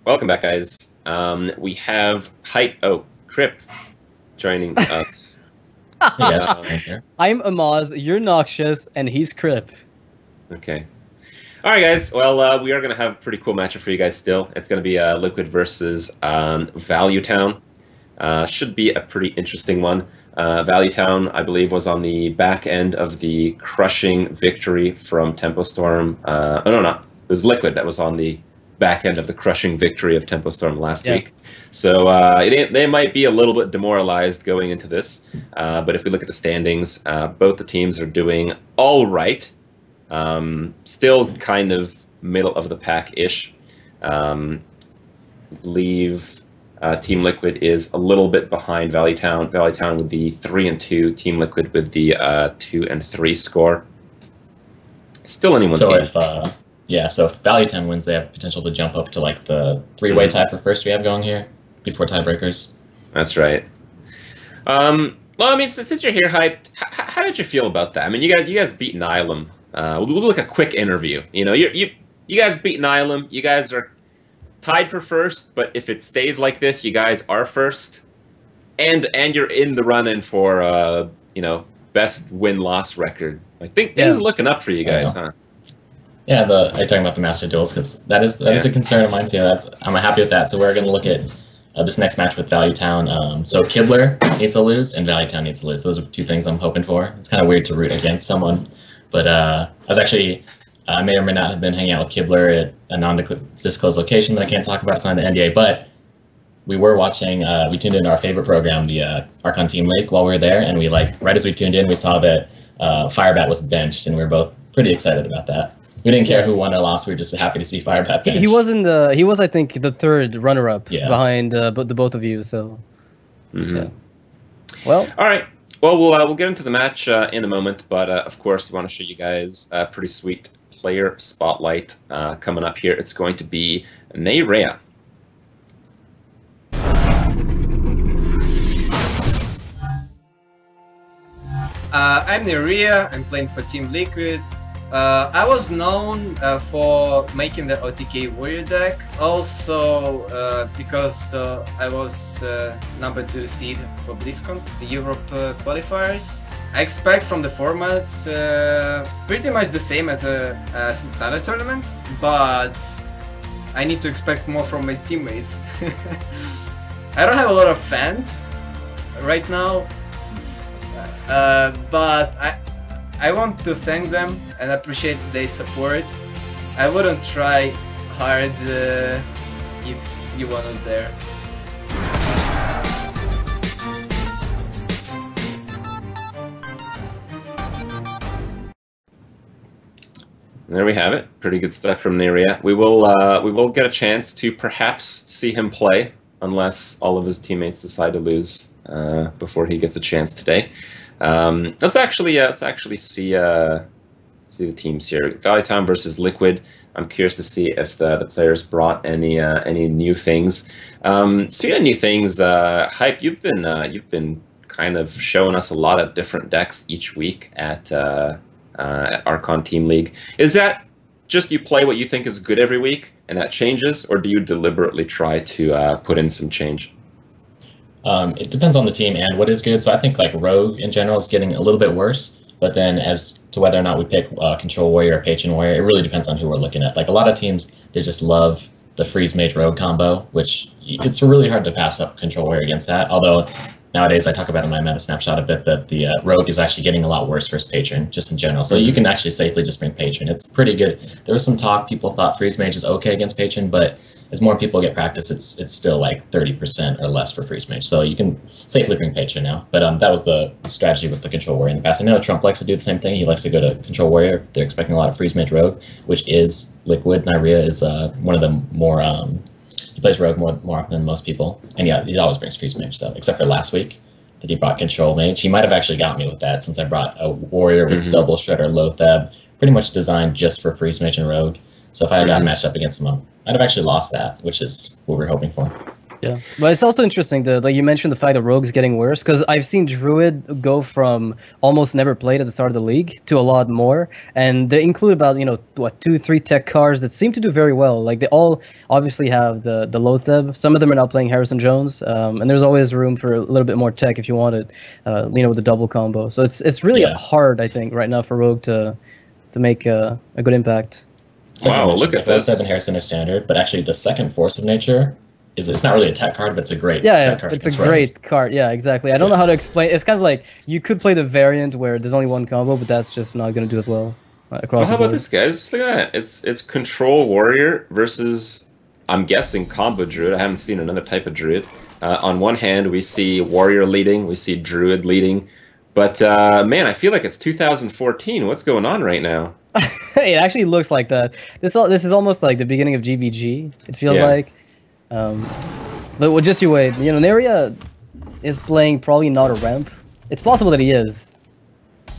Welcome back, guys. We have Hype. Oh, Crip joining us. Hey guys, I'm Amaz, you're Noxious, and he's Crip. Okay. All right, guys. Well, we are going to have a pretty cool matchup for you guys still. It's going to be Liquid versus Value Town. Should be a pretty interesting one. Value Town, I believe, was on the back end of the crushing victory from Tempo Storm. Oh, no, not. It was Liquid that was on the back end of the crushing victory of Tempo Storm last week. So they might be a little bit demoralized going into this. But if we look at the standings, both the teams are doing all right. Still kind of middle of the pack-ish. Believe Team Liquid is a little bit behind Value Town. Value Town with the 3-2, Team Liquid with the 2-3 score. Still anyone's game. So if Value Town wins, they have potential to jump up to like the three-way tie for first we have going here before tiebreakers. That's right. Well, I mean, since you're here, Hyped, how did you feel about that? I mean, you guys beat Nihilum. We'll do like a quick interview. You know, you guys beat Nihilum. You guys are tied for first, but if it stays like this, you guys are first, and you're in the run-in for best win-loss record. I think this is looking up for you guys, huh? Yeah, are you talking about the Master Duels? Because that is a concern of mine too. I'm happy with that. So we're going to look at this next match with Value Town. So Kibler needs to lose and Value Town needs to lose. Those are two things I'm hoping for. It's kind of weird to root against someone, but I may or may not have been hanging out with Kibler at a non-disclosed location that I can't talk about. It's not the NDA, but we were watching. We tuned into our favorite program, the Archon Team League, while we were there, and right as we tuned in, we saw that Firebat was benched, and we were both pretty excited about that. We didn't care who won or lost. We were just happy to see Firebat benched. He was I think the third runner-up behind the both of you. So, yeah. Well, all right. Well, we'll get into the match in a moment, but of course, we want to show you guys a pretty sweet player spotlight coming up here. It's going to be Neyrea. I'm Neyrea. I'm playing for Team Liquid. I was known for making the OTK Warrior deck, also because I was number 2 seed for BlizzCon, the Europe qualifiers. I expect from the format pretty much the same as a Insider tournament, but I need to expect more from my teammates. I don't have a lot of fans right now, but I want to thank them and appreciate their support. I wouldn't try hard if you weren't there. There we have it. Pretty good stuff from Neyrea. We will get a chance to perhaps see him play, unless all of his teammates decide to lose before he gets a chance today. Let's actually see the teams here. Value Town versus Liquid. I'm curious to see if the players brought any new things. Speaking of new things, Hype, you've been kind of showing us a lot of different decks each week at Archon Team League. Is that just you play what you think is good every week and that changes, or do you deliberately try to put in some change? It depends on the team and what is good. So I think like Rogue in general is getting a little bit worse, but then as to whether or not we pick Control Warrior or Patron Warrior, it really depends on who we're looking at. Like a lot of teams, they just love the Freeze Mage Rogue combo, which it's really hard to pass up Control Warrior against that. Although nowadays I talk about in my meta snapshot a bit that the Rogue is actually getting a lot worse versus Patron, just in general. So you can actually safely just bring Patron. It's pretty good. There was some talk, people thought Freeze Mage is okay against Patron, but as more people get practice, it's still like 30% or less for Freeze Mage. So you can safely bring Patron now. But that was the strategy with the Control Warrior in the past. I know Trump likes to do the same thing. He likes to go to Control Warrior. They're expecting a lot of Freeze Mage Rogue, which is Liquid. Neyrea is one of the more... he plays Rogue more often than most people. And yeah, he always brings Freeze Mage, so except for last week that he brought Control Mage. He might have actually got me with that since I brought a Warrior with double Shredder Loatheb, pretty much designed just for Freeze Mage and Rogue. So if I had gotten matched up against him, I'd have actually lost that, which is what we're hoping for. Yeah, but it's also interesting that, like you mentioned, the fact that Rogue's getting worse, because I've seen Druid go from almost never played at the start of the league to a lot more, and they include about, you know, what, 2-3 tech cards that seem to do very well. Like they all obviously have the Lotheb. Some of them are now playing Harrison Jones, and there's always room for a little bit more tech if you want it, you know, with the double combo. So it's really hard, I think, right now for Rogue to make a good impact. So wow, look at this. Lotheb and Harrison are standard, but actually the second Force of Nature. It's not really a tech card, but it's a great tech card. It's a great card. Yeah, exactly. I don't know how to explain. It's kind of like you could play the variant where there's only one combo, but that's just not going to do as well across the board. How about this, guys? Look at that. It's Control Warrior versus, I'm guessing, Combo Druid. I haven't seen another type of Druid. On one hand, we see Warrior leading. We see Druid leading. But, man, I feel like it's 2014. What's going on right now? It actually looks like that. This is almost like the beginning of GVG, it feels like. But well, just you wait. You know, Neria is playing probably not a ramp. It's possible that he is,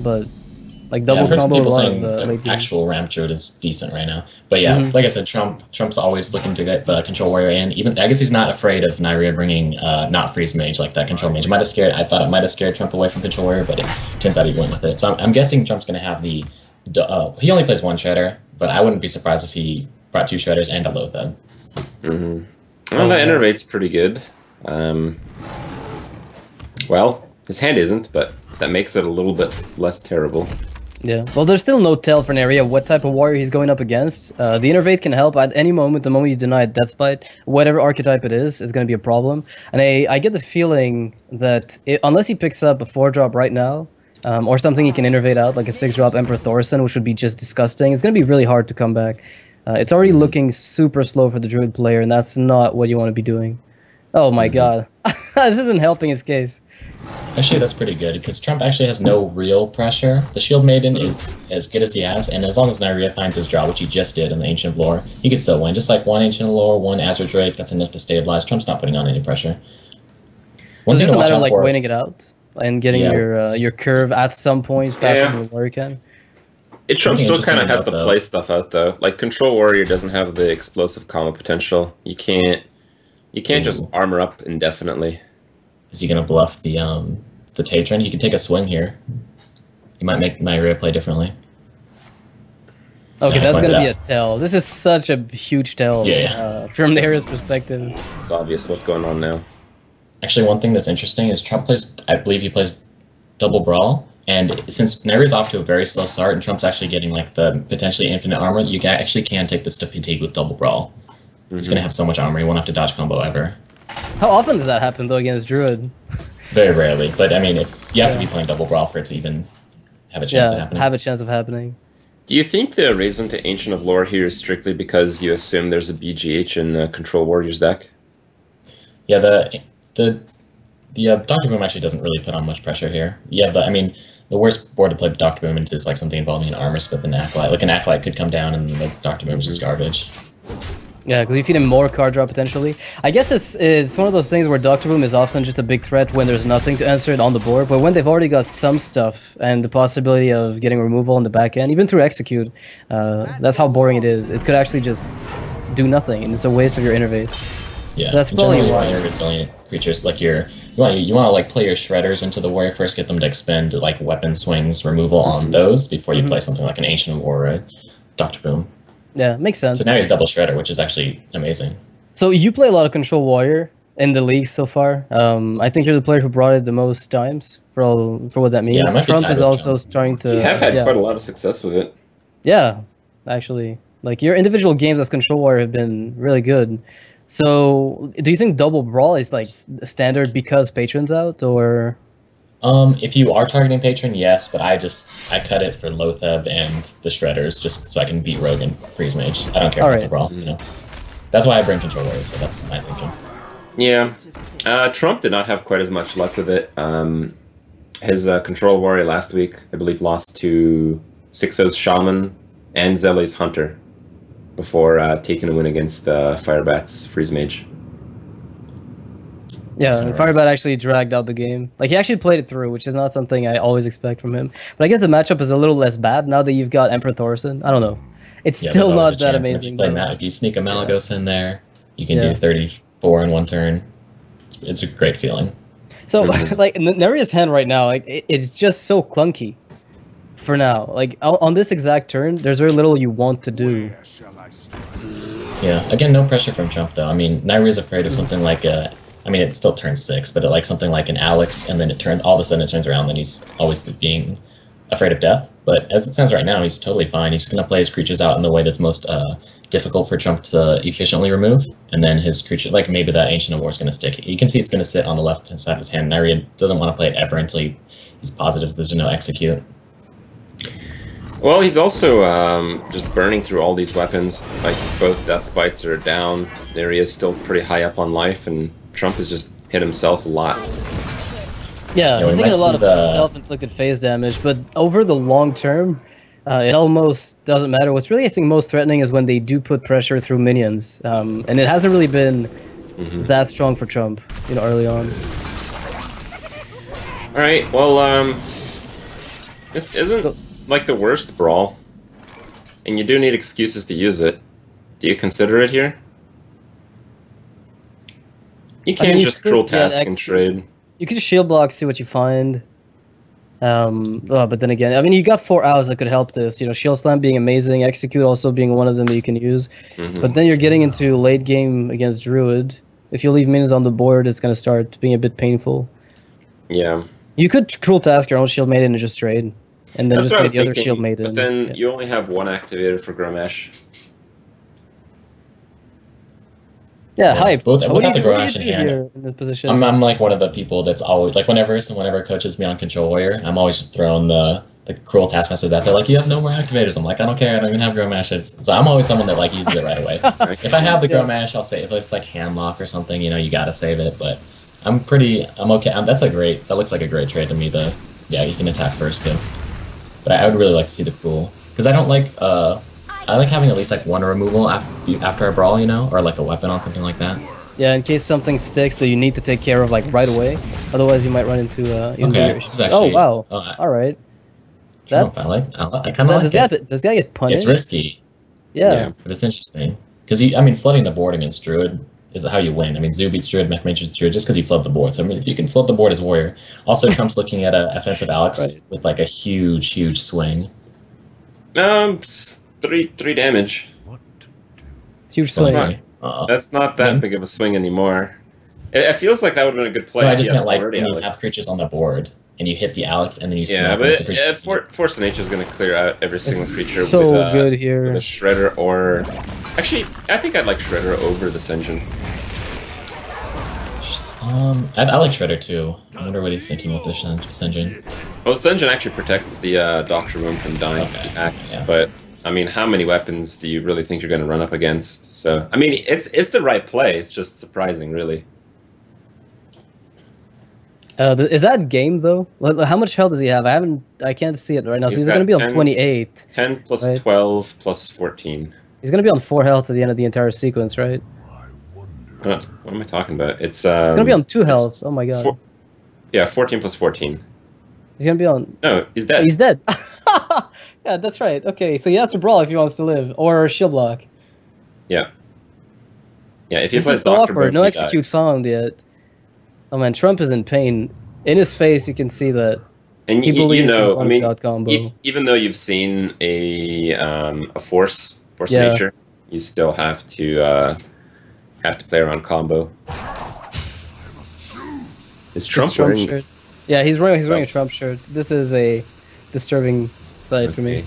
but like double combo. People saying the actual ramp druid is decent right now. But yeah, like I said, Trump's always looking to get the control warrior in. Even I guess he's not afraid of Nyria bringing not freeze mage like that control mage. I thought it might have scared Trump away from control warrior, but it turns out he went with it. So I'm guessing Trump's going to have the. He only plays one shredder, but I wouldn't be surprised if he brought 2 shredders and a Lotheb. Well, that innervate's pretty good. Well, his hand isn't, but that makes it a little bit less terrible. Yeah, well, there's still no tell for Neria what type of warrior he's going up against. The innervate can help at any moment. The moment you deny a Death Bite, whatever archetype it is going to be a problem. And I get the feeling that unless he picks up a 4-drop right now, or something he can innervate out, like a 6-drop Emperor Thorson, which would be just disgusting, it's going to be really hard to come back. It's already looking super slow for the Druid player, and that's not what you want to be doing. Oh my god. This isn't helping his case. Actually, that's pretty good, because Trump actually has no real pressure. The Shield Maiden is as good as he has, and as long as Nyria finds his draw, which he just did in the Ancient of Lore, he can still win. Just like 1 Ancient of Lore, 1 Azure Drake, that's enough to stabilize. Trump's not putting on any pressure. One thing to watch out for, like waiting it out and getting your curve at some point faster than the warrior can. Trump still kind of has to play stuff out though. Like Control Warrior doesn't have the explosive combo potential. You can't just armor up indefinitely. Is he gonna bluff the Tatron? He can take a swing here. He might make Nyria play differently. Okay, that's gonna be a tell. This is such a huge tell. From Neria's perspective. It's obvious what's going on now. Actually, one thing that's interesting is Trump plays. I believe he plays double brawl. And since Nyria's off to a very slow start and Trump's actually getting like the potentially infinite armor, you actually can take this to fatigue with double brawl. He's going to have so much armor, he won't have to dodge combo ever. How often does that happen though against Druid? Very rarely, but I mean, if you have to be playing double brawl for it to even have a chance of happening. Have a chance of happening. Do you think the reason to Ancient of Lore here is strictly because you assume there's a BGH in Control Warrior's deck? Yeah, the Dr. Boom actually doesn't really put on much pressure here. Yeah, but I mean, the worst board to play Dr. Boom into is like something involving an armor split than Acolyte. Like an Acolyte could come down and the Dr. Boom is just garbage. Yeah, because you feed him more card draw potentially. I guess it's one of those things where Dr. Boom is often just a big threat when there's nothing to answer it on the board, but when they've already got some stuff and the possibility of getting removal on the back end, even through Execute, that's how boring it is. It could actually just do nothing, and it's a waste of your innervate. Yeah, that's probably why you want your resilient creatures, like you want to like play your shredders into the warrior first, get them to expend like weapon swings removal on those before you play something like an Ancient or a Dr. Boom. Yeah, makes sense. So now he's double shredder, which is actually amazing. So you play a lot of Control Warrior in the league so far. I think you're the player who brought it the most times for what that means. Yeah, Trump is also starting to. You have had quite a lot of success with it. Yeah, actually, like your individual games as Control Warrior have been really good. So, do you think double brawl is like standard because Patron's out, or? If you are targeting Patron, yes, but I cut it for Lotheb and the shredders just so I can beat Rogue and Freeze Mage. I don't care about the brawl. You know, that's why I bring Control Warriors. So that's my thinking. Yeah, Trump did not have quite as much luck with it. His Control Warrior last week, I believe, lost to Sixo's Shaman and Zele's Hunter before taking a win against Firebat's Freeze Mage. Yeah, and Firebat actually dragged out the game. Like, he actually played it through, which is not something I always expect from him. But I guess the matchup is a little less bad now that you've got Emperor Thorson. I don't know. It's still not that amazing. If you sneak a Malagos in there, you can do 34 in one turn. It's a great feeling. So, like, Neria's hand right now, like, it's just so clunky for now. Like, on this exact turn, there's very little you want to do. Yeah, again, no pressure from Trump, though. I mean, Nairi's afraid of something like a... I mean, it's still turn 6, but like something like an Alex, and then all of a sudden it turns around, then he's always being afraid of death. But as it stands right now, he's totally fine. He's going to play his creatures out in the way that's most difficult for Trump to efficiently remove, and then his creature, like maybe that Ancient of War is going to stick. You can see it's going to sit on the left-hand side of his hand. Nairi doesn't want to play it ever until he's positive there's no execute. Well, he's also just burning through all these weapons. Like, both Death Spites are down. Nairi is still pretty high up on life, and Trump has just hit himself a lot. Yeah, he's taking a lot of self-inflicted phase damage, but over the long term, it almost doesn't matter. What's really, I think, most threatening is when they do put pressure through minions, and it hasn't really been that strong for Trump, you know, early on. All right, well, this isn't like the worst brawl, and you do need excuses to use it. Do you consider it here? You can't just cruel task and trade. You could just shield block, see what you find. But then again, I mean, you got 4 hours that could help this. You know, shield slam being amazing, execute also being one of them that you can use. But then you're getting into late game against Druid. If you leave minions on the board, it's going to start being a bit painful. Yeah. You could cruel task your own shield maiden and just trade, and then just get the other shield maiden. But then you only have one activator for Gromesh. Yeah, hype. Without the Gromesh in hand, in this position? I'm like one of the people that's always like whenever coaches me on Control Warrior, I'm always just throwing the cruel task message out there like, you have no more activators. I'm like, I don't care, I don't even have Gromeshes. So I'm always someone that like uses it right away. If I have the Gromesh, I'll say if it's like handlock or something, you know, you gotta save it. But I'm okay. That looks like a great trade to me. Yeah, you can attack first too. But I would really like to see the cruel because I don't like I like having at least like one removal after a brawl, you know, or like a weapon on something like that. Yeah, in case something sticks that you need to take care of like right away. Otherwise, you might run into okay. This is actually, oh wow! All right. That's. I kind of like it. Does that get punished? It's risky. Yeah. But it's interesting because I mean, flooding the board against Druid is how you win. I mean, Zoo beats Druid, Mech Mage beats Druid just because you flood the board. So I mean, if you can flood the board as Warrior. Also, Trump's looking at an offensive Alex with like a huge swing. 3 damage. Huge swing. That's not that big of a swing anymore. It feels like that would have been a good play. No, I just meant like when you have creatures on the board and you hit the Alex and then you snap with the creature. Force of Nature is going to clear out every single creature so good here. With a Shredder or... Actually, I think I'd like Shredder over this engine. I like Shredder too. I wonder what he's thinking with this engine. Well, this engine actually protects the Doctor Room from dying to the axe, but... I mean, how many weapons do you really think you're going to run up against? So, I mean, it's the right play. It's just surprising, really. Is that game though? How much health does he have? I can't see it right now. So he's going to be on 28. 10 plus 12 plus 14. He's going to be on 4 health at the end of the entire sequence, right? What am I talking about? It's he's going to be on 2 health. Oh my god. Yeah, 14 plus 14. He's going to be on... No, he's dead. Oh, he's dead. Yeah, that's right. Okay, so he has to brawl if he wants to live, or shield block. Yeah. Yeah, if he this plays is so Doctor awkward. Bird, No execute dies. Found yet. Oh man, Trump is in pain. In his face, you can see that. And he believes you know, I mean, combo. even though you've seen a force of nature, you still have to play around combo. Is Trump wearing? Shirt. Yeah, he's wearing a Trump shirt. This is a disturbing sight for me.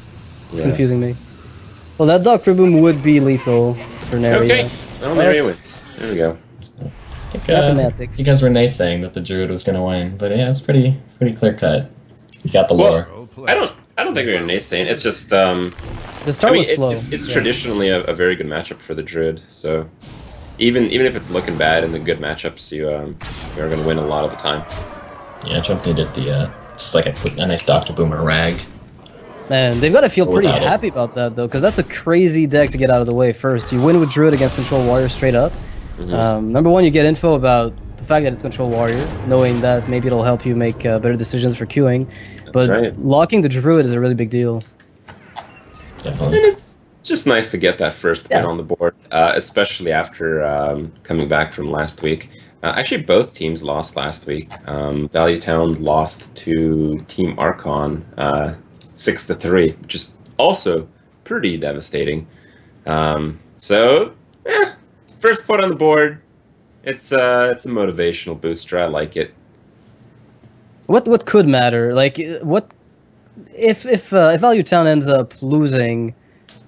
It's confusing me. Well, that Doctor Boom would be lethal for Naria. Okay, well, Naria wins. There we go. I think, you guys were naysaying that the Druid was going to win, but yeah, it's pretty clear cut. You got the lore. I don't think we're naysaying. It's just the start was slow. It's traditionally a very good matchup for the Druid. So even if it's looking bad in the good matchups, you're going to win a lot of the time. Yeah, Trump needed the just like a nice Dr. Boomer rag. Man, they've got to feel pretty happy about that though, because that's a crazy deck to get out of the way first. You win with Druid against Control Warrior straight up. Number one, you get info about the fact that it's Control Warrior, knowing that maybe it'll help you make better decisions for queuing. But locking the Druid is a really big deal. Definitely. And It's just nice to get that first win on the board, especially after coming back from last week. Actually, both teams lost last week. Value Town lost to Team Archon 6-3, which is also pretty devastating. So, first point on the board. It's a motivational booster. I like it. What could matter? Like, what if Value Town ends up losing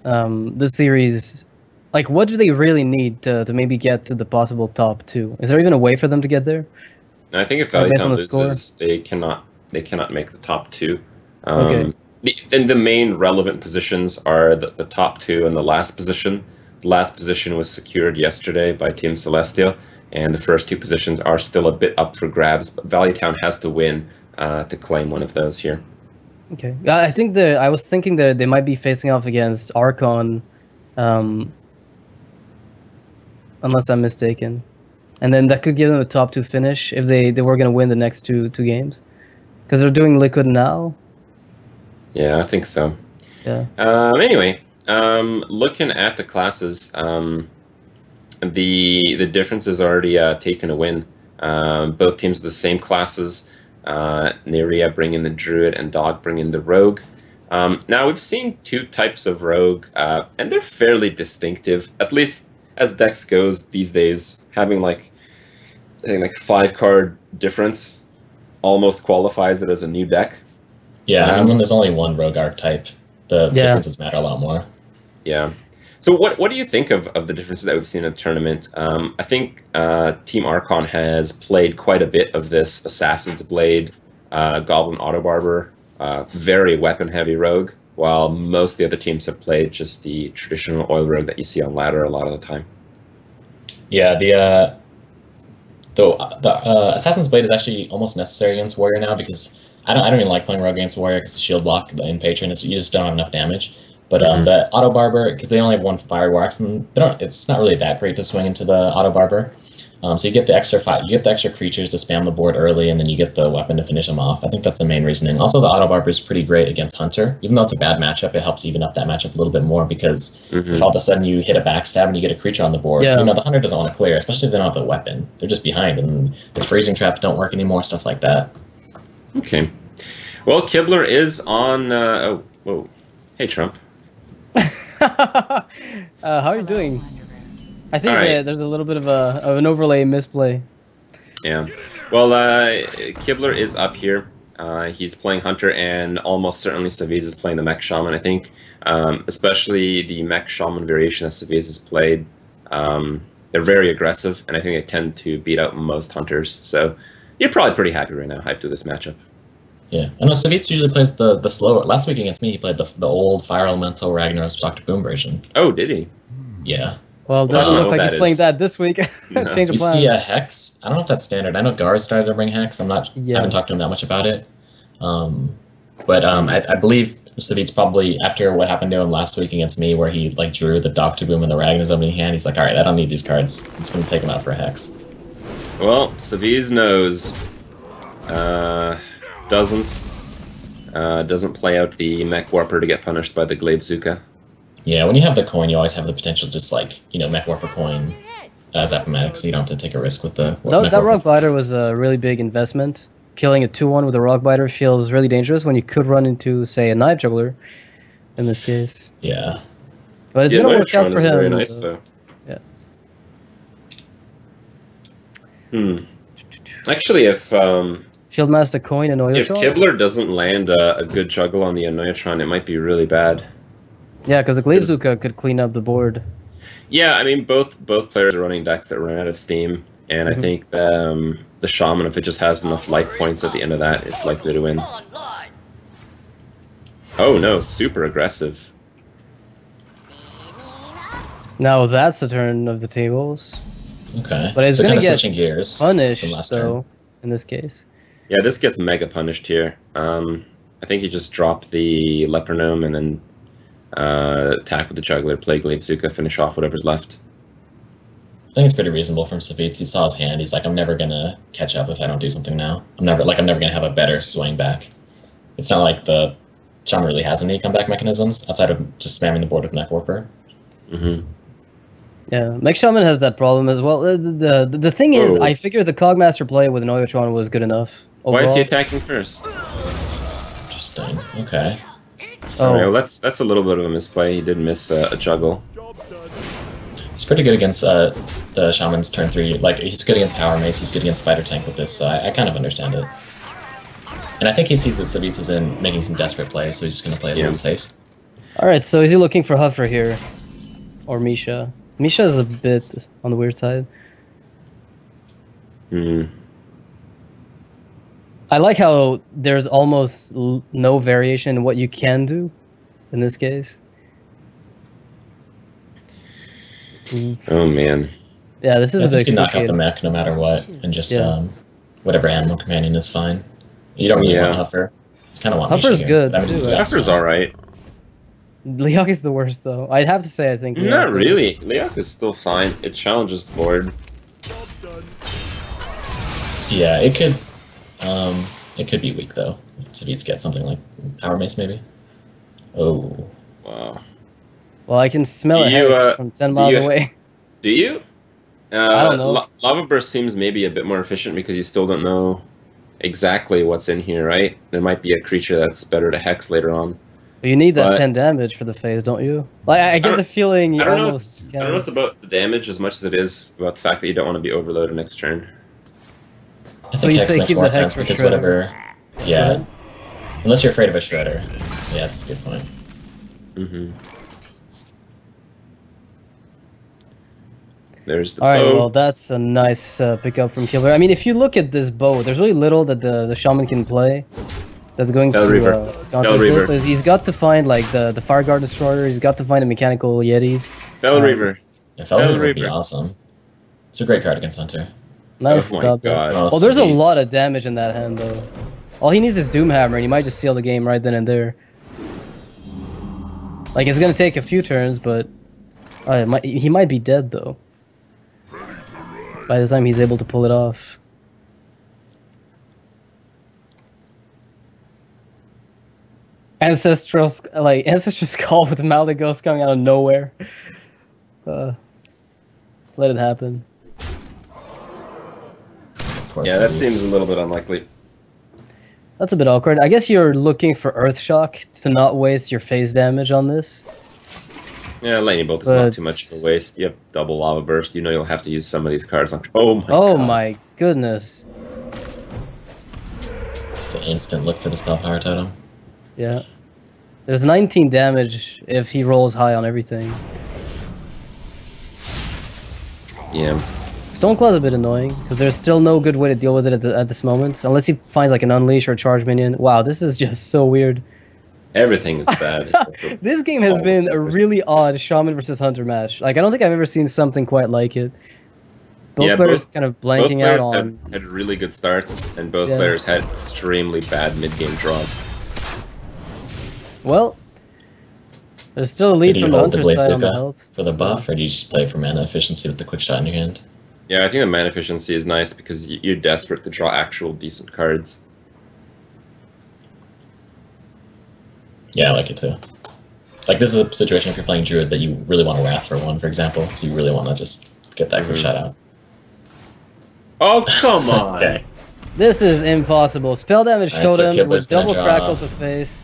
the series? Like, what do they really need to maybe get to the possible top 2? Is there even a way for them to get there? I think if Value Town loses, they cannot make the top 2. Okay. The main relevant positions are the top 2 and the last position. The last position was secured yesterday by Team Celestial, and the first 2 positions are still a bit up for grabs. But Value Town has to win to claim one of those here. Okay. I think I was thinking that they might be facing off against Archon. Unless I'm mistaken, and then that could give them a top 2 finish if they were going to win the next two games, because they're doing Liquid now. Yeah, I think so. Yeah. Anyway, looking at the classes, the difference is already taken a win. Both teams are the same classes. Neria bringing the Druid and Dog bringing the Rogue. Now we've seen 2 types of Rogue, and they're fairly distinctive, at least as decks goes these days. Having I think 5-card difference almost qualifies it as a new deck. Yeah, and when there's only one Rogue archetype, the differences matter a lot more. Yeah. So what do you think of the differences that we've seen in the tournament? I think Team Archon has played quite a bit of this Assassin's Blade, Goblin Autobarber, very weapon-heavy Rogue, while most of the other teams have played just the traditional oil rogue that you see on ladder a lot of the time. Yeah, the Assassin's Blade is actually almost necessary against Warrior now, because I don't even like playing rogue against Warrior, because the shield block in Patron, you just don't have enough damage. But the Auto Barber, because they only have 1 Fire Wax, and it's not really that great to swing into the Auto Barber. So you get the extra creatures to spam the board early, and then you get the weapon to finish them off. I think that's the main reasoning. Also, the Auto Barber is pretty great against Hunter. Even though it's a bad matchup, it helps even up that matchup a little bit more, because if all of a sudden you hit a backstab and you get a creature on the board, the Hunter doesn't want to clear, especially if they don't have the weapon. They're just behind, and the freezing traps don't work anymore, stuff like that. Okay. Well, Kibler is on... oh, whoa. Hey, Trump. How are you doing? I think there's a little bit of an overlay misplay. Yeah. Well, Kibler is up here. He's playing Hunter, and almost certainly Saviz is playing the Mech Shaman, I think. Especially the Mech Shaman variation that Saviz has played. They're very aggressive, and I think they tend to beat out most Hunters. So you're probably pretty happy right now, hyped with this matchup. Yeah, I know Savitz usually plays the slower. Last week against me, he played the old Fire Elemental Ragnaros Dr. Boom version. Oh, did he? Yeah. Well, it doesn't look like he's playing that this week. No. Change of plan. You see Hex? I don't know if that's standard. I know Garz started to bring Hex. I haven't talked to him that much about it. I believe Savitz probably, after what happened to him last week against me, where he drew the Dr. Boom and the Ragnaros opening hand, he's like, all right, I don't need these cards. I'm just going to take them out for a Hex. Well, Saviz knows. Doesn't play out the Mech Warper to get punished by the Glaivezuka. Yeah, when you have the coin, you always have the potential just Mech Warper coin as Appomatic, so you don't have to take a risk with the that Rock Biter was a really big investment. Killing a 2-1 with a Rock Biter feels really dangerous when you could run into, say, a Knife Juggler in this case. Yeah. But it's going to work out for him. Very nice, though. Yeah. Actually, if... Shieldmaster coin and Oiltron? If Kibler doesn't land a good juggle on the Oiltron, it might be really bad. Yeah, because the Glaivezuka could clean up the board. Yeah, I mean, both players are running decks that run out of steam, and I think the Shaman, if it just has enough life points at the end of that, it's likely to win. Oh no, super aggressive. Now that's the turn of the tables. Okay. But it's going to get gears punished, though, in this case. Yeah, this gets mega punished here. I think you just drop the Leper Gnome and then attack with the Juggler, play Glaivezuka, finish off whatever's left. I think it's pretty reasonable from Savitz. He saw his hand. He's like, I'm never going to catch up if I don't do something now. I'm never going to have a better swing back. It's not like the Shaman really has any comeback mechanisms outside of just spamming the board with Mech Warper. Mm-hmm. Yeah, Mech Shaman has that problem as well. The thing is, Whoa. I figured the Cogmaster play with an Oiotron was good enough. Why is he overall. attacking first? Interesting. Okay. Oh, Alright, well, that's a little bit of a misplay. He did miss a juggle. He's pretty good against the Shaman's turn 3. Like, he's good against Power Mace, he's good against Spider Tank with this, so I kind of understand it. And I think he sees that Savitz is in making some desperate plays, so he's just going to play it a little safe. alright, so is he looking for Huffer here? Or Misha? Misha is a bit on the weird side. Hmm. I like how there's almost no variation in what you can do in this case. Oh man. Yeah, this is I a bit think you knock out the excruciating. mech no matter what, and just Yeah. whatever animal companion is fine. You don't really want Huffer. You kind of want Huffer's Misha here. good, I mean, too, yeah, Huffer's alright. Leok is the worst though. I'd have to say I think Leok's Not the- really. Leok is still fine. It challenges the board. Yeah, it could be weak though. If Savitz gets something like Power Mace maybe. Oh. Wow. Well, I can smell Do it you, Hex from 10 miles you- away. Do you? I don't know. Lava Burst seems maybe a bit more efficient because you still don't know exactly what's in here, right? There might be a creature that's better to Hex later on. But you need that But- 10 damage for the phase, don't you? Like, I get don't- the feeling you I don't know. almost I don't know if it's about the damage as much as it is about the fact that you don't want to be overloaded next turn. I So think you'd Hex say makes keep more the Hex sense for because Shredder. whatever. Yeah. ahead. Unless you're afraid of a Shredder. Yeah, that's a good point. Mm-hmm. There's the Alright, bow. well, that's a nice pickup from Killer. I mean, if you look at this bow, there's really little that the Shaman can play that's going Del to Reaver. counter Del this. Reaver. So he's got to find, like, the Fire Guard Destroyer, he's got to find the Mechanical Yetis. Bell Reaver. Yeah, Felder would be Reaper. awesome. It's a great card against Hunter. Nice Oh my stop there. god. Oh, Well, there's a Savitz. lot of damage in that hand, though. All he needs is Doomhammer, and he might just seal the game right then and there. Like, it's gonna take a few turns, but he might be dead, though. By the time he's able to pull it off. Ancestral Skull with Malagos coming out of nowhere. Let it happen. Of course Yeah, that Savitz. seems a little bit unlikely. That's a bit awkward. I guess you're looking for Earth Shock to not waste your phase damage on this. Yeah, Lightning Bolt is But- not too much of a waste. You have double Lava Burst. You know you'll have to use some of these cards on. Oh my Oh god. my goodness. It's the instant look for the spell power totem. Yeah. There's 19 damage if he rolls high on everything. Yeah. Stoneclaw's a bit annoying, because there's still no good way to deal with it at this moment. Unless he finds like an Unleash or a Charge Minion. Wow, this is just so weird. Everything is bad. This game has been a really odd Shaman versus Hunter match. Like, I don't think I've ever seen something quite like it. Both Yeah, players both- kind of Both blanking out players on... had really good starts, and both Yeah. players had extremely bad mid-game draws. Well, there's still a lead Did you from the hold the Hunter side on the Blazica health. for the buff, or do you just play for mana efficiency with the quick shot in your hand? Yeah, I think the mana efficiency is nice because you're desperate to draw actual decent cards. Yeah, I like it too. Like, this is a situation if you're playing Druid that you really want to Wrath for one, for example, so you really want to just get that quick Mhm. shot out. Oh, come on! Okay. This is impossible. Spell damage Alright, so totem Kibler's with gonna double draw- crackle to face.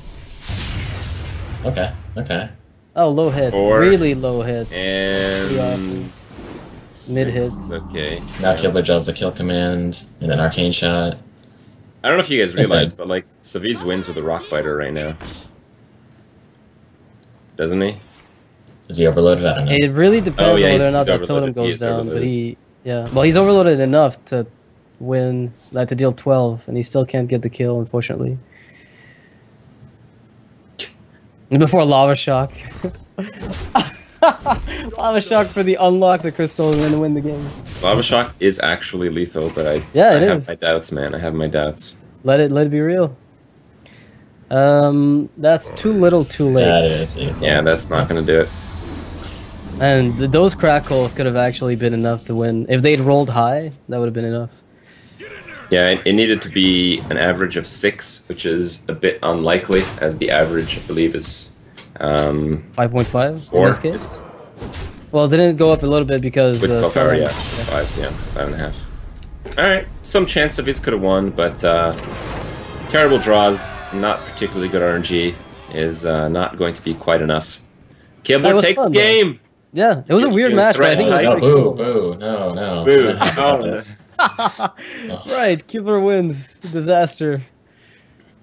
Okay, okay. Oh, low hit. 4. Really low hit. And... Mid 6, hits. Okay. So now Kibler draws the kill command, and then Arcane Shot. I don't know if you guys Okay. realize, but like, Savitz wins with a Rockbiter right now. Doesn't he? Is he overloaded? I don't know. It really depends Oh, yeah, on whether or he's not that totem overloaded. He goes is down, but overloaded. he... Yeah, well, he's overloaded enough to win, to deal 12, and he still can't get the kill, unfortunately. And before Lava Shock. Lava Shock for the unlock the crystal and then win the game. Lava Shock is actually lethal, but I Yeah, it have is. my doubts, man. I have my doubts. Let it be real. That's too little too late. That is lethal. Yeah, that's not gonna do it. And those crackles could have actually been enough to win. If they'd rolled high, that would have been enough. Yeah, it needed to be an average of 6, which is a bit unlikely, as the average, I believe, is 5.5 in 4. this case. Well, didn't it go up a little bit because With spell power, yeah, yeah. 5, yeah, 5.5. Alright, some chance of he could have won, but terrible draws, not particularly good RNG, is not going to be quite enough. Kibler takes fun, game! Yeah, it was a weird Feeling match, but I think it was threatened. pretty boo, cool. boo, no. Boo. Not happy about Oh, this. Right, Kibler wins. Disaster.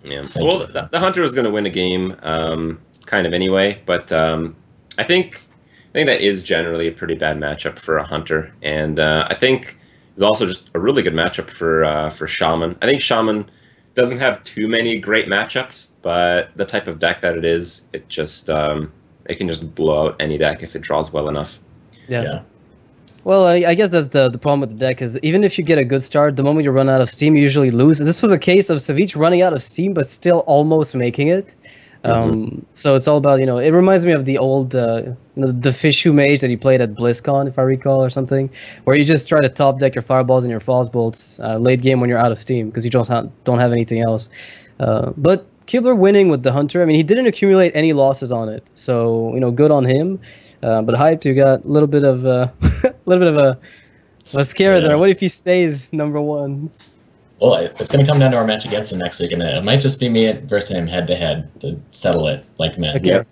Yeah. Well, the Hunter was going to win a game, kind of anyway, but I think that is generally a pretty bad matchup for a Hunter, and I think it's also just a really good matchup for Shaman. I think Shaman doesn't have too many great matchups, but the type of deck that it is, it just it can just blow out any deck if it draws well enough. Yeah. Well, I guess that's the problem with the deck is even if you get a good start, the moment you run out of steam, you usually lose. This was a case of Savich running out of steam, but still almost making it. So it's all about, you know, it reminds me of the old, you know, the Fishu Mage that you played at BlizzCon, if I recall, or something, where you just try to top deck your fireballs and your frostbolts late game when you're out of steam because you don't have anything else. But Kibler winning with the Hunter, I mean, he didn't accumulate any losses on it, so, you know, good on him. But Hyped, you got a little bit of a scare there. What if he stays _1? Well, it's going to come down to our match against him next week, and it might just be me versus him head to head to settle it, like men. Okay. Yep.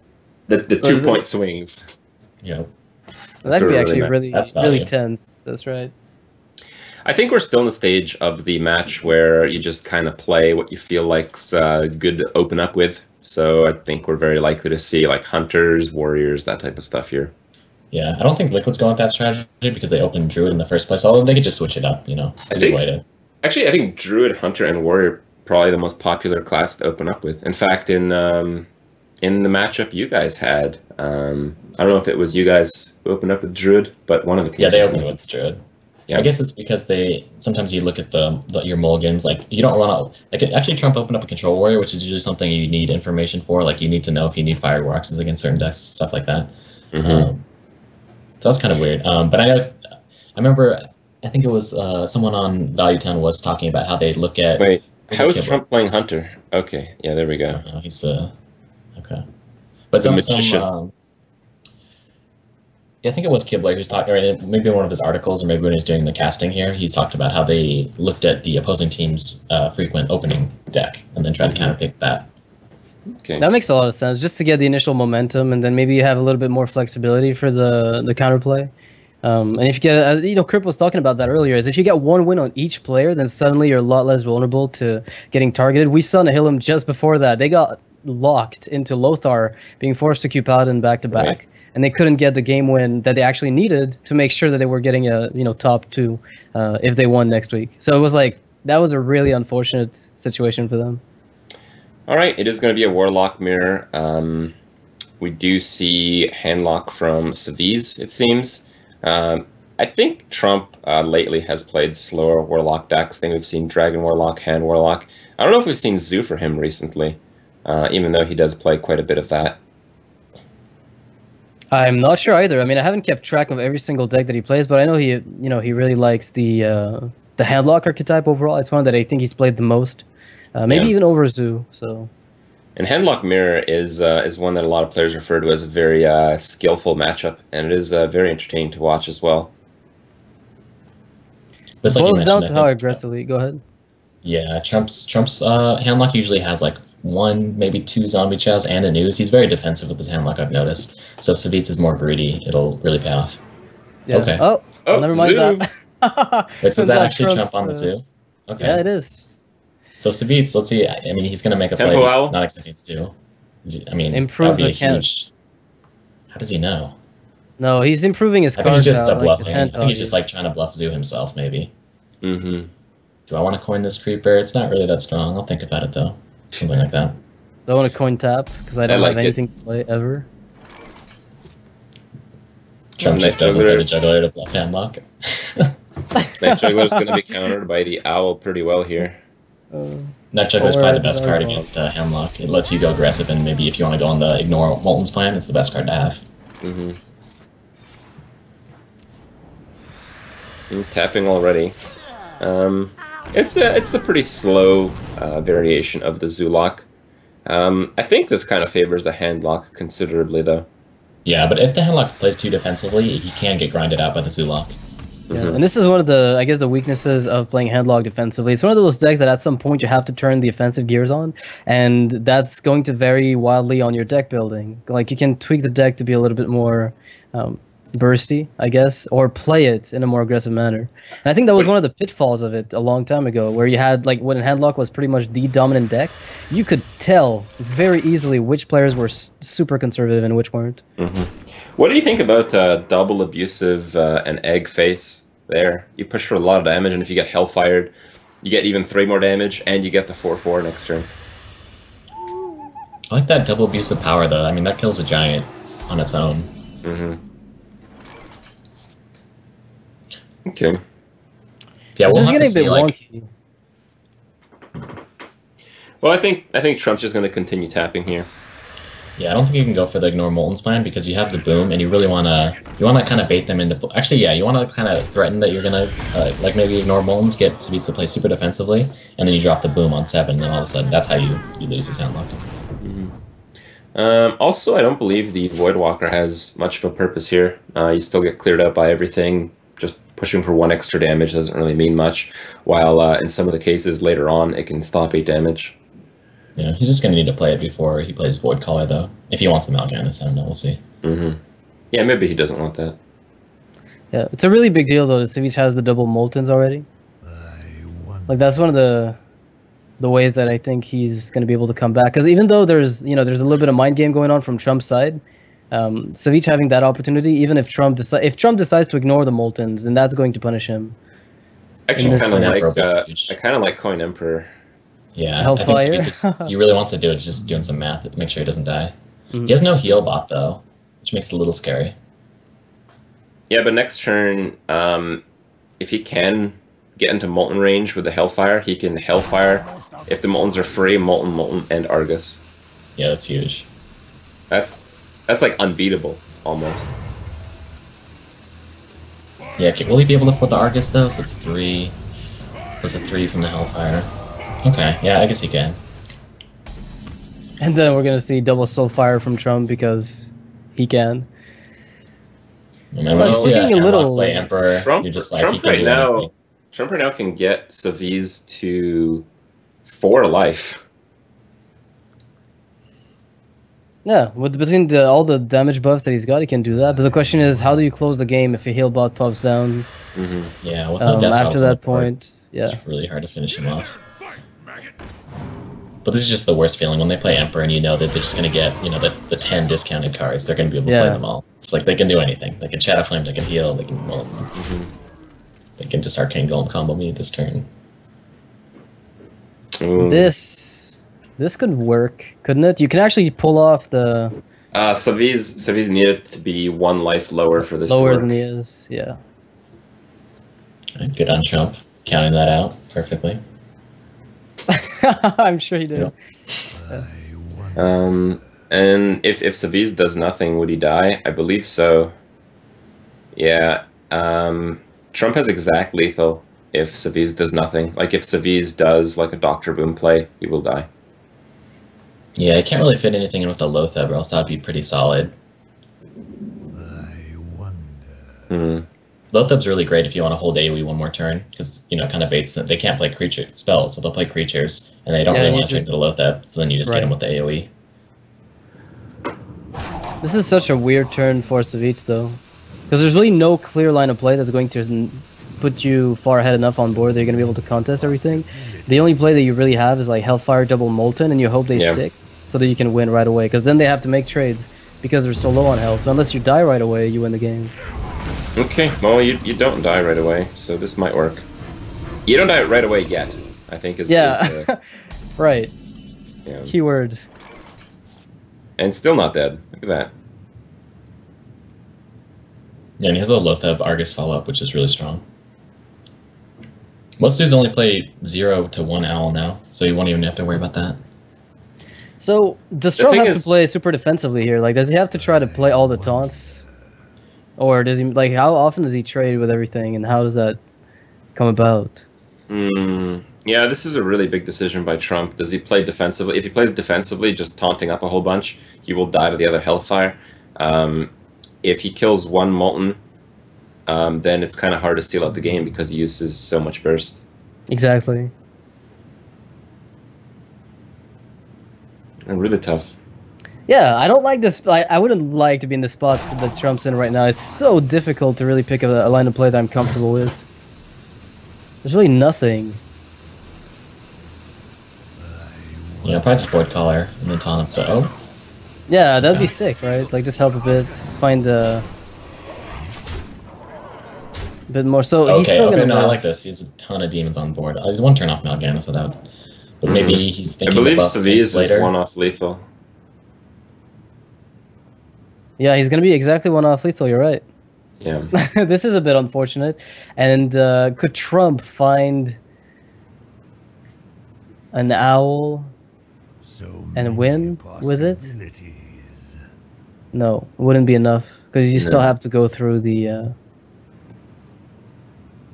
The 2-point swings. Yep. Well, that could be actually really really tense. That's right. I think we're still in the stage of the match where you just kind of play what you feel like's good to open up with. So I think we're very likely to see like Hunters, Warriors, that type of stuff here. Yeah, I don't think Liquid's going with that strategy because they opened Druid in the first place, although they could just switch it up, you know. Actually, I think Druid, Hunter, and Warrior probably the most popular class to open up with. In fact, in the matchup you guys had, I don't know if it was you guys who opened up with Druid, but one of the teams. Yeah, they opened with Druid. Yeah. I guess it's because sometimes you look at your mulligans, like you don't want to, like actually Trump opened up a Control Warrior, which is usually something you need information for, like you need to know if you need Fireworks against certain decks, stuff like that. So that's kind of weird. But I remember, I think it was someone on Value Town was talking about how they look at. Wait, how is Trump playing Hunter? Okay, yeah, there we go. He's okay, but some yeah, I think it was Kibler who's talking, or maybe in one of his articles, or maybe when he's doing the casting here, he's talked about how they looked at the opposing team's frequent opening deck and then tried to counterpick that. Okay. That makes a lot of sense, just to get the initial momentum, and then maybe you have a little bit more flexibility for the counterplay. And if you get, you know, Crip was talking about that earlier, is if you get one win on each player, then suddenly you're a lot less vulnerable to getting targeted. We saw Nihilum just before that. They got locked into Lothar being forced to queue Paladin back-to-back. Right. And they couldn't get the game win that they actually needed to make sure that they were getting a, you know, top 2 if they won next week. So it was like, that was a really unfortunate situation for them. All right, it is going to be a Warlock mirror. We do see Handlock from Saviz, it seems. I think Trump lately has played slower Warlock decks. I think we've seen Dragon Warlock, Hand Warlock. I don't know if we've seen Zoo for him recently, even though he does play quite a bit of that. I'm not sure either. I mean, I haven't kept track of every single deck that he plays, but I know he really likes the Handlock archetype overall. It's one that I think he's played the most, maybe even over Zoo. So, and Handlock Mirror is one that a lot of players refer to as a very skillful matchup, and it is very entertaining to watch as well. It boils down to how aggressively. Go ahead. Yeah, Trump's Handlock usually has like 1, maybe 2 zombie chows and a news. He's very defensive with his Handlock, I've noticed. So if Savitz is more greedy, it'll really pay off. Yeah. Okay. Oh, never mind that. Wait, so is that actually Trump on the Zoo? Okay. Yeah, it is. So Savitz, let's see. I mean, he's going to make a play. Not expecting to. I mean, improve the huge. How does he know? No, he's improving his. I think he's just bluffing. I think he's just like trying to bluff Zoo himself, maybe. Mm-hmm. Do I want to coin this creeper? It's not really that strong. I'll think about it though. Something like that. I want to coin tap because I don't have anything to play ever. Trump just doesn't play the juggler to bluff Handlock. That juggler's going to be countered by the owl pretty well here. That juggler's probably the best card against Handlock. It lets you go aggressive, and maybe if you want to go on the ignore Molten's plan, it's the best card to have. Mm-hmm. Tapping already. It's the pretty slow variation of the Zulok. I think this kind of favors the handlock considerably, though. Yeah, but if the handlock plays too defensively, he can get grinded out by the Zulok. Yeah, and this is one of the, I guess, the weaknesses of playing handlock defensively. It's one of those decks that at some point you have to turn the offensive gears on, and that's going to vary wildly on your deck building. Like, you can tweak the deck to be a little bit more bursty, I guess, or play it in a more aggressive manner. And I think that was one of the pitfalls of it a long time ago, where you had, like, when handlock was pretty much the dominant deck, you could tell very easily which players were super conservative and which weren't. What do you think about double abusive and egg face there? You push for a lot of damage, and if you get hellfired, you get even 3 more damage, and you get the 4/4 next turn. I like that double abusive power, though. I mean, that kills a giant on its own. Okay. Yeah, we'll This is have to getting a see, bit like... wonky. Well, I think Trump's just going to continue tapping here. Yeah, I don't think you can go for the ignore Molten's plan because you have the boom, and you really wanna kind of bait them into. Actually, yeah, you want to kind of threaten that you're gonna like maybe ignore Molten's, get Savitz to play super defensively, and then you drop the boom on 7, and then all of a sudden that's how you lose the soundlock. Also, I don't believe the Voidwalker has much of a purpose here. You still get cleared out by everything. Just pushing for 1 extra damage doesn't really mean much. While in some of the cases later on, it can stop 8 damage. Yeah, he's just going to need to play it before he plays Void Caller, though. If he wants the Mal'Ganis, I don't know, we'll see. Yeah, maybe he doesn't want that. Yeah, it's a really big deal, though, that Savitz has the double Moltens already. Like, that's one of the ways that I think he's going to be able to come back. Because even though there's a little bit of mind game going on from Trump's side, Savitz having that opportunity, even if Trump decides to ignore the Moltens, then that's going to punish him. Actually, Coin Emperor will be I kind of like Coin Emperor. Yeah, Hellfire. I think Savitz he really wants to do it. He's just doing some math to make sure he doesn't die. He has no heal bot, though, which makes it a little scary. Yeah, but next turn, if he can get into Molten range with the Hellfire, he can Hellfire. If the Moltens are free, Molten, and Argus. Yeah, that's huge. That's like unbeatable, almost. Yeah, will he be able to afford the Argus, though? So it's 3 plus a 3 from the Hellfire. Okay, yeah, I guess he can. And then we're going to see double Soulfire from Trump because he can. I mean, when you see looking a little play Emperor, Trump, you're just like, Trump he can right do now. anything. Trump right now can get Savitz to 4 life. Yeah, between all the damage buffs that he's got, he can do that. But the question is, how do you close the game if a heal bot pops down? Yeah, with no death after bottles on that the board, point? Yeah. it's really hard to finish him off. But this is just the worst feeling when they play Emperor and you know that they're just going to get, the 10 discounted cards. They're going to be able to play them all. It's like they can do anything. They can Shadow Flame, they can heal, they can they can just Arcane Golem combo me this turn. This could work, couldn't it? You can actually pull off the Savitz needed to be 1 life lower for this to lower work. than he is. Yeah. Good on Trump, counting that out perfectly. I'm sure he did. And if Savitz does nothing, would he die? I believe so. Yeah. Trump has exact lethal if Savitz does nothing. Like if Savitz does like a Dr. Boom play, he will die. Yeah, I can't really fit anything in with a Lotheb, or else that'd be pretty solid. Lotheb's really great if you want to hold AoE 1 more turn, because, kind of baits them. They can't play creature spells, so they'll play creatures, and they don't really want to change to the Lotheb, so then you just get them with the AoE. This is such a weird turn for Savitz, though. Because there's really no clear line of play that's going to put you far ahead enough on board that you're going to be able to contest everything. The only play that you really have is like Hellfire double Molten, and you hope they stick, so that you can win right away. Because then they have to make trades, because they're so low on health. So unless you die right away, you win the game. Okay, well, you don't die right away, so this might work. You don't die right away yet, I think is the... Right. Yeah. Keyword. And still not dead. Look at that. Yeah, and he has a Lotheb Argus follow-up, which is really strong. Most dudes only play 0 to 1 Owl now, so you won't even have to worry about that. So, does Trump have to play super defensively here? Like, does he have to try to play all the taunts? Or does he, like, how often does he trade with everything, and how does that come about? Yeah, this is a really big decision by Trump. Does he play defensively? If he plays defensively, just taunting up a whole bunch, he will die to the other Hellfire. If he kills one Molten, then it's kind of hard to seal out the game because he uses so much burst. Exactly. And really tough. Yeah, I don't like this. I wouldn't like to be in the spot that Trump's in right now. It's so difficult to really pick a line of play that I'm comfortable with. There's really nothing. Yeah, probably just Void Caller and then taunt up the O. Yeah, that'd be sick, right? Like, just help a bit, find a bit more. So he's still gonna. No, I like this. He has a ton of demons on board. He's one turn off Mal'Ganis, so that. But maybe he's thinking. I believe about Saviz later. is one off lethal. Yeah, he's gonna be exactly one off lethal. You're right. Yeah. This is a bit unfortunate. And could Trump find an owl and win with it? No, it wouldn't be enough because you still have to go through the.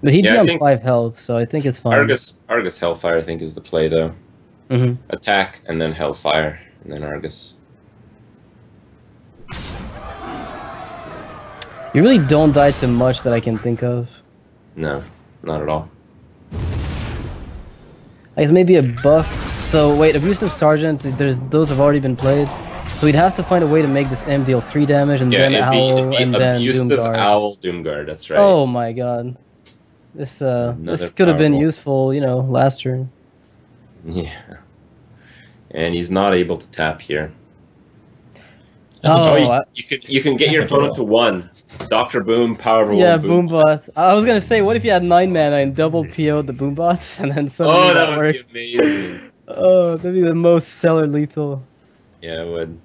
But he'd be on 5 health, so I think it's fine. Argus Hellfire, I think, is the play though. Mm-hmm. Attack and then Hellfire and then Argus. You really don't die to much that I can think of. No, not at all. I guess maybe a buff. So wait, Abusive Sergeant. Those have already been played. So we'd have to find a way to make this M deal 3 damage and then Owl and then Abusive Doomguard. Owl Doomguard. That's right. Oh my god, this could have been useful, you know, last turn. Yeah, and he's not able to tap here. You can get your opponent to 1. Dr. Boom, Power Yeah, Boombot. I was gonna say, what if you had 9 mana and double PO'd the Boombots and then suddenly that works? Would be amazing. Oh, that'd be the most stellar lethal. Yeah, it would.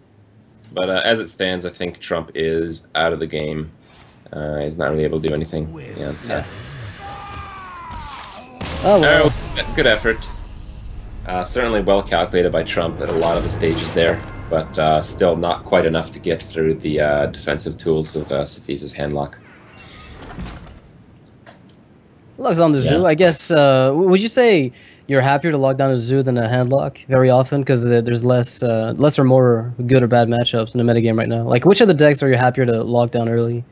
But as it stands, I think Trump is out of the game. He's not really able to do anything. Yeah. Oh well. Good effort. Certainly well calculated by Trump at a lot of the stages there, but still not quite enough to get through the defensive tools of Safiz's handlock. Locks on the zoo. I guess. Would you say you're happier to lock down a zoo than a handlock very often because there's less or more good or bad matchups in the metagame right now? Like, which of the decks are you happier to lock down early?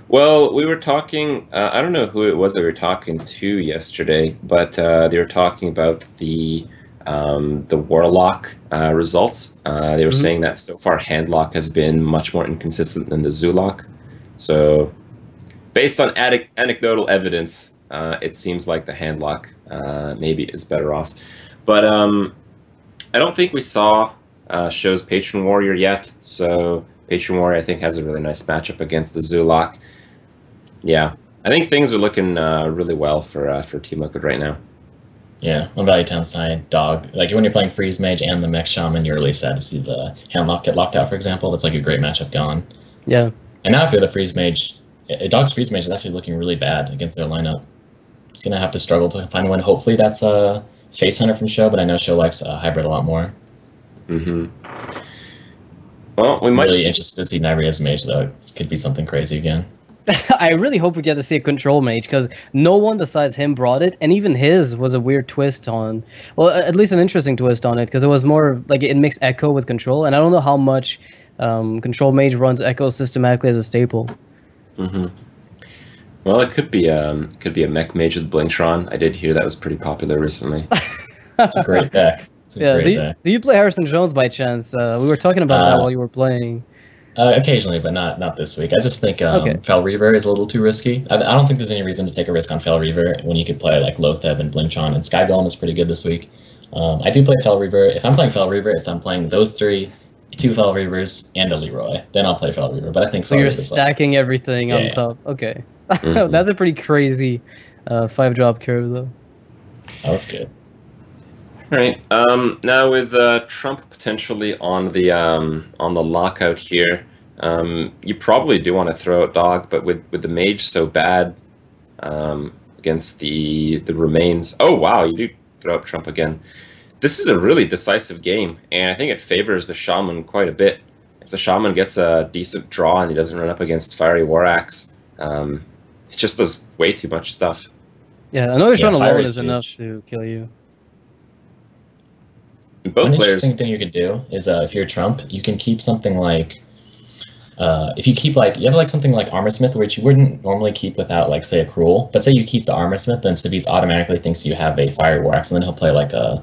Well, we were talking. I don't know who it was that we were talking to yesterday, but they were talking about the Warlock results. They were saying that so far Handlock has been much more inconsistent than the Zoolock. So, based on anecdotal evidence, it seems like the Handlock maybe is better off. But I don't think we saw Show's Patron Warrior yet. So Patron Warrior, I think, has a really nice matchup against the Zoolock. Yeah, I think things are looking really well for Team Liquid right now. Yeah, on Value Town side, Dog. Like when you're playing Freeze Mage and the Mech Shaman, you're really sad to see the Handlock get locked out, for example. That's like a great matchup gone. Yeah. And now if you're the Freeze Mage, Dog's Freeze Mage is actually looking really bad against their lineup. He's going to have to struggle to find one. Hopefully that's a Face Hunter from Show, but I know Show likes Hybrid a lot more. Mm-hmm. Well, we might really interested to see Nyrie's Mage, though. It could be something crazy again. I really hope we get to see a control mage because no one besides him brought it, and even his was a weird twist on. Well, at least an interesting twist on it because it was more like it mixed Echo with control, and I don't know how much control mage runs Echo systematically as a staple. Mm-hmm. Well, it could be a mech mage with Blingtron. I did hear that was pretty popular recently. It's a great deck. Do you play Harrison Jones by chance? We were talking about that while you were playing. Occasionally, but not this week. I just think Fel Reaver is a little too risky. I don't think there's any reason to take a risk on Fel Reaver when you could play like Lotheb and Blingtron, and Sky Golem is pretty good this week. I do play Fel Reaver. If I'm playing Fel Reaver, I'm playing those 3, 2 Fel Reavers, and a Leroy. Then I'll play Fel Reaver. But I think so you're stacking everything on top. Okay, that's a pretty crazy 5-drop curve though. Oh, that's good. All right. Now with Trump potentially on the lockout here, you probably do want to throw out Dog, but with the mage so bad against the remains. Oh wow, you do throw up Trump again. This is a really decisive game, and I think it favors the Shaman quite a bit. If the Shaman gets a decent draw and he doesn't run up against Fiery War Axe, it just does way too much stuff. Yeah, another shot alone Fire is is enough huge. to kill you. Both One players. interesting thing you could do is if you're Trump, you can keep something like if you keep you have like something like Armor Smith, which you wouldn't normally keep without like say a Cruel, but say you keep the Armor Smith, then Savitz automatically thinks you have a Fire War Axe, and then he'll play like a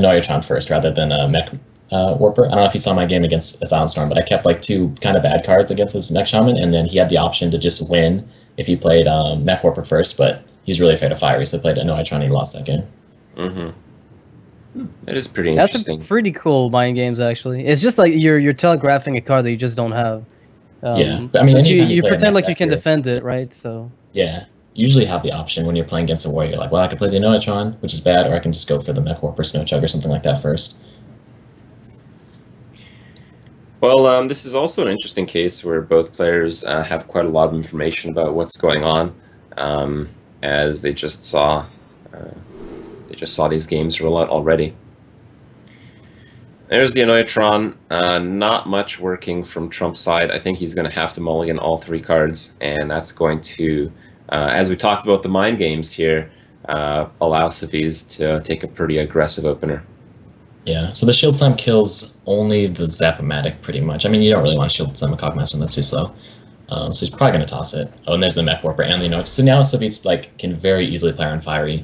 Archon first rather than a Mech Warper. I don't know if you saw my game against a Silent Storm, but I kept like 2 kind of bad cards against his Mech Shaman, and then he had the option to just win if he played Mech Warper first, but he's really afraid of Fire, so he played a Archon, he lost that game. Mm-hmm. That is pretty That's interesting. a pretty cool mind games, actually. It's just like you're telegraphing a card that you just don't have. Yeah, but I mean, since anytime you you play a pretend mech like you deck, can you're- defend it, right? So Yeah, usually have the option when you're playing against a warrior. Like, well, I could play the Noatron, which is bad, or I can just go for the Mech Warper Snow Chug or something like that first. Well, this is also an interesting case where both players have quite a lot of information about what's going on, as they just saw these games roll out already. There's the Annoyatron, not much working from Trump's side. I think he's going to have to mulligan all 3 cards, and that's going to, as we talked about the mind games here, allow Savitz to take a pretty aggressive opener. Yeah, so the Shield Slam kills only the Zap-O-Matic pretty much. I mean, you don't really want to Shield Slam a Cogmaster, that's too slow. So he's probably going to toss it. Oh, and there's the Mech Warper and the Annoyatron. So now Savitz can very easily play on Fiery.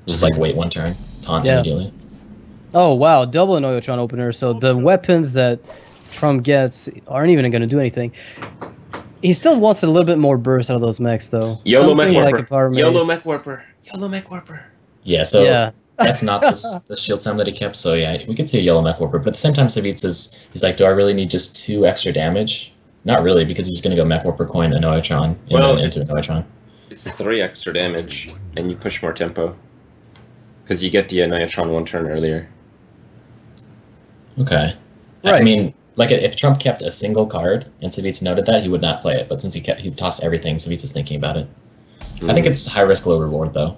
Just wait 1 turn, taunt immediately. oh wow, double Annoyatron opener. So the weapons that Trump gets aren't even going to do anything. He still wants a little bit more burst out of those mechs, though. YOLO Mech Something Warper. a Power YOLO Mace. Mech Warper. YOLO Mech Warper. Yeah, so Yeah. that's not the Shield Slam that he kept, so yeah, we could see a Yellow Mech Warper, but at the same time, Savitz he's like, do I really need just 2 extra damage? Not really, because he's going to go Mech Warper coin Annoyatron and then into Annoyatron. It's 3 extra damage, and you push more tempo. Because you get the Annoyatron 1 turn earlier. Okay. Right. I mean, if Trump kept a single card and Savitz noted that, he would not play it, but since he tossed everything, Savitz is thinking about it. I think it's high risk, low reward, though.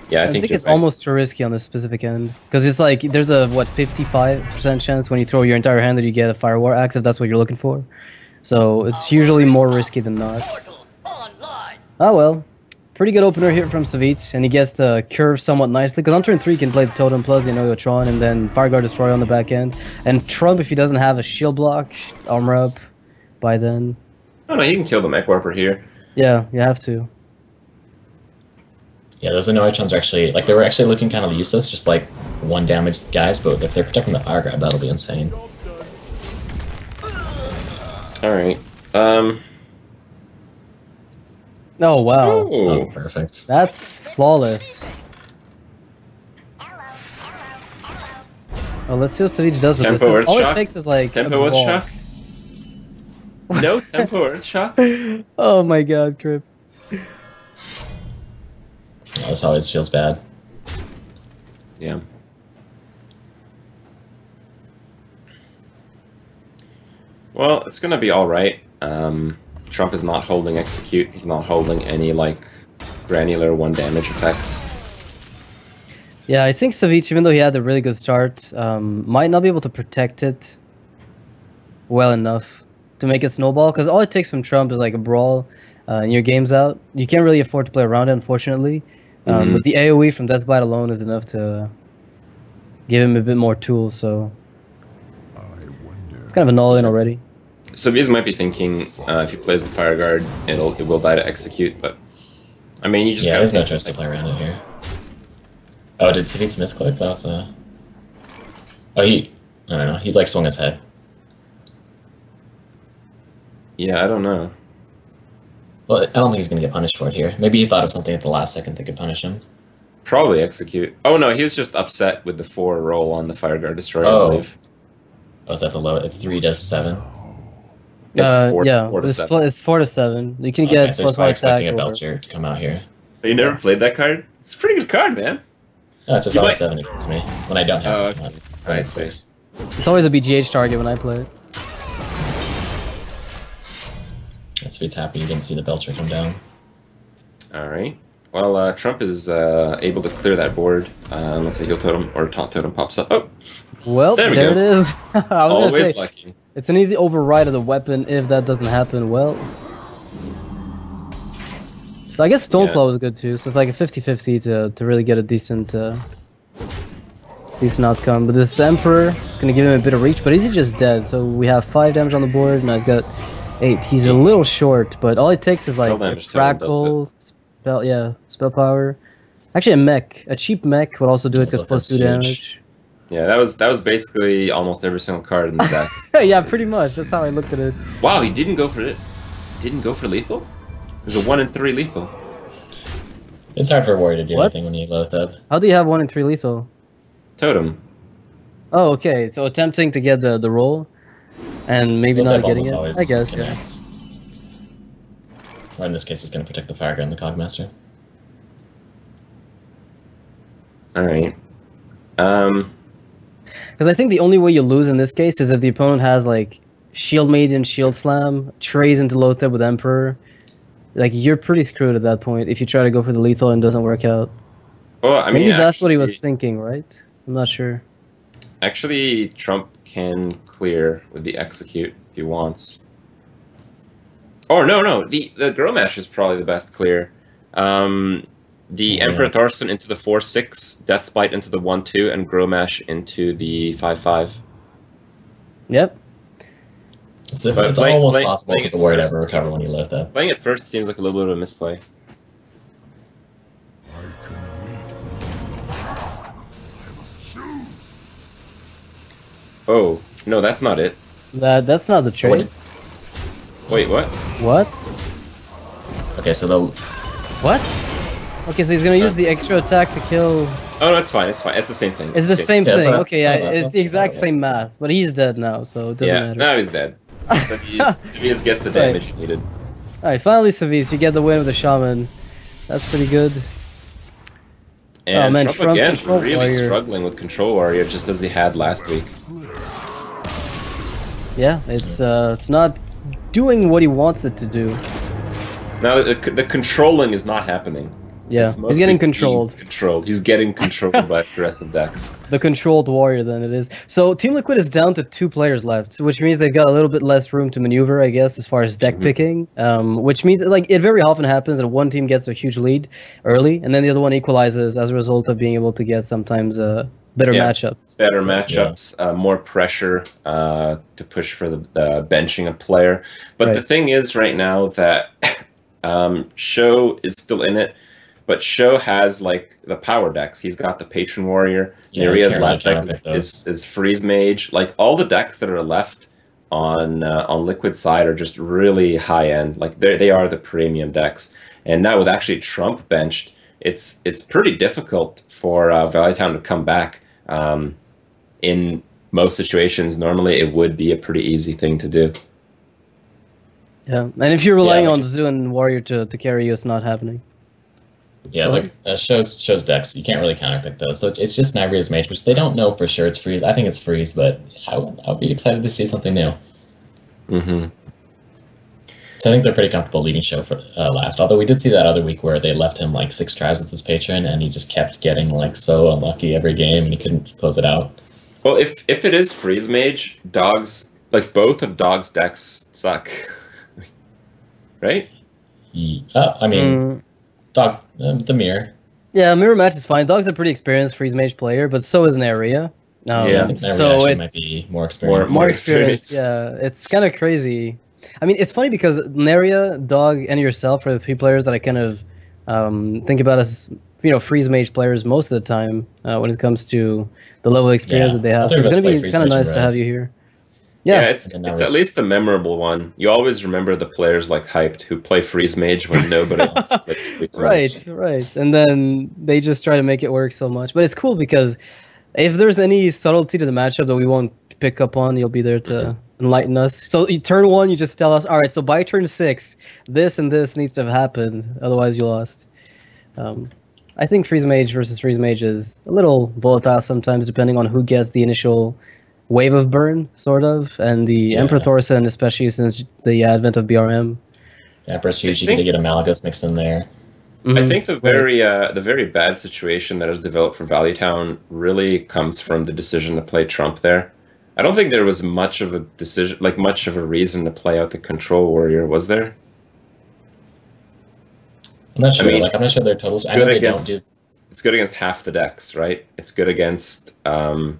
Yeah, I think you're it's right. almost too risky on this specific end. Because it's like, there's a, 55% chance when you throw your entire hand that you get a Fire War Axe, if that's what you're looking for. So it's usually more risky than not. Oh well. Pretty good opener here from Savitz, and he gets to curve somewhat nicely, because on turn 3 he can play the Totem plus the Annoyatron, and then Fireguard Destroyer on the back end. And Trump, if he doesn't have a shield block, armor up by then. Oh no, he can kill the Mech Warper here. Yeah, you have to. Yeah, those Annoyatrons are actually, they were actually looking kind of useless, just 1 damage guys, but if they're protecting the Fire Grab, that'll be insane. Alright. Oh wow. Oh, perfect. That's flawless. Oh, let's see what Savitz does with this. Tempo 'cause Earth all Shock? it takes is like Tempo a Earth ball. Shock? No Tempo Earth Shock? Oh my god, Crip. Yeah, this always feels bad. Yeah. Well, it's gonna be alright. Trump is not holding Execute. He's not holding any, granular 1 damage effects. Yeah, I think Savitz, even though he had a really good start, might not be able to protect it well enough to make it snowball, because all it takes from Trump is a brawl, and your game's out. You can't really afford to play around it, unfortunately. But the AoE from Death's Bite alone is enough to give him a bit more tools, so it's kind of an all-in already. Savitz might be thinking if he plays the Fire Guard, it will die to Execute, but I mean, you just Yeah, gotta there's no think choice to play around it here. Oh, did Savitz misclick? That was a... Oh, I don't know, he swung his head. Yeah, I don't know. Well, I don't think he's going to get punished for it here. Maybe he thought of something at the last second that could punish him. Probably Execute. Oh no, he was just upset with the 4 roll on the Fire Guard Destroyer, I Oh. believe. Oh, is that the low? It's 3 to 7. It's 4 yeah, to it's 7. It's 4 to 7. You can Okay, get so he's plus 1 probably attack. expecting a or- Belcher to come out here. You never played that card? It's a pretty good card, man. No, it's just You all might- 7 against me when I don't have Oh, it. okay. Right, I see. 6. It's always a BGH target when I play it. That's what's happy you didn't see the Belcher come down. Alright. Well, Trump is able to clear that board unless a Heal Totem or Taunt Totem pops up. Oh, Well, There there, we go. it is. I was always gonna say, lucky. it's an easy override of the weapon if that doesn't happen well. So I guess Yeah. Stoneclaw is good too. So it's like a 50-50 to really get a decent decent outcome. But this Emperor is gonna give him a bit of reach, but is he just dead? So we have 5 damage on the board. Now he's got 8. He's a little short, but all it takes is like Spell a damage total does crackle, spell power. Actually, a mech, a cheap mech would also do it because Both +2 huge. damage. Yeah, that was basically almost every single card in the deck. Yeah, pretty much. That's how I looked at it. Wow, he didn't go for it. Didn't go for lethal? There's a 1 in 3 lethal. It's hard for a warrior to do What? anything when you loath up. How do you have 1 in 3 lethal? Totem. Oh, okay. So attempting to get the roll, and maybe Loath not up getting almost it. always I guess. Yeah. connects. Or in this case, it's going to protect the Fire Guard and the Cogmaster. Alright. Because I think the only way you lose in this case is if the opponent has like Shield Maiden, Shield Slam, trays into Lothar with Emperor. Like you're pretty screwed at that point if you try to go for the lethal and it doesn't work out. Well, I mean, Maybe that's what he was actually- thinking, right? I'm not sure. Actually, Trump can clear with the execute if he wants. Or no, the Girl Mash is probably the best clear. The Oh, Emperor yeah. Thorsten into the 4/6, Death Spite into the 1/2, and Girl Mash into the 5/5. Yep. It's But it's playing- almost playing- possible playing to it the warrior to first ever recover when you is- loath up. Playing it first seems like a little bit of a misplay. Oh, no, that's not it. That's not the trade. Wait, what? What? Okay, so the What? Okay, so he's gonna use the extra attack to kill. Oh, no, it's fine, it's fine. It's the same thing. It's the same Yeah, that's thing. what I- Okay, that's yeah, what I- it's the exact yeah. same math, but he's dead now, so it doesn't Yeah, matter. now he's dead. Civius gets the damage he needed. Alright, finally, Savis, you get the win with the Shaman. That's pretty good. And Oh, man, Trump Trump's again Control really Warrior. struggling with Control Warrior just as he had last week. Yeah, it's not doing what he wants it to do. Now the controlling is not happening. Yeah, It's he's mostly getting being controlled. He's getting controlled by aggressive decks. The controlled warrior, then it is. So Team Liquid is down to 2 players left, which means they've got a little bit less room to maneuver, I guess, as far as deck picking. Which means like it very often happens that one team gets a huge lead early, and then the other one equalizes as a result of being able to get sometimes better Yeah. matchups. Better matchups, more pressure to push for the benching a player. But the Right. thing is right now that Sho is still in it, but Sho has like the power decks. He's got the Patron Warrior. Yeah, you Neria's can't last really deck counterpick is Freeze Mage. Like all the decks that are left on Liquid side are just really high end. Like they are the premium decks. And now with actually Trump benched, it's pretty difficult for Valleytown to come back. In most situations, normally it would be a pretty easy thing to do. Yeah, and if you're relying like- on Zoo and Warrior to carry you, it's not happening. Yeah, like shows decks. You can't really counterpick those. So it's just Nigeria's Mage, which they don't know for sure it's freeze. I think it's freeze, but I'll be excited to see something new. Mm-hmm. So I think they're pretty comfortable leaving Show for last. Although we did see that other week where they left him like 6 tries with his patron, and he just kept getting like so unlucky every game, and he couldn't close it out. Well, if it is Freeze Mage, Dogs, like both of Dogs' decks suck. Right? I mean, Dog, the mirror. Yeah, mirror match is fine. Dog's a pretty experienced freeze mage player, but so is Naria. Yeah, I think Naria so actually it's might be more experienced. more More experienced. experienced. Yeah, it's kind of crazy. I mean, it's funny because Naria, Dog, and yourself are the 3 players that I kind of think about as freeze mage players most of the time when it comes to the level of experience Yeah, that they I have. think So it's let's gonna play be freeze kind of mage nice in to red. have you here. Yeah, Yeah, it's And then it's Naria. at least a memorable one. You always remember the players like Hyped who play Freeze Mage when nobody else plays Freeze Mage. right. And then they just try to make it work so much. But it's cool because if there's any subtlety to the matchup that we won't pick up on, you'll be there to enlighten us. So turn 1, you just tell us, all right, so by turn 6, this and this needs to have happened. Otherwise, you lost. I think Freeze Mage versus Freeze Mage is a little volatile sometimes, depending on who gets the initial wave of burn, sort of. And the Emperor Thorson, especially since the advent of BRM. Empress huge. You think- could get a Malagos mixed in there. I think the very bad situation that has developed for Valleytown really comes from the decision to play Trump there. I don't think there was much of a decision, like much of a reason to play out the Control Warrior, was there? I'm not sure. I mean, like I'm not sure their totals. I good know they against- don't do. It's good against half the decks, right? It's good against the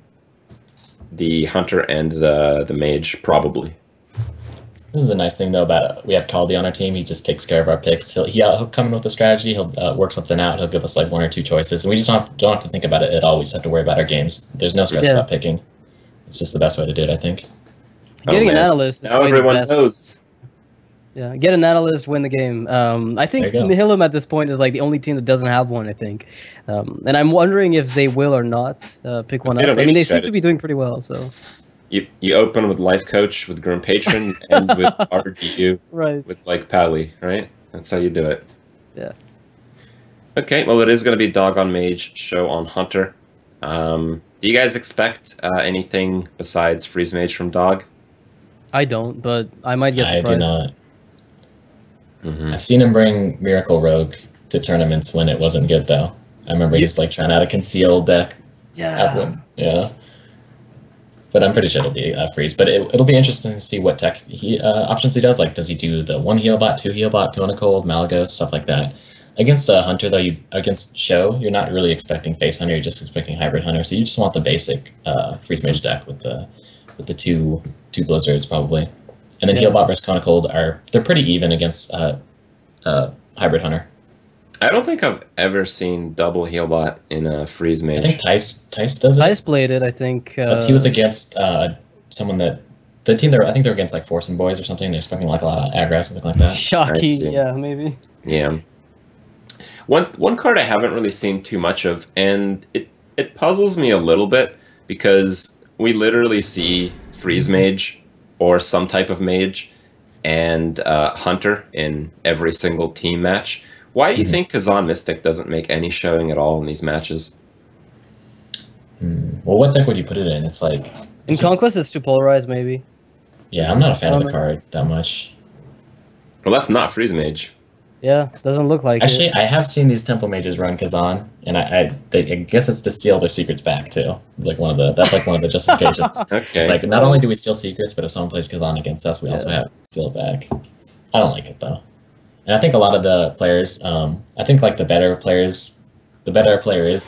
hunter and the mage, probably. This is the nice thing though about we have Caldi on our team. He just takes care of our picks. He'll come in with a strategy. He'll work something out. He'll give us like 1 or 2 choices, and we just don't have to think about it at all. We just have to worry about our games. There's no stress about picking. It's just the best way to do it, I think. Getting an analyst is now probably everyone the best. knows. Yeah, get an analyst, win the game. I think Nihilum at this point is like the only team that doesn't have one, I think. And I'm wondering if they will or not pick one up. I mean, they seem to be doing pretty well, so... You open with Life Coach, with Grim Patron, and with RDU, right. with like Pally, right? That's how you do it. Yeah. Okay, well it is going to be Dog on Mage, Show on Hunter. Do you guys expect anything besides Freeze Mage from Dog? I don't, but I might get surprised. I do not. I've seen him bring Miracle Rogue to tournaments when it wasn't good, though. I remember he's like trying out a concealed deck. Yeah. Yeah. But I'm pretty sure it'll be freeze. But it'll be interesting to see what tech options he does. Like, does he do the 1 heal bot, 2 heal bot, Kona Cold, Malagos, stuff like that? Against a Hunter, though, against Show, you're not really expecting Face Hunter. You're just expecting Hybrid Hunter. So you just want the basic Freeze Mage deck with the two Blizzards, probably. And then heal bot versus Kona Cold they're pretty even against Hybrid Hunter. I don't think I've ever seen double heal bot in a Freeze Mage. I think Tice does it. Tice played it, I think. But he was against someone that I think they're against like Force and Boys or something. They're expecting like a lot of aggro, something like that. Shocky, yeah, maybe. Yeah. One card I haven't really seen too much of, and it puzzles me a little bit because we literally see Freeze Mage or some type of Mage and Hunter in every single team match. Why do you think Kazan Mystic doesn't make any showing at all in these matches? Well, what deck would you put it in? It's like... In Conquest, it's too polarized, maybe. Yeah, I'm not a fan of the card that much. Well, that's not Freeze Mage. Yeah, doesn't look like Actually, I have seen these Temple Mages run Kazan, and I guess it's to steal their secrets back, too. It's like that's like one of the justifications. Okay. It's like, not only do we steal secrets, but if someone plays Kazan against us, we also have to steal it back. I don't like it, though. And I think a lot of the players, I think like the better a player is, the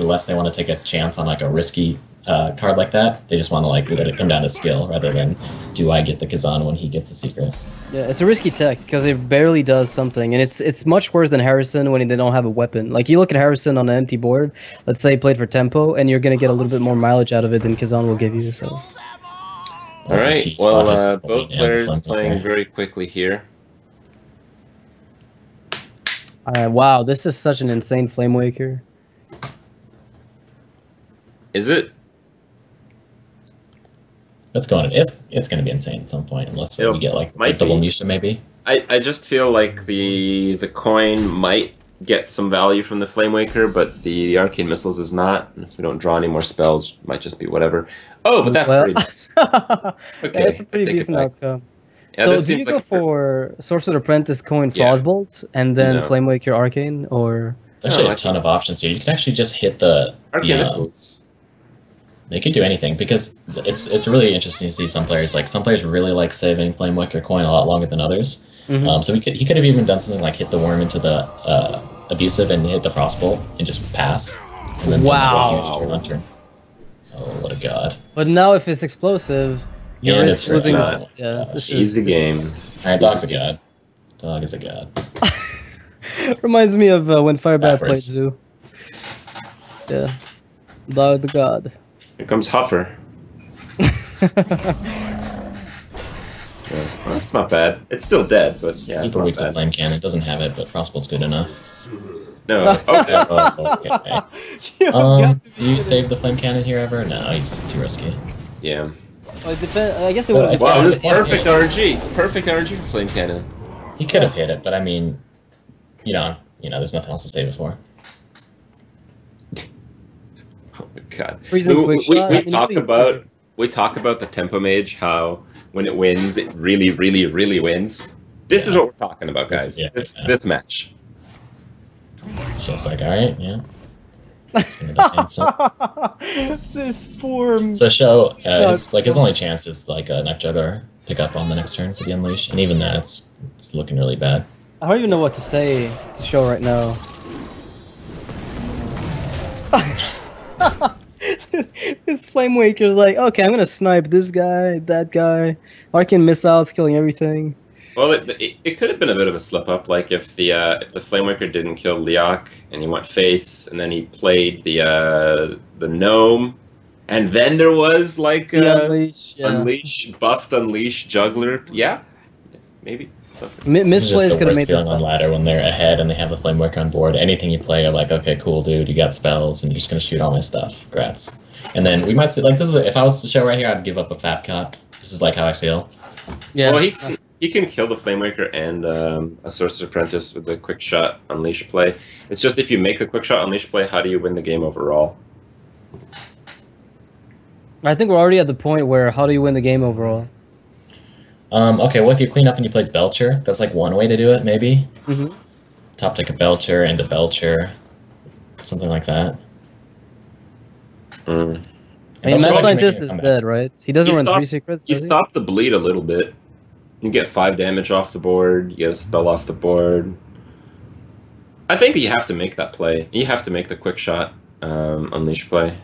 less they want to take a chance on like a risky card like that. They just want to like let it come down to skill rather than do I get the Kazan when he gets the secret. Yeah, it's a risky tech because it barely does something, and it's much worse than Harrison when they don't have a weapon. Like you look at Harrison on an empty board, let's say he played for tempo, and you're gonna get a little bit more mileage out of it than Kazan will give you. So. All right. Well, both players playing very quickly here. Wow, this is such an insane Flame Waker. Is it? It's going to be insane at some point, unless we get like double Misha maybe. I just feel like the coin might get some value from the Flame Waker, but the Arcane Missiles is not. If we don't draw any more spells, it might just be whatever. Oh, but that's pretty nice. Okay, that's a pretty decent outcome. Yeah, so do you go for Sorcerer Apprentice coin Frostbolt and then Flame Waker Arcane, or? There's actually a ton of options here. You can actually just hit the Arcane Missiles. They could do anything because it's really interesting to see some players really like saving Flame Waker coin a lot longer than others. So he could have even done something like hit the worm into the abusive and hit the Frostbolt and just pass. And then Hunter. Oh, what a god! But now if it's explosive, you're losing. Easy game. Alright, Dog's a god. Dog is a god. Reminds me of when Firebat played Zoo. Yeah, Dog the god. Here comes Huffer. Well, that's not bad. It's still dead, but yeah. Super weak to Flame Cannon. It doesn't have it, but Frostbolt's good enough. No. Okay. Okay. Do you save the Flame Cannon here ever? No, he's too risky. Yeah. Well, I guess it would. Wow, it was perfect RNG. Perfect RNG for Flame Cannon. He could have hit it, but I mean, you know, there's nothing else to save it for. Oh my god. We talk about the Tempo Mage, how when it wins, it really, really, really wins. This is what we're talking about, guys. This match. Just like, alright, yeah. This form. So Show, his only chance is like a Knife Juggler pick up on the next turn for the Unleash, and even that, it's looking really bad. I don't even know what to say to show right now. This Flame Waker's like, okay, I'm gonna snipe this guy, that guy. Arcane missiles killing everything. Well, it could have been a bit of a slip up, like if the Flamewaker didn't kill Leok and he went face, and then he played the gnome, and then there was like Unleash, buffed Unleash Juggler. Yeah, maybe. This is just Misplays the could have worst made this feeling on ladder when they're ahead and they have the Flamewaker on board. Anything you play, you're like, okay, cool, dude, you got spells, and you're just gonna shoot all my stuff. Grats. And then we might see, like, this is if I was to show right here, I'd give up a fat cop. This is like how I feel. Yeah. Well, he can kill the Flamewaker and a Sorcerer's Apprentice with the quick shot Unleash play. It's just if you make the quick shot Unleash play, how do you win the game overall? I think we're already at the point where how do you win the game overall? Okay, well, if you clean up and you play Belcher, that's like one way to do it, maybe. Mm-hmm. Top deck a Belcher and a Belcher, something like that. Mm. I mean, Mad Belcher's Scientist making a is comeback. dead, right? He doesn't You run stop- 3 secrets, You does he? stop the bleed a little bit. You get 5 damage off the board. You get a spell off the board. I think you have to make that play. You have to make the quick shot Unleash play.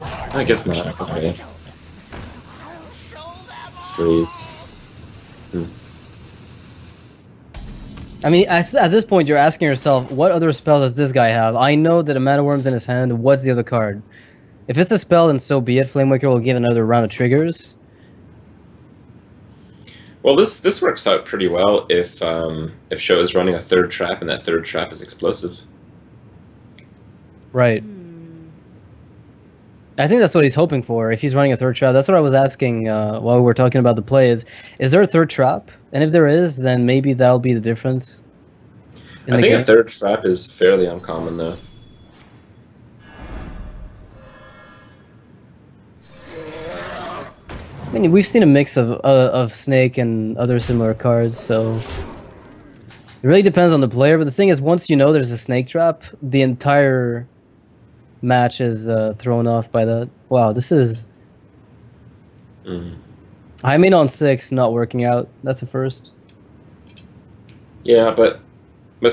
I guess not. Okay. Freeze. I mean, at this point, you're asking yourself, what other spell does this guy have? I know that a Mana Worm's in his hand. What's the other card? If it's a spell, then so be it. Flamewaker will give another round of triggers. Well, this works out pretty well if Sho is running a 3rd trap and that 3rd trap is explosive. Right. I think that's what he's hoping for. If he's running a 3rd trap, that's what I was asking while we were talking about the play. Is there a 3rd trap? And if there is, then maybe that'll be the difference. I think a 3rd trap is fairly uncommon, though. I mean, we've seen a mix of Snake and other similar cards, so it really depends on the player. But the thing is, once you know there's a Snake trap, the entire match is thrown off by that. Wow, this is I mean, on 6 not working out. That's a first. Yeah, but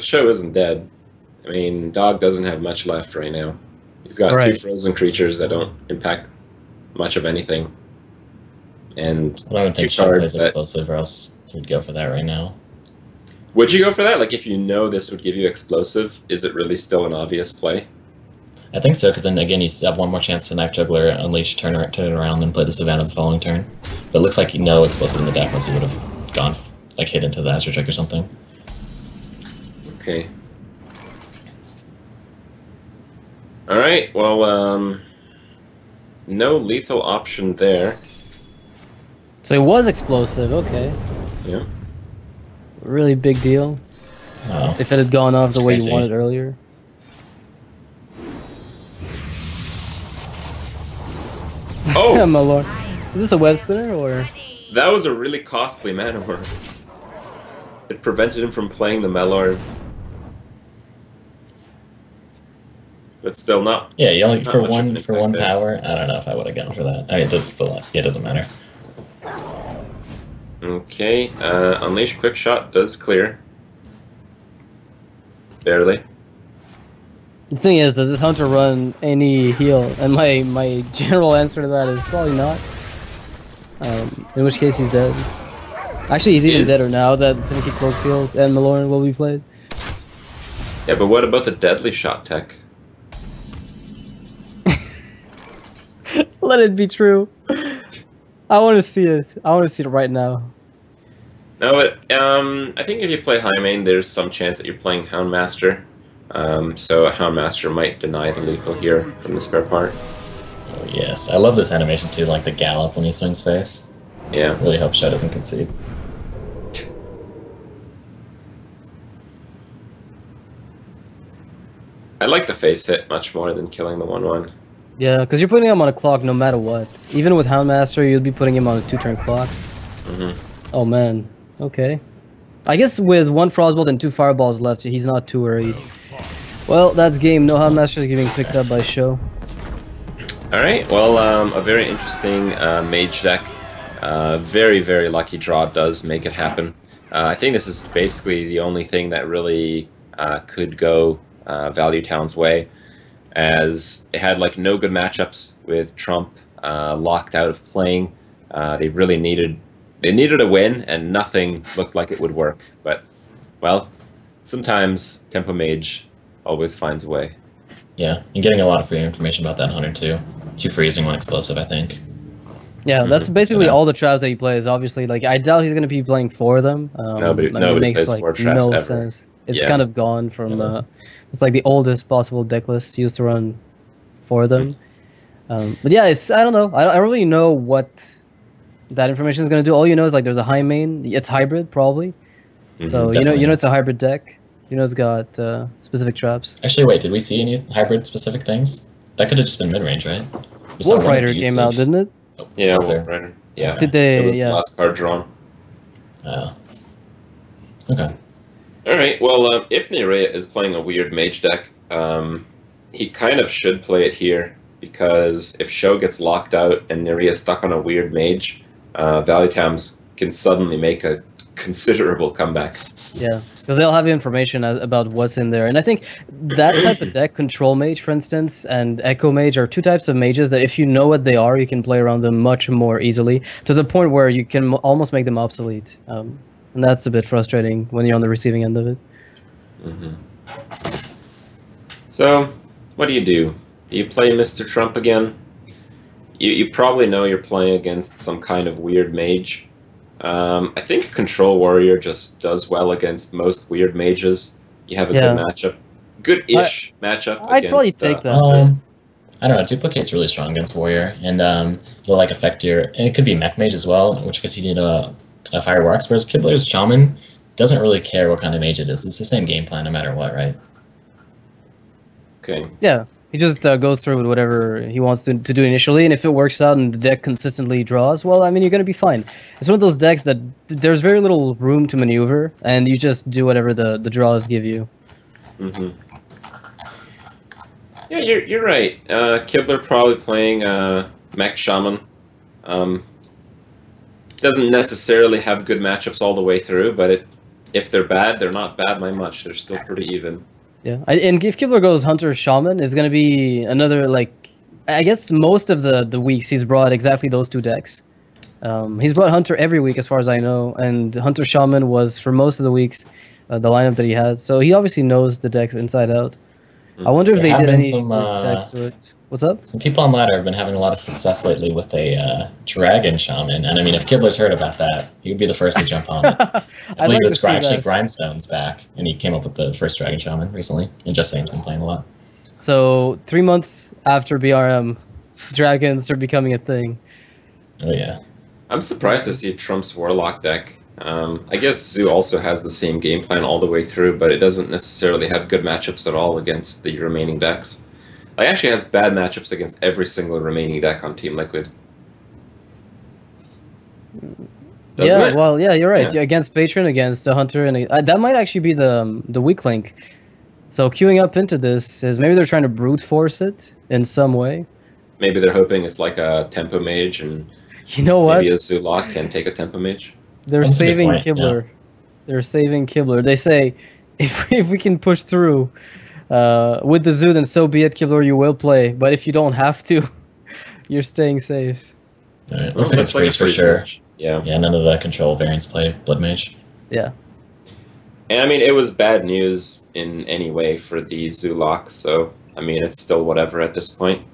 Sho isn't dead. I mean, Dog doesn't have much left right now. He's got 2 frozen creatures that don't impact much of anything. And I don't 2 think Sho cards plays that... explosive, or else you'd go for that right now. Would you go for that? Like, if you know this would give you explosive, is it really still an obvious play? I think so, because then again you have one more chance to Knife Juggler, Unleash, turn it around, then play the Savannah the following turn. But it looks like you know explosive in the deck, unless you would have gone like hit into the Azure Trick or something. Okay. All right. Well, no lethal option there. So it was explosive. Okay. Yeah. Really big deal. Oh, If it had gone off the way crazy. you wanted earlier. Oh, my lord. Is this a web spinner or? that was a really costly Mana Worm. It prevented him from playing the Melor. But still not. yeah, you only Not for much of an one impact there. power. I don't know if I would have gone for that. I mean, it does, but it doesn't matter. Okay. Unleash Quick Shot does clear. Barely. The thing is, does this hunter run any heal? And my general answer to that is probably not. In which case he's dead. Actually, he's even deader now that Finicky Cloakfield and Malorn will be played. Yeah, but what about the Deadly Shot tech? Let it be true. I want to see it. I want to see it right now. No, I think if you play High Main, there's some chance that you're playing Houndmaster. So Houndmaster might deny the lethal here from the spare part. Oh, yes, I love this animation too, like the gallop when he swings face. Yeah. Really hope Sho doesn't concede. I like the face hit much more than killing the 1/1. Yeah, because you're putting him on a clock no matter what. Even with Houndmaster, you'd be putting him on a 2-turn clock. Oh man. Okay. I guess with 1 Frostbolt and 2 Fireballs left, he's not too worried. Well, that's game. No Houndmaster is getting picked up by Sho. Alright, well, a very interesting mage deck. Very, very lucky draw does make it happen. I think this is basically the only thing that really could go Value Town's way, as they had like no good matchups with Trump locked out of playing. They really needed a win, and nothing looked like it would work. But well, sometimes Tempo Mage always finds a way. Yeah, and getting a lot of free information about that hunter too. 2 freezing, 1 explosive, I think. Yeah, that's basically So- all the traps that he plays. Obviously, like I doubt he's going to be playing 4 of them. Nobody it plays 4 traps no ever. sense. It's Yeah. kind of gone from. It's like the oldest possible deck list used to run 4 of them. But yeah, I don't know. I don't really know what that information is going to do. All you know is like there's a high main. It's hybrid probably. So Definitely. you know it's a hybrid deck. You know it's got specific traps. Actually, wait, did we see any hybrid specific things? That could have just been mid range, right? We saw Wolf one Rider of the came out, usage. didn't it? Oh, Yeah, was Wolf there? Rider. Yeah. Did they? It was Yeah. the last card drawn. Oh. Okay. All right. Well, if Nerea is playing a weird mage deck, he kind of should play it here, because if Sho gets locked out and Nerea is stuck on a weird mage, Value Towns can suddenly make a considerable comeback. Yeah, because they'll have information about what's in there, and I think that type of deck, Control Mage, for instance, and Echo Mage, are 2 types of mages that if you know what they are, you can play around them much more easily, to the point where you can almost make them obsolete. And that's a bit frustrating when you're on the receiving end of it. So, what do? Do you play Mr. Trump again? You probably know you're playing against some kind of weird mage. I think Control Warrior just does well against most weird mages. You have a good matchup. Good-ish matchup. I'd probably take that. I don't know, Duplicate's really strong against Warrior, and it'll like affect your... And it could be Mech Mage as well, in which case you need a Fireworks, whereas Kibler's Shaman doesn't really care what kind of mage it is. It's the same game plan no matter what, right? Okay. Yeah, he just goes through with whatever he wants to do initially, and if it works out and the deck consistently draws, well, I mean, you're going to be fine. It's one of those decks that there's very little room to maneuver, and you just do whatever the draws give you. Yeah, you're right. Kibler probably playing Mech Shaman. Doesn't necessarily have good matchups all the way through, but if they're bad, they're not bad by much. They're still pretty even. Yeah, and if Kibler goes Hunter Shaman, it's going to be another, like, I guess most of the weeks he's brought exactly those 2 decks. He's brought Hunter every week as far as I know, and Hunter Shaman was, for most of the weeks, the lineup that he had. So he obviously knows the decks inside out. I wonder if they There did have any been some, text to it. What's up? Some people on ladder have been having a lot of success lately with a Dragon Shaman, and I mean, if Kibler's heard about that, he would be the first to jump on it. I believe it's actually Grindstone's back, and he came up with the first Dragon Shaman recently, and Just Saying's been playing a lot. So 3 months after BRM, dragons are becoming a thing. Oh yeah. I'm surprised to see Trump's Warlock deck. I guess Zoo also has the same game plan all the way through, but it doesn't necessarily have good matchups at all against the remaining decks. It actually has bad matchups against every single remaining deck on Team Liquid. Doesn't it? Well, yeah, you're right. Yeah. Against Patron, against the Hunter, and that might actually be the weak link. So queuing up into this is maybe they're trying to brute force it in some way. Maybe they're hoping it's like a Tempo Mage, and You know what? maybe a Zulok can take a Tempo Mage. They're That's a good saving point, Kibler. They're saving Kibler. They say, if we can push through with the Zoo, then so be it, Kibler, you will play. But if you don't have to, you're staying safe. All right. Looks like it's a freeze for freeze sure. match. Yeah. Yeah, none of the control variants play Blood Mage. Yeah. And I mean, it was bad news in any way for the Zulok, so I mean, it's still whatever at this point.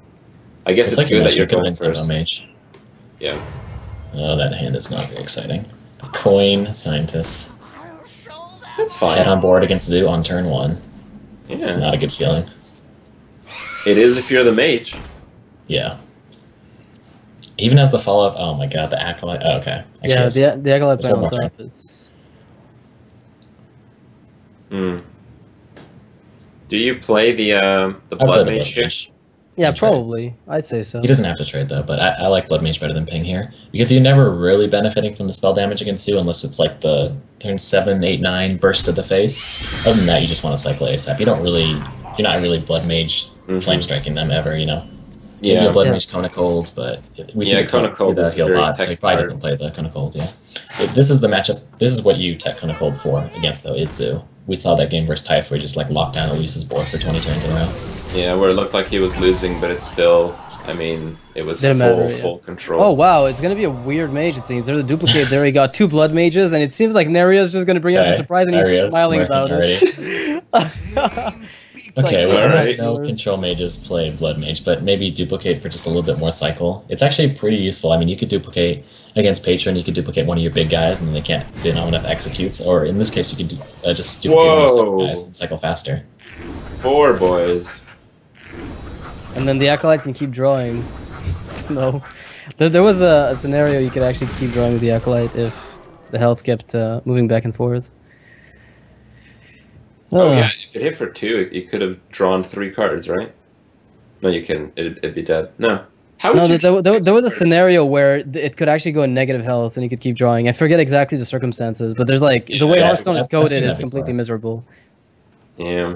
I guess it's good that you're going first. Mage. Yeah. Oh, that hand is not very exciting. The Coin Scientist. That's Head fine. on board against Zoo on turn 1. It's Yeah. not a good feeling. It is if you're the mage. Yeah. Even as the follow-up, oh my god, the Acolyte. Oh, okay. Actually, Yeah, yes. the Acolyte There's plan one on more top is... Do you play the I'd play Blood the Mage Blood here? Mage. Yeah, I'd trade. probably. I'd say so. He doesn't have to trade though, but I like Blood Mage better than Ping here because you're never really benefiting from the spell damage against you unless it's like the turn 7, 8, 9 burst to the face. Other than that, you just want to cycle ASAP. You're not really Blood Mage flame striking them ever, you know. Maybe Yeah. a Blood Yeah. Mage Kona Cold, but we see Yeah, the Kona see Cold the is heal very bot, so he tech probably hard. doesn't play the Kona Cold, yeah. This is the matchup, this is what you tech Kona Cold for against, though, is Zoo. We saw that game versus Tice where he just like locked down Elise's board for 20 turns in a row. Yeah, where it looked like he was losing, but it's still, I mean, it was Didn't matter, yeah. full control. Oh wow, it's gonna be a weird mage. It seems there's a duplicate there. He got 2 blood mages, and it seems like Neria's just gonna bring us a Okay, surprise, and he's Neria's smiling smirking about it. Okay, we Alright. almost know control mages play Blood Mage, but maybe duplicate for just a little bit more cycle. It's actually pretty useful. I mean, you could duplicate against Patron, you could duplicate one of your big guys, and then they don't have enough executes, or in this case, you could just duplicate one of your simple guys and cycle faster. 4 boys. And then the Acolyte can keep drawing. No. There was a scenario you could actually keep drawing with the Acolyte if the health kept moving back and forth. Oh yeah, if it hit for 2, you could have drawn 3 cards, right? No, you couldn't. It'd be dead. No. How would No, you there was a cards? scenario where it could actually go in negative health and you could keep drawing. I forget exactly the circumstances, but there's like the way Yeah, Hearthstone is I've seen coded that is completely before. miserable. Yeah.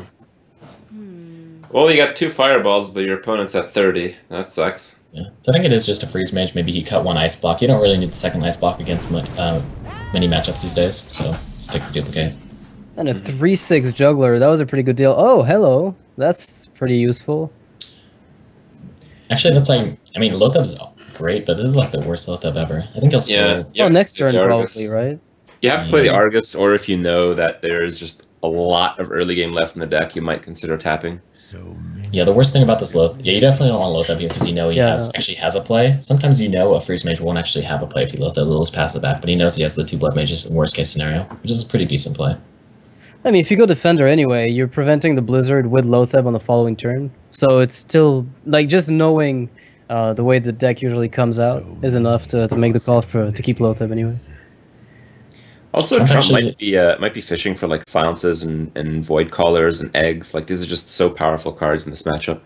Well, you got 2 fireballs, but your opponent's at 30. That sucks. Yeah. So I think it is just a freeze mage. Maybe he cut 1 ice block. You don't really need the second ice block against many matchups these days, so stick to duplicate. And a 3/6 juggler, that was a pretty good deal. Oh, hello. That's pretty useful. Actually, that's like, I mean, Lotheb's great, but this is like the worst Lotheb ever. I think he'll Yeah. still... you Oh, have next to play turn the probably, Argus. right? You have to play the Yeah. Argus, or if you know that there's just a lot of early game left in the deck, you might consider tapping. Yeah, the worst thing about this Lotheb... Yeah, you definitely don't want Lotheb here because you know he Yeah. actually has a play. Sometimes you know a freeze mage won't actually have a play if you Lotheb Little's pass the back, but he knows he has the 2 blood mages in worst case scenario, which is a pretty decent play. I mean, if you go defender anyway, you're preventing the blizzard with Lotheb on the following turn. So it's still like just knowing the way the deck usually comes out is enough to make the call to keep Lotheb anyway. Also, Trump Trump actually- might be fishing for like silences and void callers and eggs. Like these are just so powerful cards in this matchup.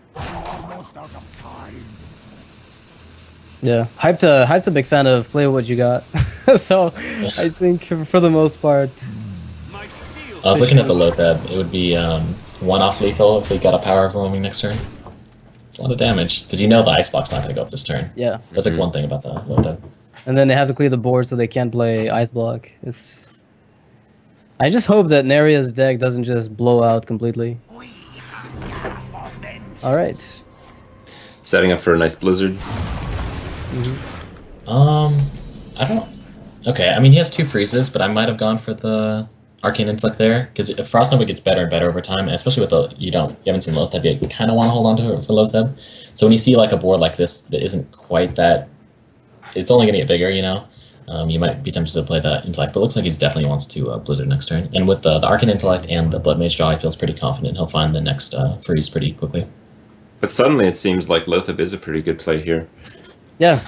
Yeah, Hyped's a big fan of play what you got. So I think for the most part, I was looking at the Lotheb. It would be 1 off lethal if we got a power overwhelming next turn. It's a lot of damage because you know the ice block's not going to go up this turn. yeah. That's like one thing about the Lotheb. And then they have to clear the board so they can't play Ice Block. It's. I just hope that Neria's deck doesn't just blow out completely. All right. Setting up for a nice blizzard. I don't. Okay, I mean he has 2 freezes, but I might have gone for the Arcane Intellect there because if Frost Nova gets better and better over time, and especially with the you haven't seen Lotheb yet, you kind of want to hold on to it for Lotheb. So when you see like a board like this that isn't quite that, it's only going to get bigger, you know. You might be tempted to play that Intellect, but it looks like he definitely wants to Blizzard next turn. And with the Arcane Intellect and the Blood Mage draw, he feels pretty confident he'll find the next freeze pretty quickly. But suddenly it seems like Lotheb is a pretty good play here. Yeah,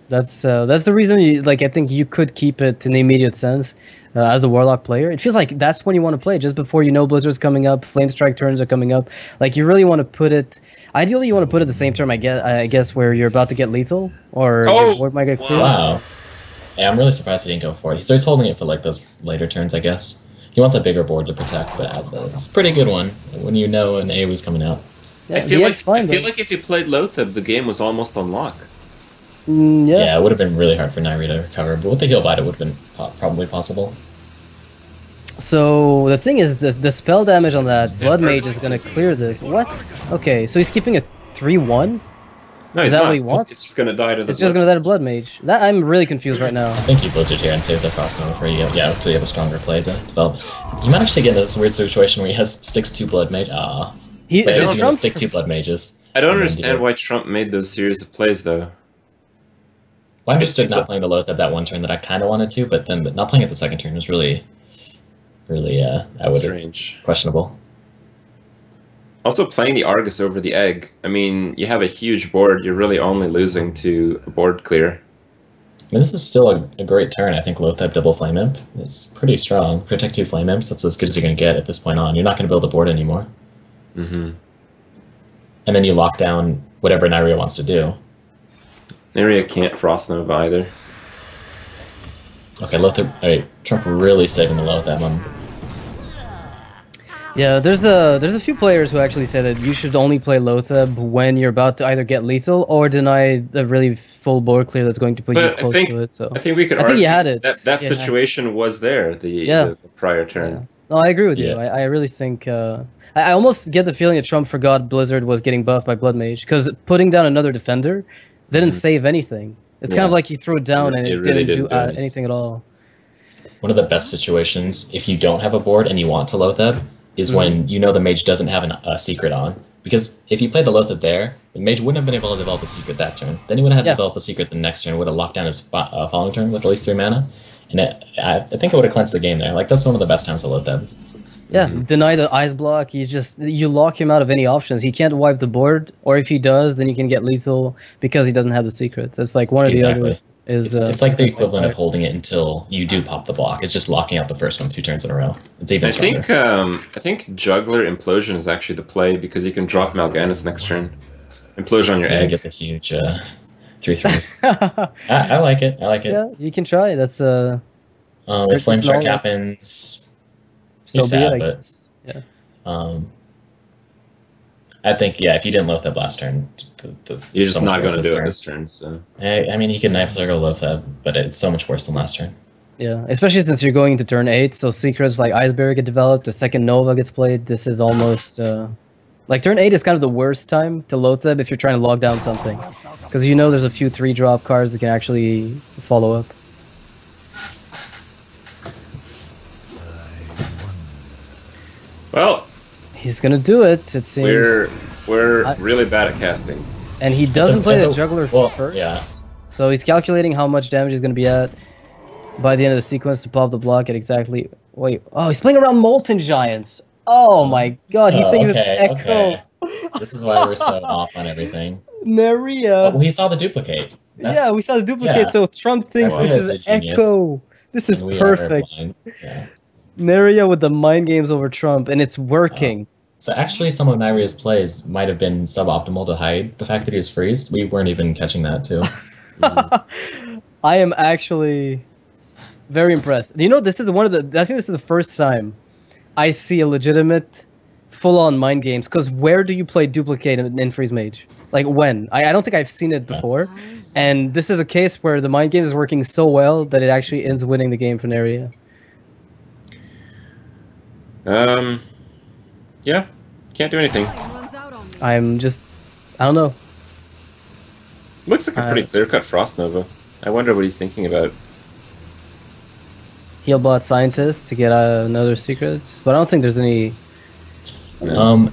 that's the reason. I think you could keep it in the immediate sense as a Warlock player. It feels like that's when you want to play, just before you know Blizzard's coming up, Flame Strike turns are coming up. Like you really want to put it. Ideally, you want to put it the same turn. I guess where you're about to get lethal or your board might get cleared. Wow. Yeah, I'm really surprised he didn't go for it. So he's holding it for like those later turns, I guess. He wants a bigger board to protect, but it's a pretty good one when you know an AoE's coming out. Yeah, I feel DX like if you played Lotheb, the game was almost on lock. Yeah. Yeah, it would have been really hard for Nairi to recover, but with the heal bite, it would have been probably possible. So the thing is, the spell damage on that Is Blood that Mage hurt? is gonna clear this. What? Okay, so he's keeping a 3/1. No, Is he's that not. what he wants? It's just gonna die to the. It's just gonna die to Blood Mage. That I'm really confused right now. I think you Blizzard here and save the Frost Nova for you. Yeah, until you have a stronger play to develop. You might actually get into this weird situation where he sticks 2 Blood Mage. But he's gonna Trump- stick 2 Blood Mages. I don't and then understand deal. why Trump made those series of plays though. Well, I understood It's not a- playing the Lotheb that one turn that I kind of wanted to, but then not playing it the second turn was really, I would Strange. questionable. Also, playing the Argus over the egg. I mean, you have a huge board. You're really only losing to a board clear. I mean, this is still a great turn. I think Lotheb double Flame Imp. It's pretty strong. Protect 2 Flame Imps. That's as good as you're going to get at this point on. You're not going to build a board anymore. Mm-hmm. And then you lock down whatever Naria wants to do. Naria can't Frost Nova either. Okay, Lotheb. Alright, Trump really saving the Lotheb one. Yeah, there's a few players who actually say that you should only play Lotheb when you're about to either get lethal or deny the really full board clear that's going to put you But close to it. So I think we could I think argue he had it. that Yeah. situation was there Yeah. the prior Yeah. turn. No, I agree with you. Yeah. I really think I almost get the feeling that Trump forgot Blizzard was getting buffed by Blood Mage because putting down another defender didn't save anything. It's kind of Yeah. like you threw it down and It it really didn't do anything. anything at all. One of the best situations, if you don't have a board and you want to Lotheb, is when you know the mage doesn't have a secret on. Because if you played the Lotheb there, the mage wouldn't have been able to develop a secret that turn. Then he would have had to develop a secret the next turn, would have locked down his following turn with at least 3 mana. And I think it would have clinched the game there. Like, that's one of the best times to Lotheb. Yeah, deny the ice block. You lock him out of any options. He can't wipe the board, or if he does, then you can get lethal because he doesn't have the secrets. It's like one or the other. It's like the equivalent of holding it until you do pop the block. It's just locking out the first one 2 turns in a row. It's even stronger. I think Juggler Implosion is actually the play because you can drop Mal'Ganis next turn. Implosion on your egg. Get the huge 3/3s. I like it. I like it. Yeah, you can try. That's if Flame Strike happens, so be sad, it, I but guess. Yeah. I think, yeah, if you didn't Lotheb last turn, you're just not going to do it this turn. So I mean, he could Knife Circle Lotheb, but it's so much worse than last turn. Yeah, especially since you're going into turn 8, so secrets like Ice Barrier get developed, the second Nova gets played. This is almost like turn 8 is kind of the worst time to Lotheb if you're trying to log down something, because you know there's a few 3-drop cards that can actually follow up. Well, he's gonna do it. It seems we're really bad at casting, and he doesn't play the Juggler first. Yeah. So he's calculating how much damage he's gonna be at by the end of the sequence to pop the block at exactly. Wait, oh, he's playing around Molten Giants. Oh my God, he thinks it's Echo. Okay. This is why we're so off on everything. Neria. Well, he saw the duplicate. Yeah, we saw the duplicate. So Trump thinks this is Echo. This is perfect. Yeah. Neria with the mind games over Trump, and it's working. So actually, some of Neria's plays might have been suboptimal to hide the fact that he was freezed. We weren't even catching that too. I am actually very impressed. You know, this is one of the. I think this is the first time I see a legitimate, full-on mind games. Because where do you play duplicate in Freeze Mage? Like when? I don't think I've seen it before. And this is a case where the mind game is working so well that it actually ends winning the game for Neria. Yeah, can't do anything. I'm just, I don't know. Looks like a pretty clear-cut Frost Nova. I wonder what he's thinking about. Healbot Scientist to get another secret, but I don't think there's any. Okay,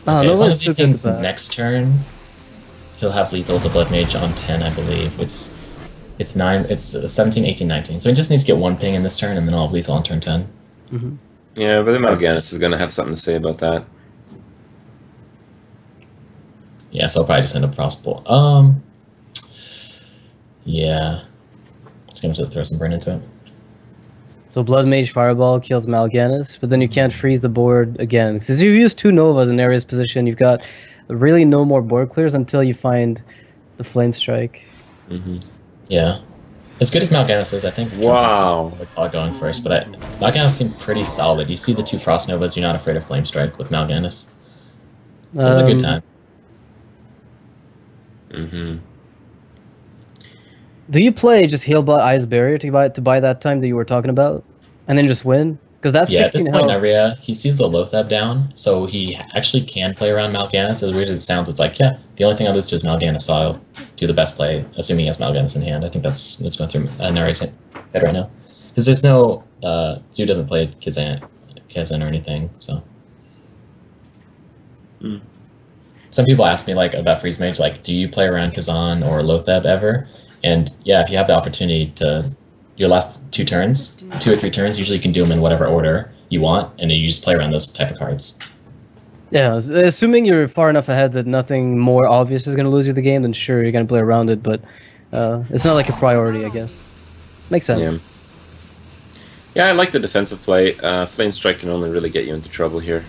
as long as he pings next turn, he'll have lethal to Blood Mage on 10, I believe. It's 17, 18, 19. So he just needs to get 1 ping in this turn, and then I'll have lethal on turn 10. Mm-hmm. Yeah, but then Mal'Ganis is going to have something to say about that. Yeah, so I'll probably just end up Frostbolt. Yeah. Just going to throw some burn into it. So Blood Mage Fireball kills Mal'Ganis, but then you can't freeze the board again. Because you've used 2 Novas in Neria's position, you've got really no more board clears until you find the Flame Strike. Mm-hmm. Yeah. As good as Mal'Ganis is, I think wow. Going first, but Mal'Ganis seemed pretty solid. You see the 2 Frost Novas, you're not afraid of Flame Strike with Mal'Ganis. It was a good time. Mm-hmm. Do you play just Healbot Ice Barrier to buy that time that you were talking about, and then just win? Because that's 16 at this point health. in Neria, he sees the Lotheb down, so he actually can play around Mal'Ganis. As weird as it sounds, it's like, yeah, the only thing I lose to is Mal'Ganis, so I'll do the best play, assuming he has Mal'Ganis in hand. I think that's what's going through Neria's head right now. Because there's no... Zoo doesn't play Kazan or anything, so... Mm. Some people ask me like about Freeze Mage, like, do you play around Kazan or Lotheb ever? And yeah, if you have the opportunity to... Your last 2 turns, 2 or 3 turns, usually you can do them in whatever order you want, and then you just play around those type of cards. Yeah, assuming you're far enough ahead that nothing more obvious is going to lose you the game, then sure, you're going to play around it, but it's not like a priority, I guess. Makes sense. Yeah, I like the defensive play. Flame Strike can only really get you into trouble here.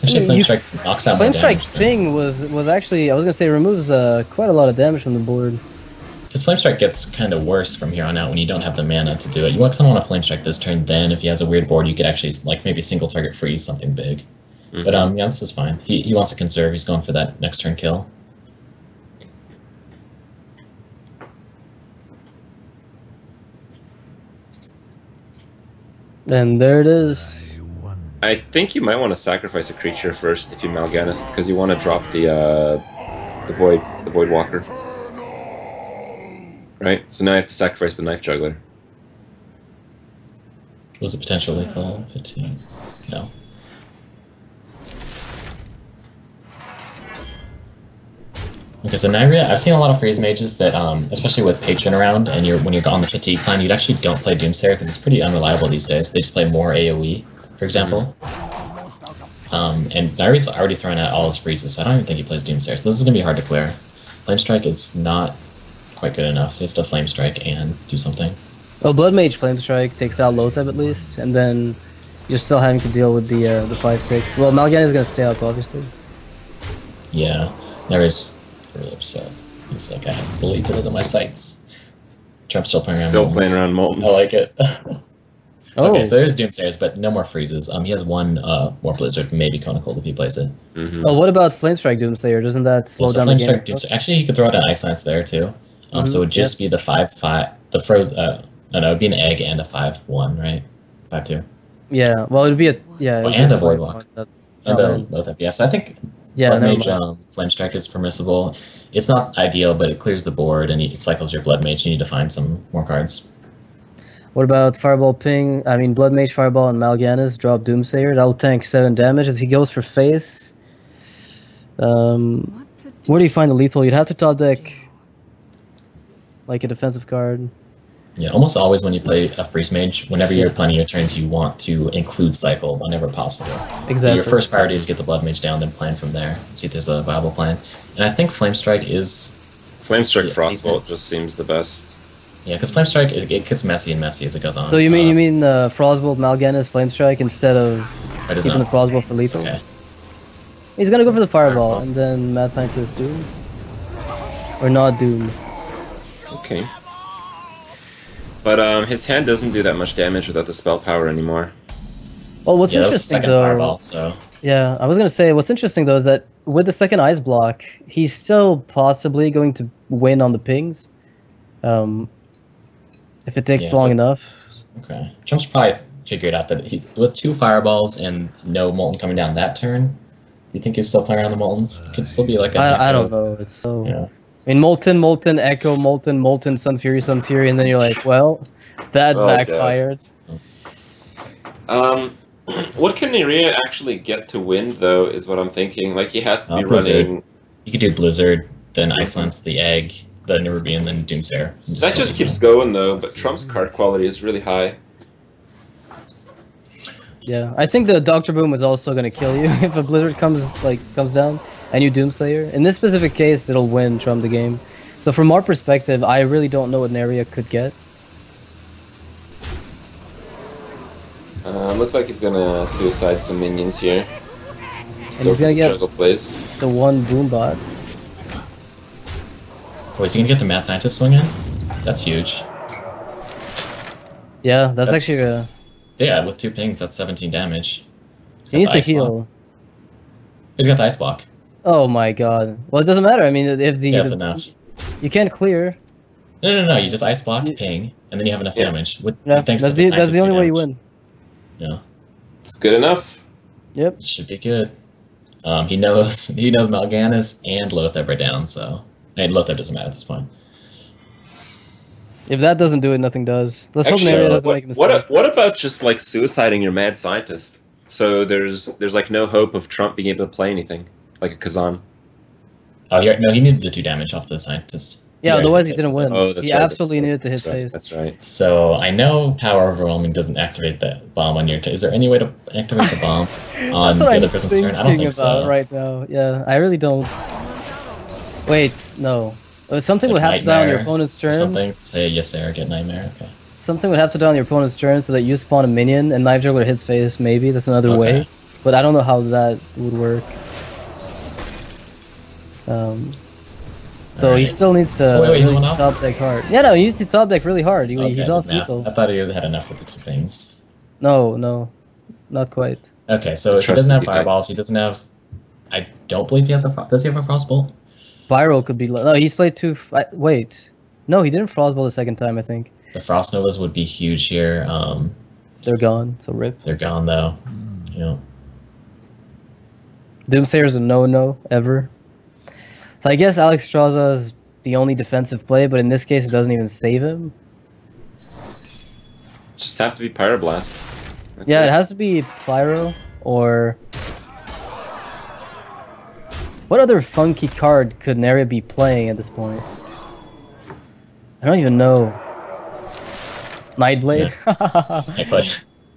Actually, Flame Strike knocks out Flame more Strike damage, thing was actually, I was going to say, removes quite a lot of damage from the board. Because Flame Strike gets kind of worse from here on out when you don't have the mana to do it. You kind of want to Flame Strike this turn, then if he has a weird board, you could actually, like, maybe single target freeze something big. But yeah, this is fine. He wants to conserve, he's going for that next turn kill. And there it is. I think you might want to sacrifice a creature first if you Mal'Ganis, because you want to drop the Void Walker. Right? So now you have to sacrifice the Knife Juggler. Was it potential lethal? 15? No. Okay, so Nyria, I've seen a lot of freeze mages that, especially with Patron around, and when you're on the fatigue plan, you actually don't play Doomsayer because it's pretty unreliable these days. They just play more AoE, for example. And Nyria's already thrown out all his freezes, so I don't even think he plays Doomsayer. So this is going to be hard to clear. Flame Strike is not quite good enough, so he has to Flame Strike and do something. Well, Blood Mage Flame Strike takes out Lotheb at least, and then you're still having to deal with the 5/6. Well, Mal'Ganis is going to stay up, obviously. Yeah, Nyria's really upset. He's like, I have Belita in my sights. Trump's still playing around Moltons. I like it. Oh. Okay, so there's Doomsayers, but no more freezes. He has one more Blizzard, maybe Conical if he plays it. Oh, what about Flame Strike Doomsayer? Doesn't that slow down the game? Doomsayer. Actually, he could throw out an Ice Lance there too. So it would just be the 5/5, the froze. No, it'd be an egg and a 5/1, right? 5/2. Yeah. Well, it'd be a and a Void Walk. And then Lothep. Yeah. So I think Blood Mage Flame Strike is permissible. It's not ideal, but it clears the board and it cycles your Blood Mage. You need to find some more cards. What about Fireball Ping? I mean, Blood Mage Fireball and Mal'Ganis drop Doomsayer. That'll tank 7 damage as he goes for face. Where do you find the lethal? You'd have to top deck like a defensive card. Yeah, almost always when you play a Freeze Mage, whenever you're planning your turns, you want to include Cycle whenever possible. Exactly. So your first priority is get the Blood Mage down, then plan from there. See if there's a viable plan. And I think Flame Strike is... Flame Strike Frostbolt just seems the best. Yeah, because Flame Strike, it gets messy and messy as it goes on. So you mean Frostbolt, Mal'Ganis, Flame Strike instead of keeping the Frostbolt for lethal? Okay. He's gonna go for the Fireball, and then Mad Scientist Doom? Or not Doom? Okay. But his hand doesn't do that much damage without the spell power anymore. Well, what's interesting though... Fireball, so. Yeah, I was gonna say, what's interesting though is that with the second Ice Block, he's still possibly going to win on the pings. If it takes long enough. Okay. Trump's probably figured out that he's with 2 Fireballs and no Molten coming down that turn. Do you think he's still playing around the Moltens? It could still be like I don't know. It's so... Yeah. I mean, Molten, Echo, Molten, Sun Fury, and then you're like, well, that backfired. What can Nyria actually get to win, though, is what I'm thinking. Like, he has to be running... You could do Blizzard, then Ice Lance, the Egg, the Nerubian, then Doomsayer. That just keeps going, though, but Trump's card quality is really high. Yeah, I think the Dr. Boom is also going to kill you if a Blizzard comes down and you Doomsayer. In this specific case, it'll win Trump the game. So from our perspective, I really don't know what Nyria could get. Looks like he's gonna suicide some minions here. And he's gonna get plays. the one Boombot. Oh, is he gonna get the Mad Scientist swing in? That's huge. Yeah, that's actually a... Yeah, with 2 pings, that's 17 damage. He needs to heal. He's got the Ice Block. Oh my god. Well, it doesn't matter. I mean, if the... That's enough. You can't clear. No. You just Ice Block, ping, and then you have enough damage. That's the only way you win. Yeah. It's good enough. Yep. Should be good. He knows Mal'Ganis and Lotheb are down, so... I mean, Lotheb doesn't matter at this point. If that doesn't do it, nothing does. Let's hope Nyria doesn't make a mistake. What about just, like, suiciding your Mad Scientist? So there's like, no hope of Trump being able to play anything. Like a Kazan. Oh, no, he needed the 2 damage off the Scientist. Yeah, otherwise he didn't win. Oh, that's he absolutely needed to hit face. That's right. So I know Power Overwhelming doesn't activate that bomb on your turn. Is there any way to activate the bomb on the other person's turn? I don't think so. Right now, yeah, I really don't. Wait, no. Something would have to die on your opponent's turn. Something. Say yes, sir. Get Nightmare. Okay. Something would have to die on your opponent's turn so that you spawn a minion and Knife Juggler hits face. Maybe that's another way, but I don't know how that would work. So he still needs to Oh, wait, he's really one off? top deck hard. Yeah, no, he needs to top deck really hard. Okay, He's I off did math. lethal. I thought he had enough with the two things. No, not quite. Okay, so if he Trust doesn't have the fireballs, he doesn't have. I don't believe he has a. Does he have a frostbolt? Pyro could be. No, he's played two. Wait, no, he didn't frostball the second time. I think The frost novas would be huge here. they're gone. So rip. They're gone though. You know. Doomsayer's a no ever. So I guess Alex Straza is the only defensive play, but in this case, it doesn't even save him. Just have to be Pyroblast. That's Yeah, it has to be Pyro or. What other funky card could Neria be playing at this point? I don't even know. Nightblade?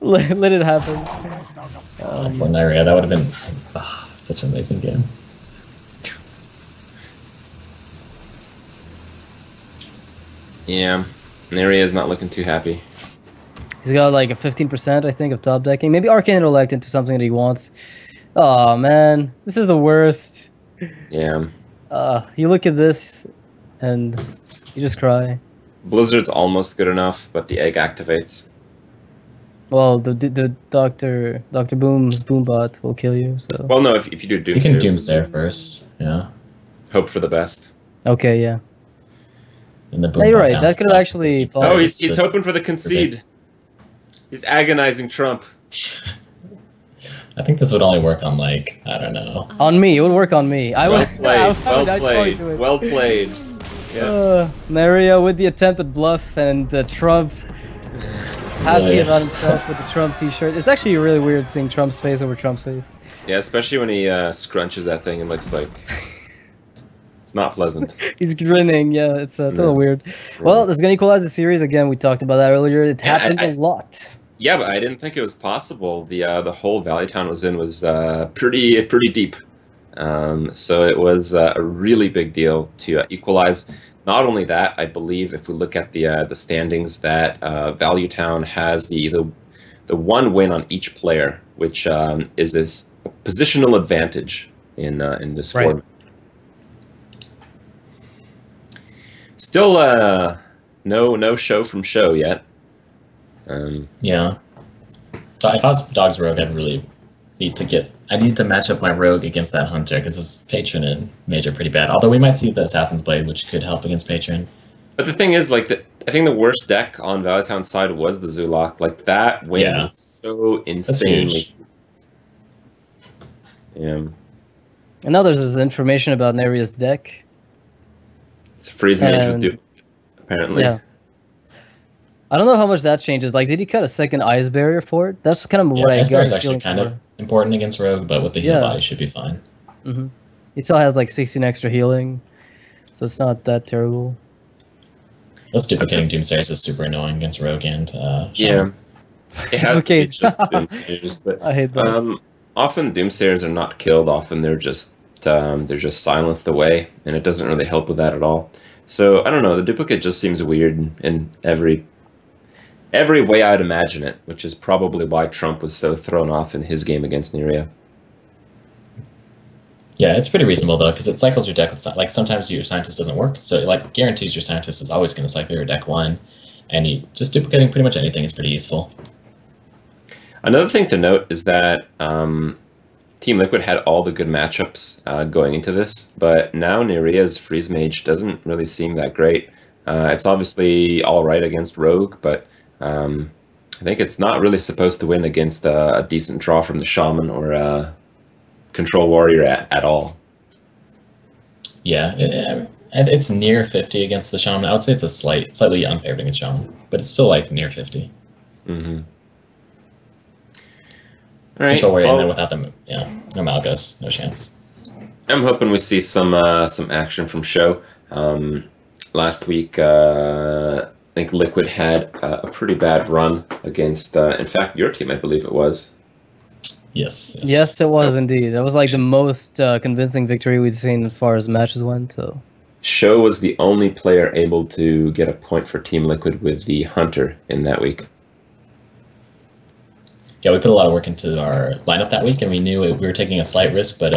Let it happen. For Nyria, that would have been such an amazing game. Yeah, Neria's not looking too happy. He's got like a 15%, I think, of top decking. Maybe Arcane Intellect into something that he wants. Oh man, this is the worst. Yeah. You look at this, and you just cry. Blizzard's almost good enough, but the egg activates. Well, the Dr. Boom's Boombot will kill you. So Well, no, if you do You Doomsayer, can Doomsayer first, yeah. hope for the best. okay, yeah. And the Yeah, you're Boombot right, down that could south actually keeps Oh, Oh, it. he's hoping for the concede. He's agonizing Trump. I think this would only work on like, I don't know. On me, it would work on me. I Well would. played. I Well would probably played. do it. Well played. Yeah. Neria with the attempted bluff and Trump happy Yeah. about himself with the Trump t-shirt. It's actually really weird seeing Trump's face over Trump's face. Yeah, especially when he scrunches that thing and looks like it's not pleasant. He's grinning. Yeah, it's a little Yeah. weird. Well, it's gonna equalize the series again. We talked about that earlier. It Yeah, happens a lot. Yeah, but I didn't think it was possible. The hole Valley Town was in was pretty deep, so it was a really big deal to equalize. Not only that, I believe if we look at the standings, that Value Town has the one win on each player, which is this positional advantage in this Right. format. Still, no show from show yet. Yeah. So if I was Dog's Rogue, I'd really need to get... I need to match up my Rogue against that Hunter, because his Patron and Mage are pretty bad. Although we might see the Assassin's Blade, which could help against Patron. But the thing is, like, I think the worst deck on Valley Town's side was the Zulok. Like, that win Yeah. was so insanely... huge. Yeah. And now there's this information about Neria's deck. It's a freeze mage with And- dupe, apparently. Yeah. I don't know how much that changes. Like, did he cut a second ice barrier for it? That's kind of Yeah, what I Ice got. Bear is a actually feeling kind for. of important against Rogue, but with the heal Yeah. body should be fine. Mm-hmm. He still has like 16 extra healing, so it's not that terrible. Those duplicating Doomsayers is super annoying against Rogue and Yeah. Shaman. It has to be Okay. just Doomsayers, but I hate that. often Doomsayers are not killed. Often they're just silenced away, and it doesn't really help with that at all. So I don't know. The duplicate just seems weird in every way I'd imagine it, which is probably why Trump was so thrown off in his game against Neria. Yeah, it's pretty reasonable though, because it cycles your deck with like sometimes your scientist doesn't work, so it like guarantees your scientist is always going to cycle your deck one, and you just duplicating pretty much anything is pretty useful. Another thing to note is that Team Liquid had all the good matchups going into this, but now Neria's Freeze Mage doesn't really seem that great. It's obviously all right against Rogue, but I think it's not really supposed to win against a decent draw from the Shaman or a Control Warrior at all. Yeah, it's near 50 against the Shaman. I would say it's a slightly unfavored against Shaman, but it's still like near 50. Mm-hmm. All right. Control Warrior, and Well, then without them, yeah, no Malgus, no chance. I'm hoping we see some action from Show. Last week, I think Liquid had a pretty bad run against, in fact, your team, I believe it was. Yes. Yes, it was indeed. That was like the most convincing victory we'd seen as far as matches went. So Show was the only player able to get a point for Team Liquid with the Hunter in that week. Yeah, we put a lot of work into our lineup that week, and we knew we were taking a slight risk, but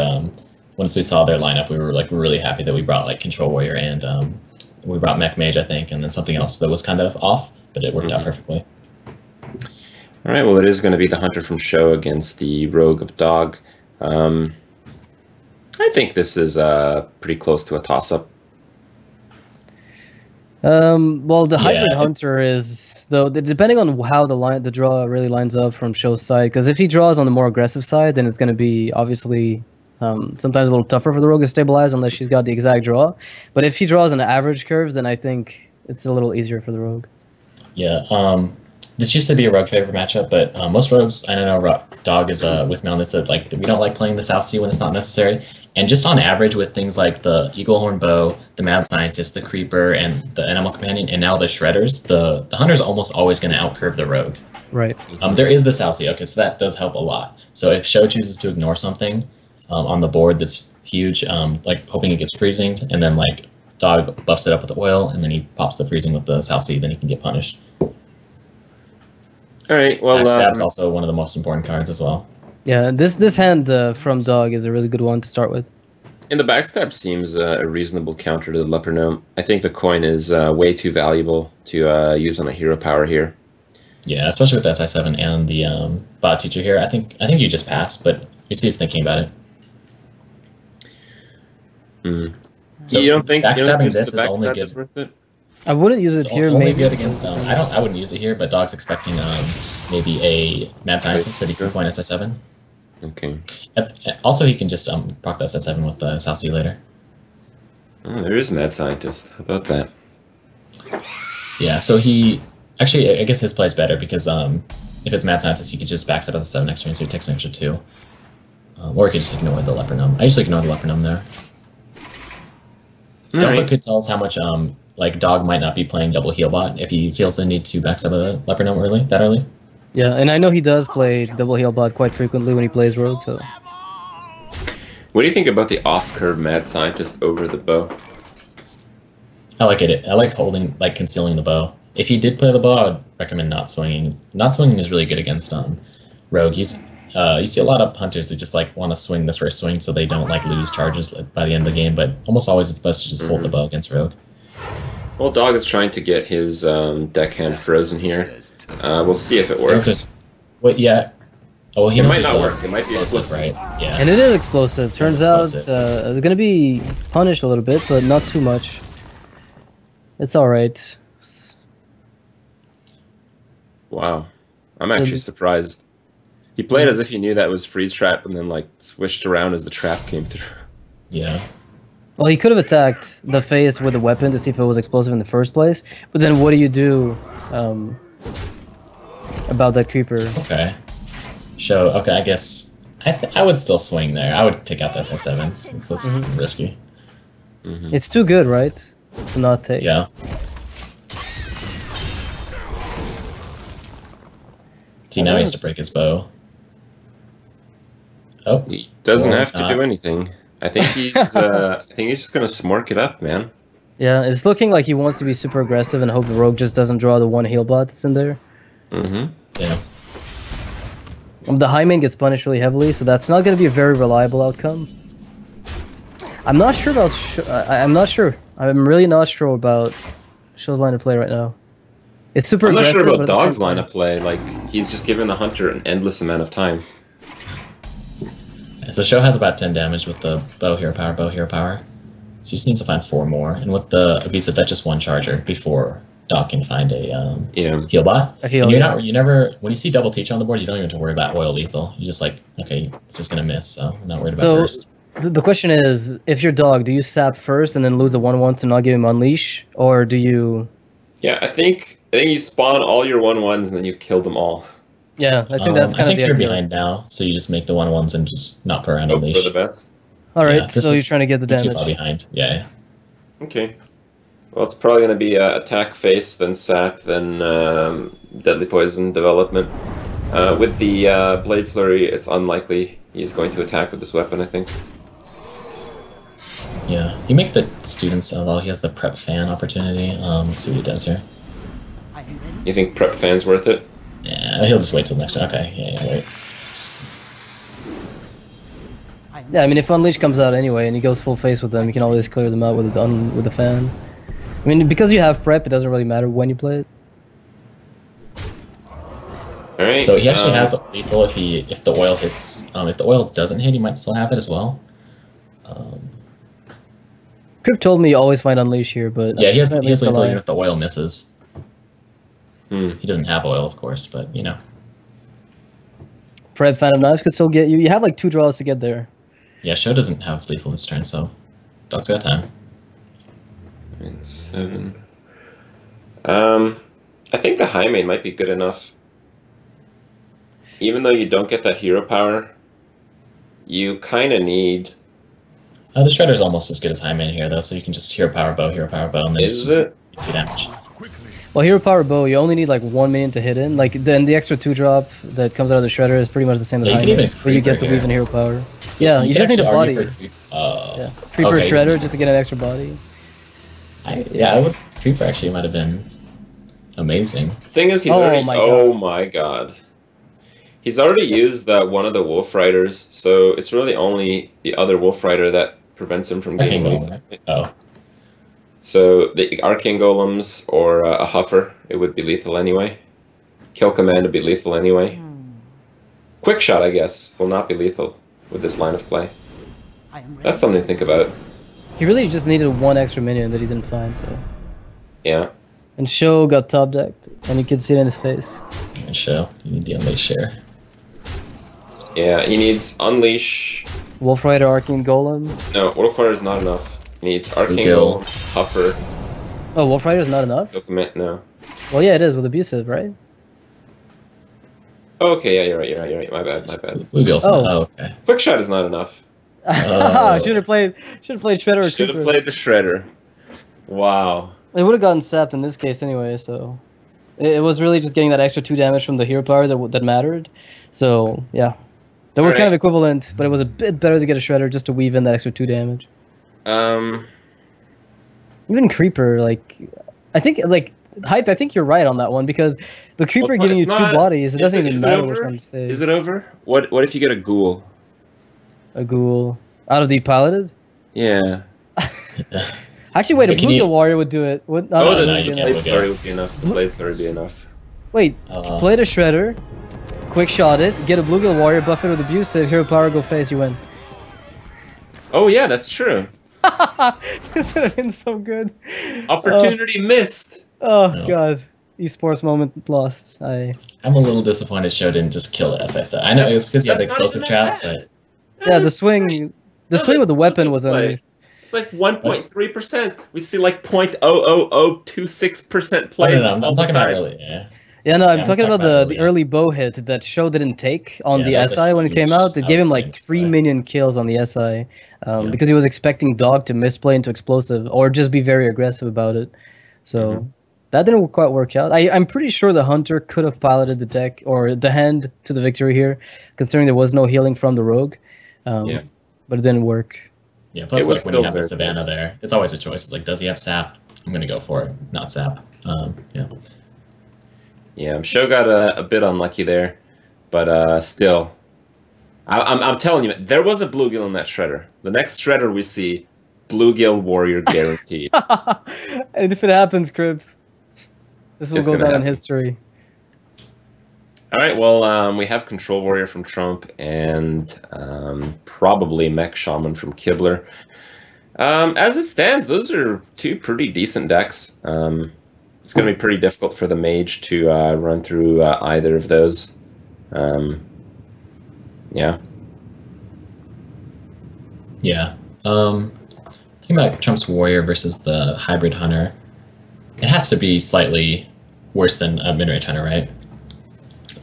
once we saw their lineup, we were like really happy that we brought like Control Warrior and we brought Mech Mage, I think, and then something else that was kind of off, but it worked out perfectly. All right, well, it is going to be the Hunter from Show against the Rogue of Dog. I think this is pretty close to a toss-up. Well, the Hybrid Hunter is, though, depending on how the draw really lines up from Show's side, because if he draws on the more aggressive side, then it's going to be obviously sometimes a little tougher for the Rogue to stabilize unless she's got the exact draw. But if he draws an average curve, then I think it's a little easier for the Rogue. Yeah, this used to be a Rogue favorite matchup, but most Rogues, I don't know, Dog is with me on this, that like we don't like playing the South Sea when it's not necessary. And just on average with things like the Eaglehorn Bow, the Mad Scientist, the Creeper, and the Animal Companion, and now the Shredders, the Hunter's almost always going to outcurve the Rogue. Right. There is the South Sea, okay, so that does help a lot. So if Show chooses to ignore something on the board that's huge, like hoping it gets freezing, and then like Dog buffs it up with the oil, and then he pops the freezing with the South Sea, then he can get punished. All right, well... Backstab's also one of the most important cards as well. Yeah, this hand from Dog is a really good one to start with. And the Backstab seems a reasonable counter to the Leper Gnome. I think the coin is way too valuable to use on a hero power here. Yeah, especially with the SI7 and the Bot Teacher here. I think you just pass, but you see he's thinking about it. So you don't think backstabbing this is only good. Worth it? I wouldn't use it here. Only maybe good against I wouldn't use it here, but Dog's expecting maybe a Mad Scientist that he can point SI7. Okay. Also, he can just proc the SI7 with the South Sea later. Oh, there is Mad Scientist. How about that? Yeah, so he actually, I guess his play is better because if it's Mad Scientist, he could just backstab SI7 next turn, so he takes an extra 2. Or he could just ignore the Leper Gnome. I usually ignore the Leper Gnome there. He also could tell us how much like Dog might not be playing double heal bot if he feels the need to backstab the Leper Gnome that early. Yeah, and I know he does play double heal bot quite frequently when he plays Rogue, so... What do you think about the off-curve Mad Scientist over the bow? I like it. I like concealing the bow. If he did play the bow, I would recommend not swinging. Not swinging is really good against Rogue. You see a lot of hunters that just like want to swing the first swing so they don't like lose charges by the end of the game, but almost always it's best to just hold the bow against Rogue. Well, Dog is trying to get his deckhand frozen here. We'll see if it works. Wait, yeah. Oh, well, it might not work. It might be explosive, right? Yeah. And it is explosive. Turns out they're going to be punished a little bit, but not too much. It's all right. Wow. I'm actually surprised. He played as if he knew that was freeze trap and then like swished around as the trap came through. Yeah. Well, he could have attacked the face with a weapon to see if it was explosive in the first place, but then what do you do about that creeper? Okay. Okay, I guess I would still swing there. I would take out the SI7. It's just risky. It's too good, right? To not take. Yeah. See, now he has to break his bow. Oh, he doesn't have to do anything. I think he's just gonna smork it up, man. Yeah, it's looking like he wants to be super aggressive and hope the Rogue just doesn't draw the one heal bot that's in there. Yeah. The high main gets punished really heavily, so that's not going to be a very reliable outcome. I'm not sure about... I'm not sure. I'm really not sure about Show's line of play right now. It's super aggressive. I'm not sure about Dog's line of play. Like, he's just giving the Hunter an endless amount of time. So Show has about 10 damage with the bow hero power, So he just needs to find 4 more. And with the Abusive, that's just 1 charger before Dog can find a heal bot. A heal, you never, when you see double teacher on the board, you don't even have to worry about oil lethal. You just like, okay, it's just gonna miss, so I'm not worried about first. The question is, if you're Dog, do you sap first and then lose the 1/1 to not give him unleash, or do you? Yeah, I think you spawn all your 1/1s and then you kill them all. Yeah, I think that's kind of the idea. I think you're behind now, so you just make the 1/1s and just not put around unleash. Hope for the best. All right, so you're trying to get the damage. Too far behind. Yeah. Okay. Well, it's probably going to be attack face, then sap, then deadly poison development. With the blade flurry, it's unlikely he's going to attack with this weapon, I think. Yeah, you make the students, well, he has the prep fan opportunity. Let's see what he does here. You think prep fan's worth it? Yeah, he'll just wait till next turn. Okay, yeah, wait. Yeah, I mean, if Unleash comes out anyway and he goes full face with them, you can always clear them out with the fan. I mean, because you have prep, it doesn't really matter when you play it. All right. So he actually has lethal if the oil hits. If the oil doesn't hit, he might still have it as well. Crypt told me you always find Unleash here, but Yeah, he has lethal lie. even if the oil misses. Hmm. He doesn't have oil, of course, but you know. Prep Phantom Knives could still get you. You have like 2 draws to get there. Yeah, Show doesn't have lethal this turn, so Dog's got time. 7. I think the High Main might be good enough. Even though you don't get that hero power, you kind of need. The Shredder's almost as good as High Main here, though, so you can just hero power bow, and then Is just it? 2 damage. Well, Hero Power Bow, you only need like 1 minion to hit in. Like then the extra 2-drop that comes out of the Shredder is pretty much the same as Yeah, you High can Main, even where you get the Creeper weave and Hero Power. Yeah, you just need a body. Yeah, Creeper okay, Shredder just to get an extra body. I would. Creeper actually might have been amazing. Thing is, he's Oh already. my Oh God. my god. He's already used one of the Wolf Riders, so it's really only the other Wolf Rider that prevents him from Arcane getting Golem, lethal. right? Oh, So the Arcane Golems or a Huffer, it would be lethal anyway. Kill Command would be lethal anyway. Quick Shot, I guess, will not be lethal with this line of play. That's something to think about. He really just needed 1 extra minion that he didn't find. So. Yeah. And Show got top decked, and you could see it in his face. and Show. You need the Unleash share. Yeah, he needs Unleash. Wolf Rider, Arcane Golem. No, Wolf Rider is not enough. He needs Arcane Gil. Golem, Huffer. Oh, Wolf Rider is not enough? Kill Command, no. Well, yeah, it is with Abusive, right? Oh, okay, yeah, you're right. My bad. Bluegill's Oh. not. Oh, okay. Quick Shot is not enough. should have played Shredder or Should have Creeper. played the Shredder. Wow. It would have gotten sapped in this case anyway, so it was really just getting that extra 2 damage from the hero power that mattered. So yeah, they were kind of equivalent, but it was a bit better to get a Shredder just to weave in that extra 2 damage. Even Creeper, like I think like Hype, I think you're right on that one because the Creeper giving you 2 bodies, it doesn't even matter which one stays. Is it over? What if you get a Ghoul? A Ghoul out of the piloted? Yeah. Actually, wait, a But can you- Bluegill Warrior would do it. Would not Oh, no, the you enough. can't. Blade Flurry would be enough. The Blade Flurry would be enough. Wait, play the Shredder, quick shot it, get a Bluegill Warrior, buff it with Abusive, hero power, go face, you win. Oh yeah, that's true. This would have been so good. Opportunity missed. Oh No. god, esports moment lost. I'm a little disappointed Show didn't just kill it, as I said. I know it was because he had the That's not explosive even trap, that but Yeah, the swing with the weapon was play. It's like 1.3%. We see like 0.00026% plays. I'm all the talking about time. early. Yeah. Yeah, no, I'm Yeah, talking I'm about talking the about early bow hit that Show didn't take on Yeah, the that was a SI when it came huge out. They gave him like outside 3 SI. minion kills on the SI Yeah. because he was expecting Dog to misplay into explosive or just be very aggressive about it. So that didn't quite work out. I'm pretty sure the Hunter could have piloted the deck or the hand to the victory here, considering there was no healing from the Rogue. Yeah. But it didn't work. Yeah, plus It was like when you still have the very Savannah close. there, it's always a choice. It's like, does he have sap? I'm gonna go for it, not sap. Yeah. Yeah, Show got a bit unlucky there, but still, I'm telling you, there was a Bluegill in that Shredder. The next Shredder we see, Bluegill Warrior guaranteed. And if it happens, Crib, this will It's go gonna down in happen. history. All right, well, we have Control Warrior from Trump and probably Mech Shaman from Kibler. As it stands, those are 2 pretty decent decks. It's going to be pretty difficult for the Mage to run through either of those. Yeah. Yeah. Thinking about Trump's Warrior versus the Hybrid Hunter, it has to be slightly worse than a mid-range Hunter, right?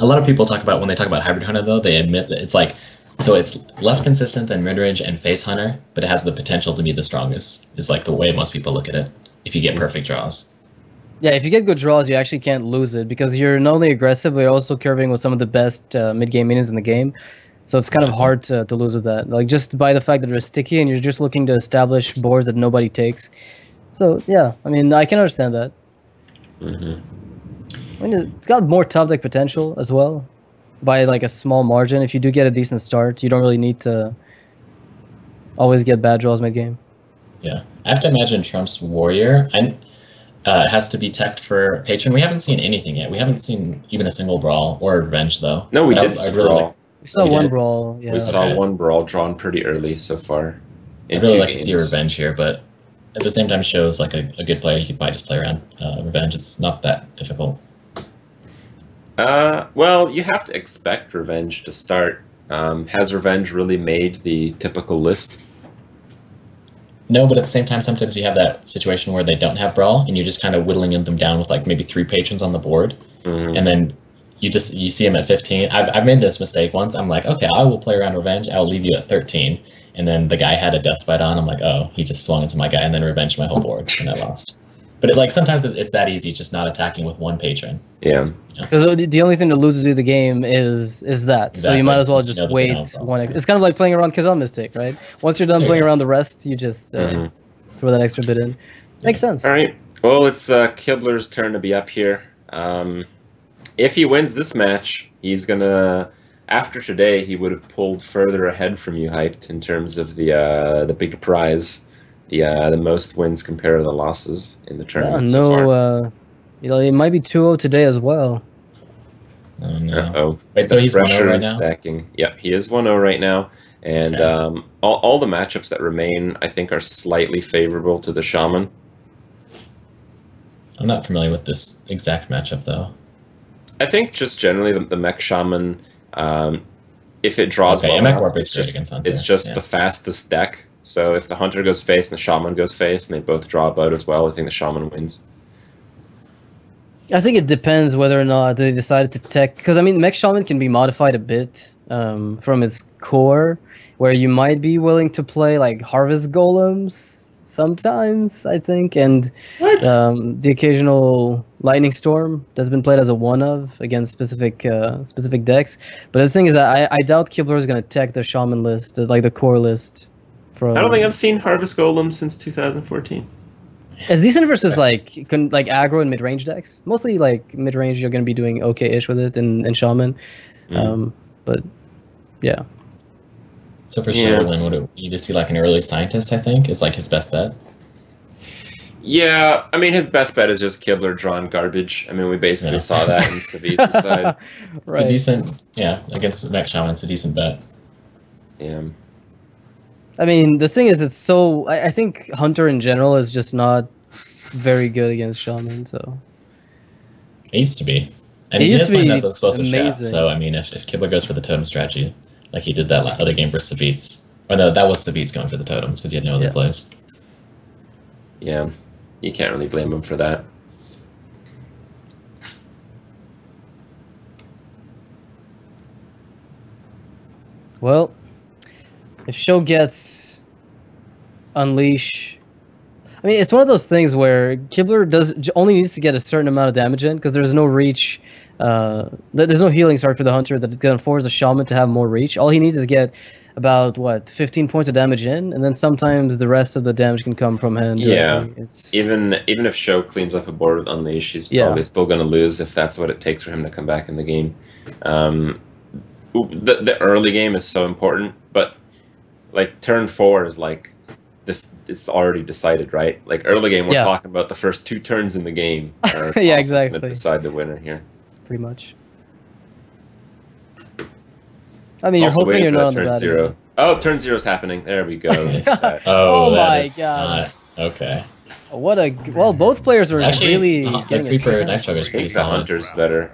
A lot of people talk about, when they talk about Hybrid Hunter, though, they admit that it's like, so it's less consistent than mid-range and Face Hunter, but it has the potential to be the strongest, is like the way most people look at it, if you get perfect draws. Yeah, if you get good draws, you actually can't lose it because you're not only aggressive, but you're also curving with some of the best mid-game minions in the game. So it's kind of hard to lose with that. Like just by the fact that they're sticky and you're just looking to establish boards that nobody takes. So yeah, I mean, I can understand that. I mean, it's got more top deck potential as well, by like a small margin. If you do get a decent start, you don't really need to always get bad draws mid-game. Yeah. I have to imagine Trump's Warrior and has to be teched for Patron. We haven't seen anything yet. We haven't seen even a single brawl or revenge, though. No, we But did I'd brawl. really We saw We one did? brawl, yeah. We saw Okay. one brawl drawn pretty early so far. In I'd really 2 like to see a games. revenge here, but at the same time, shows like a good player. He might just play around revenge. It's not that difficult. Well, you have to expect revenge to start. Has revenge really made the typical list? No, but at the same time, sometimes you have that situation where they don't have brawl, and you're just kind of whittling them down with like maybe 3 patrons on the board, Mhm. and then you see them at 15. I've made this mistake once. I'm like, okay, I will play around revenge. I'll leave you at 13, and then the guy had a death spite on. I'm like, oh, he just swung into my guy, and then revenged my whole board, and I lost. But sometimes it's that easy, just not attacking with 1 patron. Yeah. Because the only thing that loses you the game is that. So you might as well Exactly. just You know that they wait don't brawl. one. It's kind of like playing around Kazan Mystic, right? Once you're done There you playing go. around the rest, you just Mhm. throw that extra bit in. Makes sense. All right. Well, it's Kibler's turn to be up here. If he wins this match, he's gonna. After today, he would have pulled further ahead from you, hyped in terms of the big prize, the most wins compared to the losses in the Yeah, tournament so far. it might be 2-0 today as well. Oh no. Uh-oh. Wait, so The he's 1-0 pressure right is now? stacking. Yep, he is 1-0 right now. And Okay. all the matchups that remain, I think, are slightly favorable to the Shaman. I'm not familiar with this exact matchup though. I think just generally the Mech Shaman, if it draws Okay, well yeah, Mech enough, Warp is it's great just, against Hunter, it's just yeah. the fastest deck. So if the Hunter goes face and the Shaman goes face, and they both draw about as well, I think the Shaman wins. I think it depends whether or not they decided to tech. Because, I mean, Mech Shaman can be modified a bit from its core, where you might be willing to play, like, Harvest Golems sometimes, I think, and the occasional Lightning Storm that's been played as a one-of against specific decks. But the thing is that I doubt Kibler is going to tech the Shaman list, the core list. From... I don't think I've seen Harvest Golem since 2014. It's decent versus like aggro and mid-range decks. Mostly like mid-range, you're gonna be doing okay-ish with it in Shaman. But yeah. So for Yeah. sure, then would it be to see like an early scientist? I think is like his best bet. Yeah, I mean, his best bet is just Kibler drawn garbage. I mean, we basically Yeah. saw that in Saviz's side. It's a decent, against Mech Shaman, it's a decent bet. Yeah. I mean, the thing is, it's so. I think Hunter in general is just not very good against Shaman. So It used to be, and It he used is to playing be as explosive strat. amazing. So I mean, if Kibler goes for the totem strategy, like he did that other game versus Savitz, or no, that was Savitz going for the totems because he had no other Yeah. plays. Yeah. You can't really blame him for that. well, if Show gets Unleash. I mean, it's one of those things where Kibler only needs to get a certain amount of damage in because there's no reach. There's no healing start for the Hunter that's going to force the Shaman to have more reach. All he needs is get about 15 points of damage in, and then sometimes the rest of the damage can come from hand. Yeah. directly. It's Even if Show cleans up a board with Unleash, he's Yeah. probably still going to lose if that's what it takes for him to come back in the game. The early game is so important, but like turn 4 is like this. It's already decided, right? Like early game, we're Yeah. talking about the first 2 turns in the game. Are Yeah, often exactly. gonna decide the winner here. pretty much. I mean, you're Also hoping waiting you're for not on that the turn bad 0. end. Oh, turn 0's happening. There we go. Nice. Uh, Oh that my is God. not- okay. What a well! Both players are Actually, really the getting a Creeper start. Knife Chugger is I pretty think the solid. Hunter's better.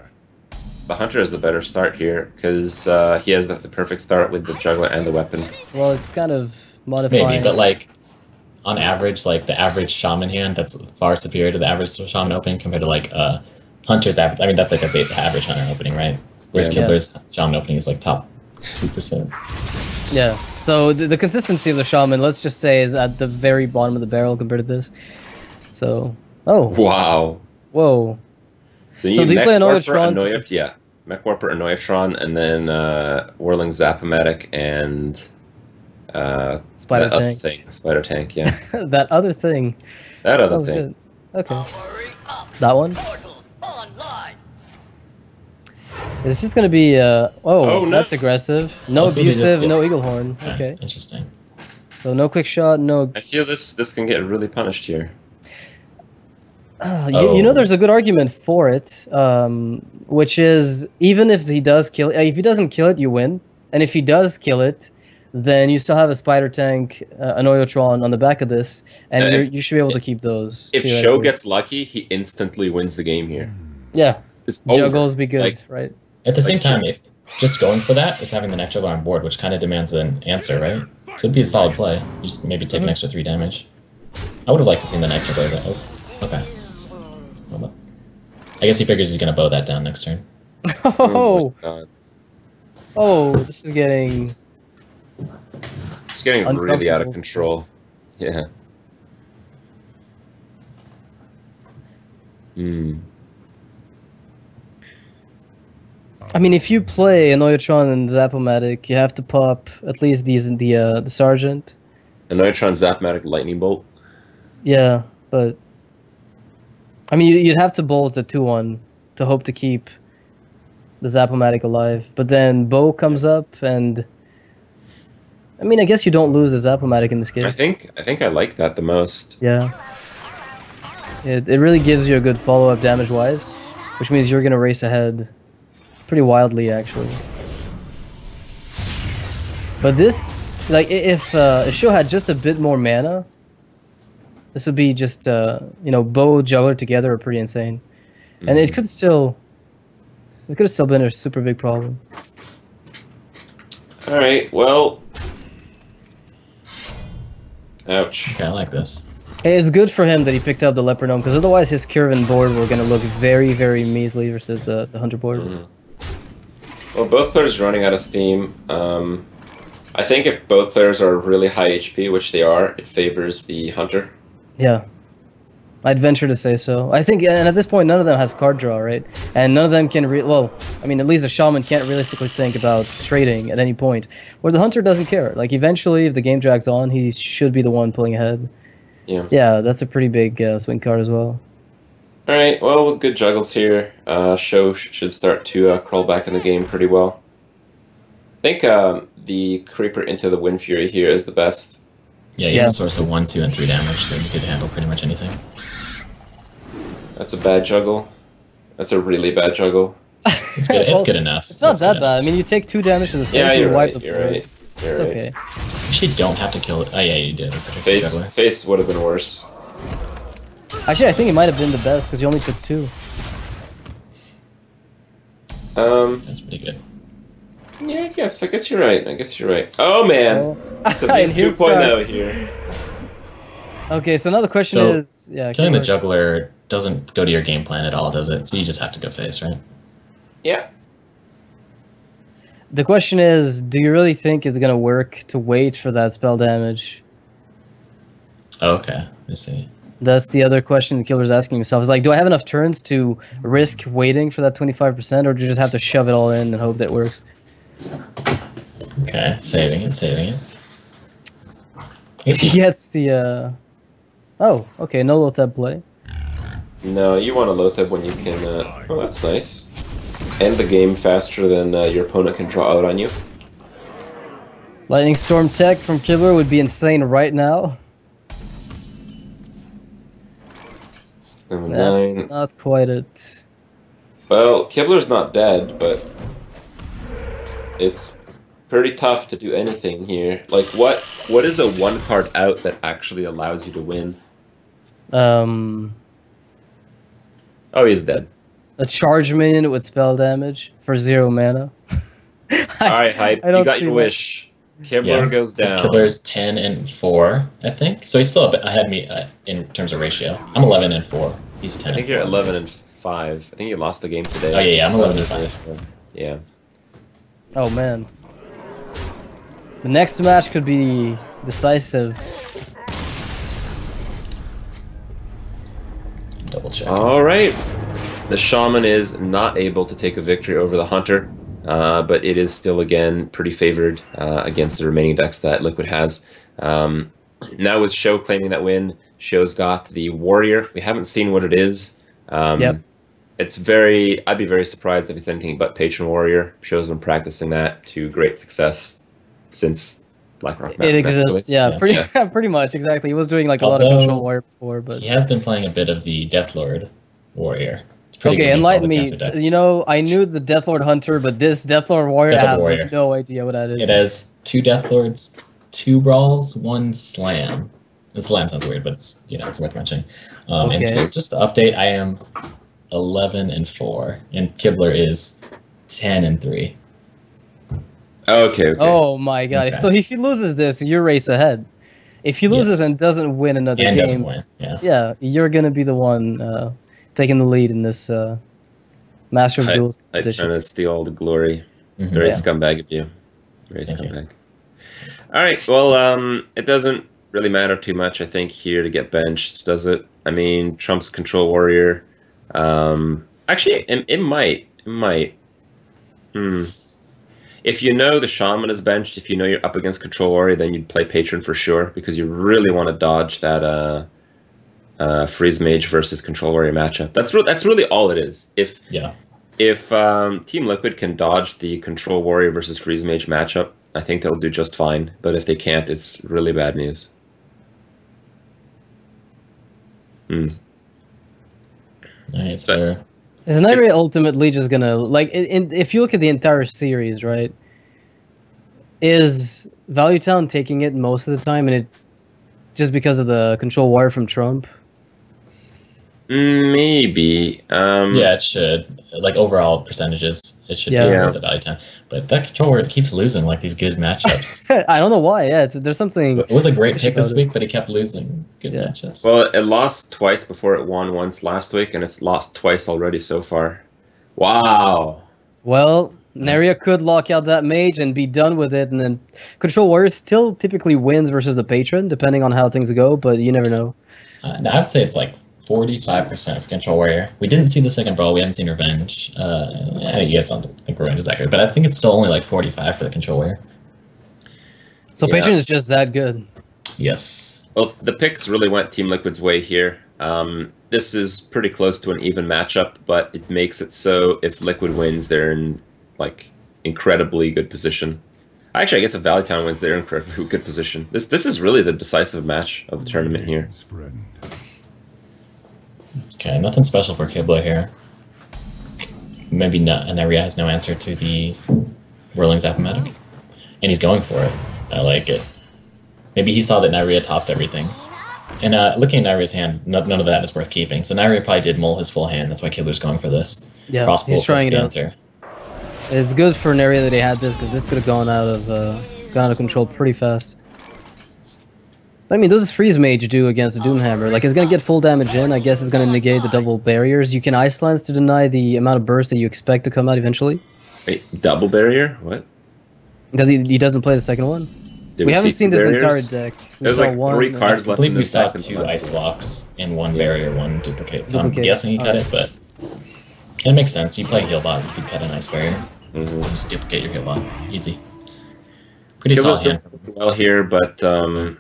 The Hunter has the better start here because he has the perfect start with the Juggler and the weapon. Well, it's kind of modifying. Maybe, but like on average, like the average Shaman hand, that's far superior to the average Shaman opening compared to like Hunter's average. I mean, that's like a big average Hunter opening, right? Whereas Yeah. Kibler's Shaman opening is like top 2%. Yeah. So the consistency of the Shaman, let's just say, is at the very bottom of the barrel compared to this. So, Wow. whoa. So So do you Mech play Warper, Annoyatron to- Annoyat- yeah. Mech Warper, Annoyatron, and then Whirling Zap-O-Matic and Spider that other Tank. thing. Spider Tank, yeah. That other thing. That other Sounds thing. good. Okay. That one? It's just gonna be Oh, no. that's aggressive. No Also, they abusive, did- no eagle horn. Yeah, Okay. interesting. So no quick shot, no. I feel this can get really punished here. You know, there's a good argument for it, which is even if he does kill, if he doesn't kill it, you win, and if he does kill it, then you still have a spider tank, an Oilotron on the back of this, and you should be able to keep those. If Show gets lucky, he instantly wins the game here. Yeah, it's juggles be good, right? At the same time, if just going for that is having the neck juggler on board, which kind of demands an answer, right? So it'd be a solid play. You just maybe take an extra 3 damage. I would have liked to see the neck juggler. Oh, okay. Well, I guess he figures he's gonna bow that down next turn. Oh, oh, this is getting. It's getting really out of control. Yeah. I mean, if you play an Oilotron and Zap-O-Matic, you have to pop at least the Sergeant. An Oilotron Zap-O-Matic Lightning Bolt. Yeah, but I mean, you'd have to bolt a 2-1 to hope to keep the Zap-O-Matic alive. But then Bow comes up, and I mean, I guess you don't lose the Zap-O-Matic in this case. I think I like that the most. Yeah. It really gives you a good follow-up damage-wise, which means you're gonna race ahead pretty wildly, actually. But this, like, if Show had just a bit more mana, this would be just, you know, Bow Juggler together are pretty insane. And it could have still been a super big problem. Alright, well... Ouch. Okay, I like this. It's good for him that he picked up the Leopard Gnome, because otherwise his Curve and board were going to look very, very measly versus the Hunter board. Well, both players are running out of steam. I think if both players are really high HP, which they are, it favors the Hunter. Yeah. I'd venture to say so. I think, and at this point, none of them has card draw, right? And none of them can, well, I mean, at least the Shaman can't realistically think about trading at any point. Whereas the Hunter doesn't care. Like, eventually, if the game drags on, he should be the one pulling ahead. Yeah, that's a pretty big swing card as well. Alright, well, with good juggles here, Show should start to crawl back in the game pretty well. I think the Creeper into the Wind Fury here is the best. Yeah, you have a source of 1, 2, and 3 damage, so you could handle pretty much anything. That's a bad juggle. That's a really bad juggle. It's good. It's good enough. It's not that bad. I mean, you take 2 damage to the face and you wipe the You're right. It's okay. You actually don't have to kill it. Oh yeah, you did. Face would have been worse. Actually, I think it might have been the best because you only took 2. That's pretty good. Yeah, I guess you're right. Oh man, so he's 2.0 here. Okay, so now the question is, killing the juggler doesn't go to your game plan at all, does it? So you just have to go face, right? Yeah. The question is, do you really think it's gonna work to wait for that spell damage? Oh, okay, I see. That's the other question the killer's asking himself. Is like, do I have enough turns to risk waiting for that 25%, or do you just have to shove it all in and hope that works? Okay, saving it. He gets the, Oh, okay, no Lotheb play. No, you want a Lotheb when you can, oh, that's nice. End the game faster than your opponent can draw out on you. Lightning Storm Tech from Kibler would be insane right now. Number That's 9. not quite it. Well, Kibler's not dead, but it's pretty tough to do anything here. Like, what is a 1-card out that actually allows you to win? Oh, he's dead. A charge minion with spell damage for 0 mana. Alright, Hype, you got your wish. Kibler goes down. Kibler's 10 and 4, I think. So he's still a bit ahead of me in terms of ratio. I'm 11 and 4. He's 10 I think and you're 4. 11 and 5. I think you lost the game today. Oh, yeah, I'm 11 and 5. Yeah. Oh, man. The next match could be decisive. Double check. Alright. The Shaman is not able to take a victory over the Hunter, but it is still, again, pretty favored against the remaining decks that Liquid has. Now with Show claiming that win, Show's got the Warrior. We haven't seen what it is. It's I'd be very surprised if it's anything but Patron Warrior. Show's been practicing that to great success since Blackrock map. It next to exists, it. yeah, pretty much, exactly. He was doing like a lot of Although, control warrior before, but he has been playing a bit of the Deathlord warrior. It's pretty okay, good against all enlighten the me. cancer decks. You know, I knew the Deathlord Hunter, but this Deathlord warrior, I Deathlord have warrior. no idea what that is. It has 2 Deathlords, 2 brawls, 1 slam. The slam sounds weird, but it's it's worth mentioning. And Okay. just to update, I am 11-4, and Kibler is 10-3. Okay. Oh my god! Okay. So if he loses this, you're race ahead. If he loses Yes. and doesn't win another And game, doesn't win. Yeah. yeah, you're gonna be the one taking the lead in this Master of Duels I'm competition. trying to steal all the glory. Mhm. Very Yeah. scumbag of you. Very Thank you. scumbag. All right. Well, it doesn't really matter too much, I think, here to get benched, does it? I mean, Trump's control warrior. Actually, it might. It might. If you know the shaman is benched, if you know you're up against control warrior, then you'd play patron for sure because you really want to dodge that freeze mage versus control warrior matchup. That's really all it is. If Team Liquid can dodge the control warrior versus freeze mage matchup, I think they'll do just fine. But if they can't, it's really bad news. Nice. So, Is Nairi ultimately just gonna like? If you look at the entire series, right? Is Value Town taking it most of the time, and it just because of the control warrior from Trump? Maybe. yeah, it should. Like overall percentages, it should be worth the value time. But that controller keeps losing like these good matchups. I don't know why. Yeah, there's something. It was a great pick this week, but it kept losing good matchups. Well, it lost twice before it won once last week, and it's lost twice already so far. Wow. Well, Neria could lock out that mage and be done with it, and then Control Warrior still typically wins versus the Patron, depending on how things go, but you never know. Now I would say it's like 45% for Control Warrior. We didn't see the second brawl. We haven't seen Revenge. You guys don't think Revenge is that good, but I think it's still only like 45 for the Control Warrior. So Patron is just that good. Yes. Well, the picks really went Team Liquid's way here. This is pretty close to an even matchup, but it makes it so if Liquid wins, they're in like incredibly good position. Actually, I guess if Valley Town wins, they're in incredibly good position. This is really the decisive match of the tournament here. Okay, nothing special for Kibler here. Maybe not. Naria has no answer to the Whirling Zap-O-Matic. And he's going for it. I like it. Maybe he saw that Naria tossed everything. And looking at Naria's hand, none of that is worth keeping. So Naria probably did mull his full hand. That's why Kibler's going for this. Yeah, Crossbolt he's trying it out. answer. It's good for Neria that he had this, because this could have gone out of control pretty fast. I mean, what does Freeze Mage do against a Doomhammer? Like, it's gonna get full damage in. I guess it's gonna negate the double barriers. You can Ice Lance to deny the amount of burst that you expect to come out eventually. Wait, double barrier? What? Because he doesn't play the second one. We haven't seen this entire deck. There's like 3 cards I left believe in we this saw deck. 2 ice blocks and 1 barrier, 1 duplicate. So Duplicate. I'm guessing he cut it, but it makes sense. You play heal bot, you could cut an ice barrier. You just duplicate your heal bot. Easy. Pretty solid hand. Well here, but oh.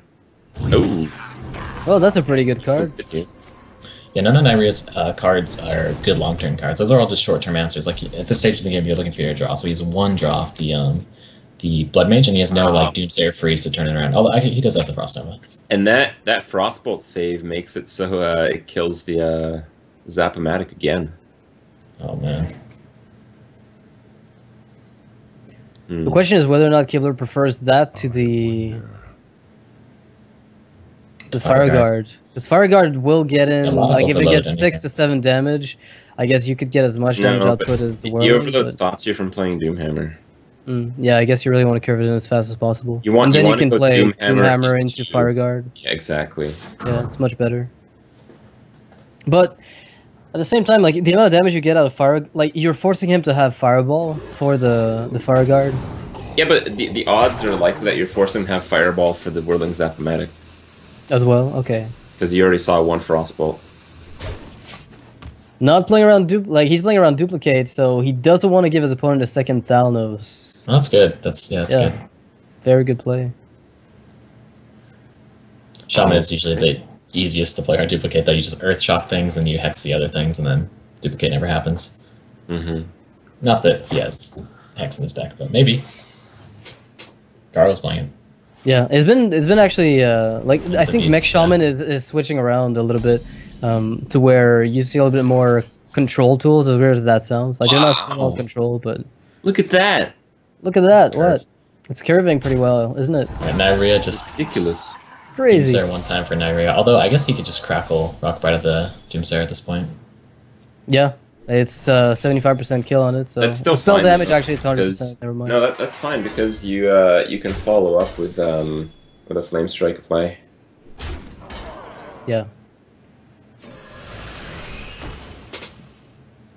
Well, that's a pretty good card. Yeah, none of Nairia's cards are good long-term cards. Those are all just short-term answers. Like at this stage of the game, you're looking for your draw. So he's 1 draw off the Blood Mage, and he has no like Doomsayer freeze to turn it around. Although he does have the Frost Nova. And that Frostbolt save makes it so it kills the Zap-O-Matic again. Oh man. The question is whether or not Kibler prefers that to the Fire Guard. Because Fire Guard will get in, like if it gets 6 to 7 damage, I guess you could get as much damage output as the Whirling. The overload stops you from playing Doomhammer. Yeah, I guess you really want to curve it in as fast as possible. And then you can play Doomhammer into Fire Guard. Yeah, exactly. Yeah, it's much better. But at the same time, like the amount of damage you get out of Fire, like you're forcing him to have Fireball for the Fire Guard. Yeah, but the odds are likely that you're forcing him to have Fireball for the Whirling Zap-O-Matic. As well, okay. Because you already saw 1 Frostbolt. Not playing around he's playing around Duplicate, so he doesn't want to give his opponent a second Thalnos. Well, that's good. That's good. Very good play. Shaman is usually the easiest to play around Duplicate, though. You just Earth Shock things, and you Hex the other things, and then Duplicate never happens. Not that he has Hex in his deck, but maybe. Garo's playing it. Yeah, it's been actually like I think Mech beats, Shaman is switching around like I think Mech beats, Shaman is switching around a little bit to where you see a little bit more control tools, as weird as that sounds. Like they're not full on Wow. control, but Look at that. look at that. It's curved. What? It's curving pretty well, isn't it? Yeah, Nyria just Ridiculous. Crazy. Doomsayer one time for Nyria. Although I guess he could just crackle Rockbite at the Doomsayer at this point. Yeah, it's 75% kill on it. So That's still spell fine, damage though, actually it's 100%. because- Never mind. No, that's fine because you can follow up with a Flame Strike play. Yeah.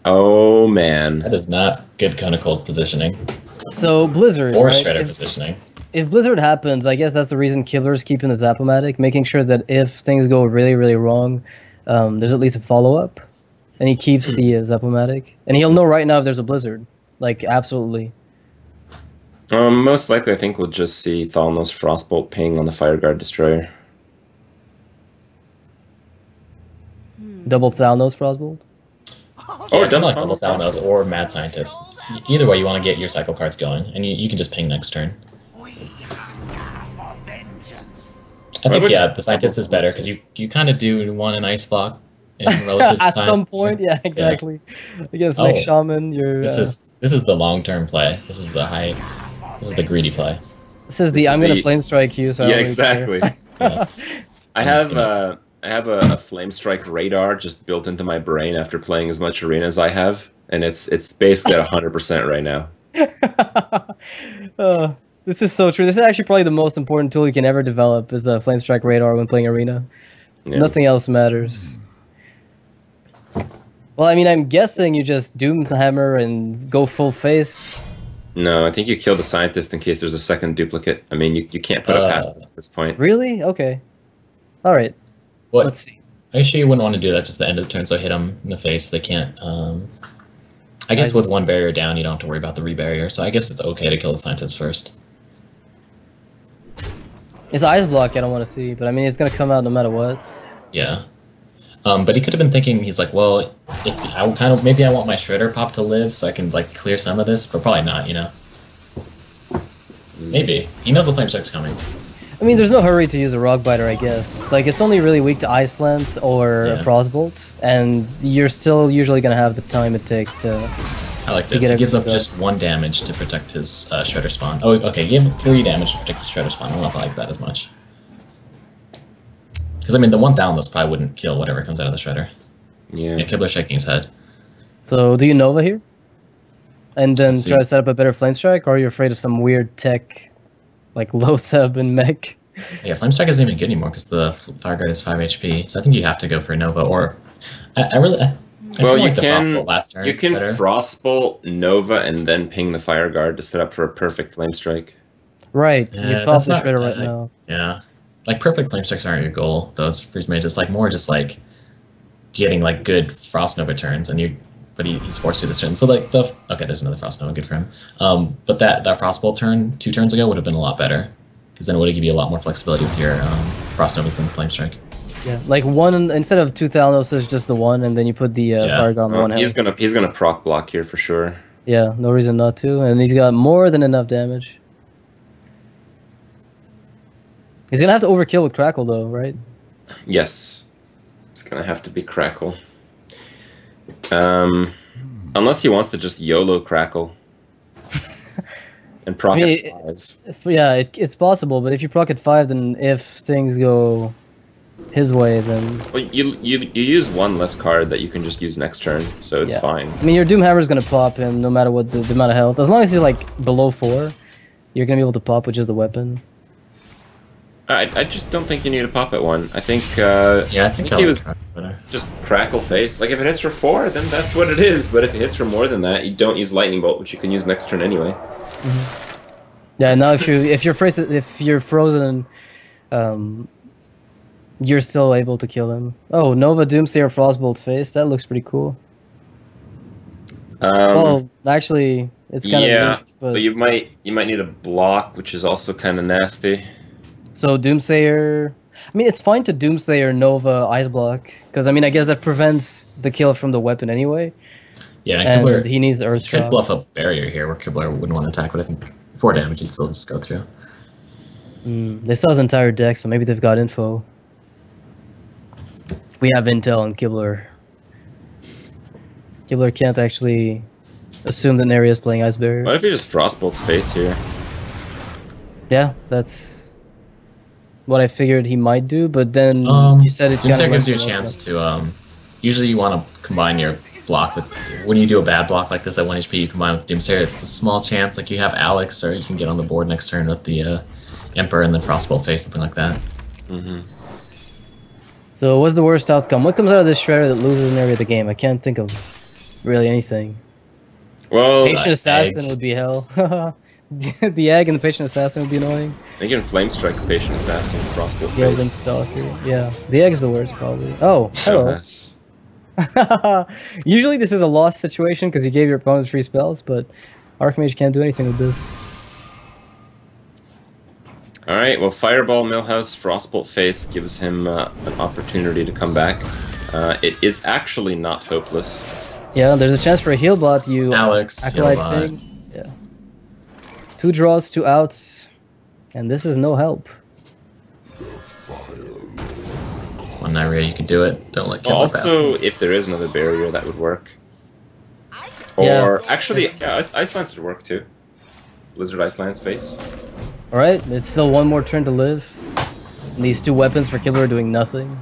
Oh man. That is not good conical positioning So Blizzard. or right? Shredder positioning. If Blizzard happens, I guess that's the reason Kibler's keeping the Zap-O-Matic, making sure that if things go really, really wrong, there's at least a follow-up. And he keeps the Zap-O-Matic. And he'll know right now if there's a Blizzard. Like, absolutely. Most likely, I think we'll just see Thalnos Frostbolt ping on the Fireguard Destroyer. Double Thalnos Frostbolt. Or Or like double Double Thalnos or Mad Scientist. Either way, you want to get your cycle cards going, and you can just ping next turn. I think, which- yeah, the Scientist is better, because you kind of do want an Ice Block in relative At time. some point, yeah, exactly. Against Oh, Mech Shaman, you're... This is the long-term play. This is the greedy play. This is this I'm is gonna the- Flame Strike you, so I Yeah, don't really care. exactly. Yeah. I have a Flame Strike radar just built into my brain after playing as much arena as I have, and it's basically at 100% right now. This is so true. This is actually probably the most important tool you can ever develop is a Flame Strike Radar when playing Arena. Yeah. Nothing else matters. Well, I mean, I'm guessing you just Doomhammer and go full face. No, I think you kill the Scientist in case there's a second duplicate. I mean, you can't put it past them at this point. Really? Okay. All right. What? Let's see. Are you sure you wouldn't want to do that just the end of the turn, so hit them in the face? They can't. I guess with one barrier down, you don't have to worry about the rebarrier, so I guess it's okay to kill the Scientist first. It's Ice Block I don't want to see, but I mean, it's going to come out no matter what. Yeah. But he could have been thinking, he's like, well, if I maybe I want my Shredder pop to live so I can like clear some of this, but probably not, you know. Maybe. He knows the Flame Strike's coming. I mean, there's no hurry to use a Rock Biter, I guess. Like, it's only really weak to Ice Lance or Yeah. a Frostbolt, and you're still usually going to have the time it takes to... I like To this. get He gives up everything just 1 damage to protect his Shredder spawn. Oh, okay, give him 3 damage to protect his Shredder spawn. I don't know if I like that as much. Because, I mean, the 1 Thalnos probably wouldn't kill whatever comes out of the Shredder. Yeah. Yeah, Kibler's shaking his head. So, do you Nova here? And then Let's try see. to set up a better Flame Strike, or are you afraid of some weird tech, like Lotheb and Mech? Yeah, Flame Strike isn't even good anymore because the Fire Guard is 5 HP, so I think you have to go for Nova, or... I Well, you like the can Frostbolt last turn you can better. Frostbolt Nova and then ping the Fire Guard to set up for a perfect Flame Strike. Right, Yeah, you pop that's the not- Shredder right I- now. Yeah. Like, perfect Flame Strikes aren't your goal, those Freeze Mages. Like, more just, like, getting, like, good Frost Nova turns, and but he's forced to this turn. So, like, okay, there's another Frost Nova, good for him. But that Frostbolt turn 2 turns ago would have been a lot better, because then it would have given you a lot more flexibility with your Frost Novas than the Flame Strike. Yeah, like one, instead of 2 Thalnos, is just the one, and then you put the Fire Guard on the one He's hand. gonna proc block here for sure. Yeah, no reason not to, and he's got more than enough damage. He's gonna have to overkill with Crackle though, right? Yes, it's gonna have to be Crackle. Unless he wants to just YOLO Crackle and proc I mean, at 5. Yeah, it's possible, but if you proc at 5, then if things go his way, then... Well, you use 1 less card that you can just use next turn, so it's Yeah. fine. I mean, your Doomhammer's gonna pop him no matter what the amount of health. As long as he's like below 4, you're gonna be able to pop with just the weapon. I just don't think you need to pop at 1. I think Yeah, I think he I like was Crackle better. just Crackle face. Like if it hits for 4, then that's what it is. But if it hits for more than that, you don't use Lightning Bolt, which you can use next turn anyway. Yeah, now if you're frozen, you're still able to kill him. Oh, Nova Doomsayer Frostbolt face. That looks pretty cool. Well, actually, it's kind yeah, of weak, but but you might need a block, which is also kind of nasty. so Doomsayer. I mean, it's fine to Doomsayer Nova Ice Block because I mean, I guess that prevents the kill from the weapon anyway. Yeah, and And Kibler, he needs Earth he could Shock. bluff a barrier here where Kibler wouldn't want to attack, but I think 4 damage he'd still just go through. They saw his entire deck, so maybe they've got info. We have intel on Kibler. Kibler can't actually assume that Neria's playing Ice Barrier. What if he just Frostbolt's face here? Yeah, that's what I figured he might do, but then you said it Doomsayer gives you a chance to, usually you want to combine your block with, when you do a bad block like this at 1 HP, you combine with Doomsayer. It's a small chance, like you have Alex, or you can get on the board next turn with the Emperor and then Frostbolt face, something like that. So what's the worst outcome? What comes out of this Shredder that loses an area of the game? I can't think of really anything. Well, Patient Assassin would be hell. The egg and the Patient Assassin would be annoying. I can Flame Strike Patient Assassin, Frostbolt Gilding face. Stalker. Yeah, the egg's the worst probably. Oh, hello. Yes. Usually this is a lost situation because you gave your opponents free spells, but Archmage can't do anything with this. Alright, well, Fireball, Millhouse, Frostbolt face gives him an opportunity to come back. It is actually not hopeless. Yeah, there's a chance for a heal bot. You Alex, Acolyte heal bot. thing. Yeah. 2 draws, 2 outs, and this is no help. One Nyria, you can do it. Don't let Kibler pass. Also, if there is another barrier, that would work. Or, Yeah. actually, yeah, Ice Lance would work too. Blizzard Ice Lance face. Alright, it's still one more turn to live. And these 2 weapons for Kibler are doing nothing.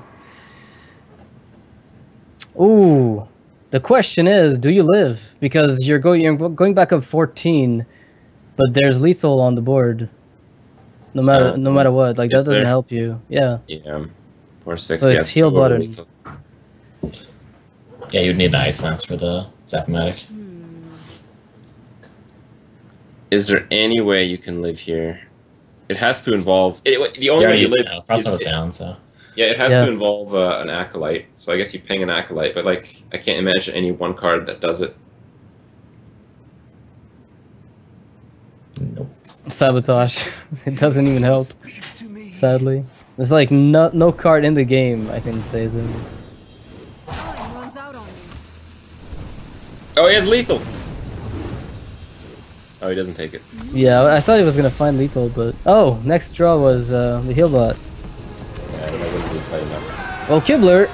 Ooh. The question is, do you live? Because you're going back up 14, but there's lethal on the board. No matter what, like that Is doesn't there? help you. Yeah. Yeah. 4/6. So yeah, it's heal two over button. lethal. Yeah, you'd need the Ice Lance for the Zap-O-Matic. Is there any way you can live here? It has to involve... the only way you live... Frost is- was down, so... Yeah, it has Yeah. to involve an Acolyte. So I guess you ping an Acolyte, but like, I can't imagine any one card that does it. Nope. Sabotage. It doesn't even help. Sadly. There's like no card in the game, I think, that saves him. Time runs out on me. Oh, he has lethal! Oh, he doesn't take it. Yeah, I thought he was gonna find lethal, but... Oh, next draw was the heal bot. Yeah, I wouldn't be playing that. Well, Kibler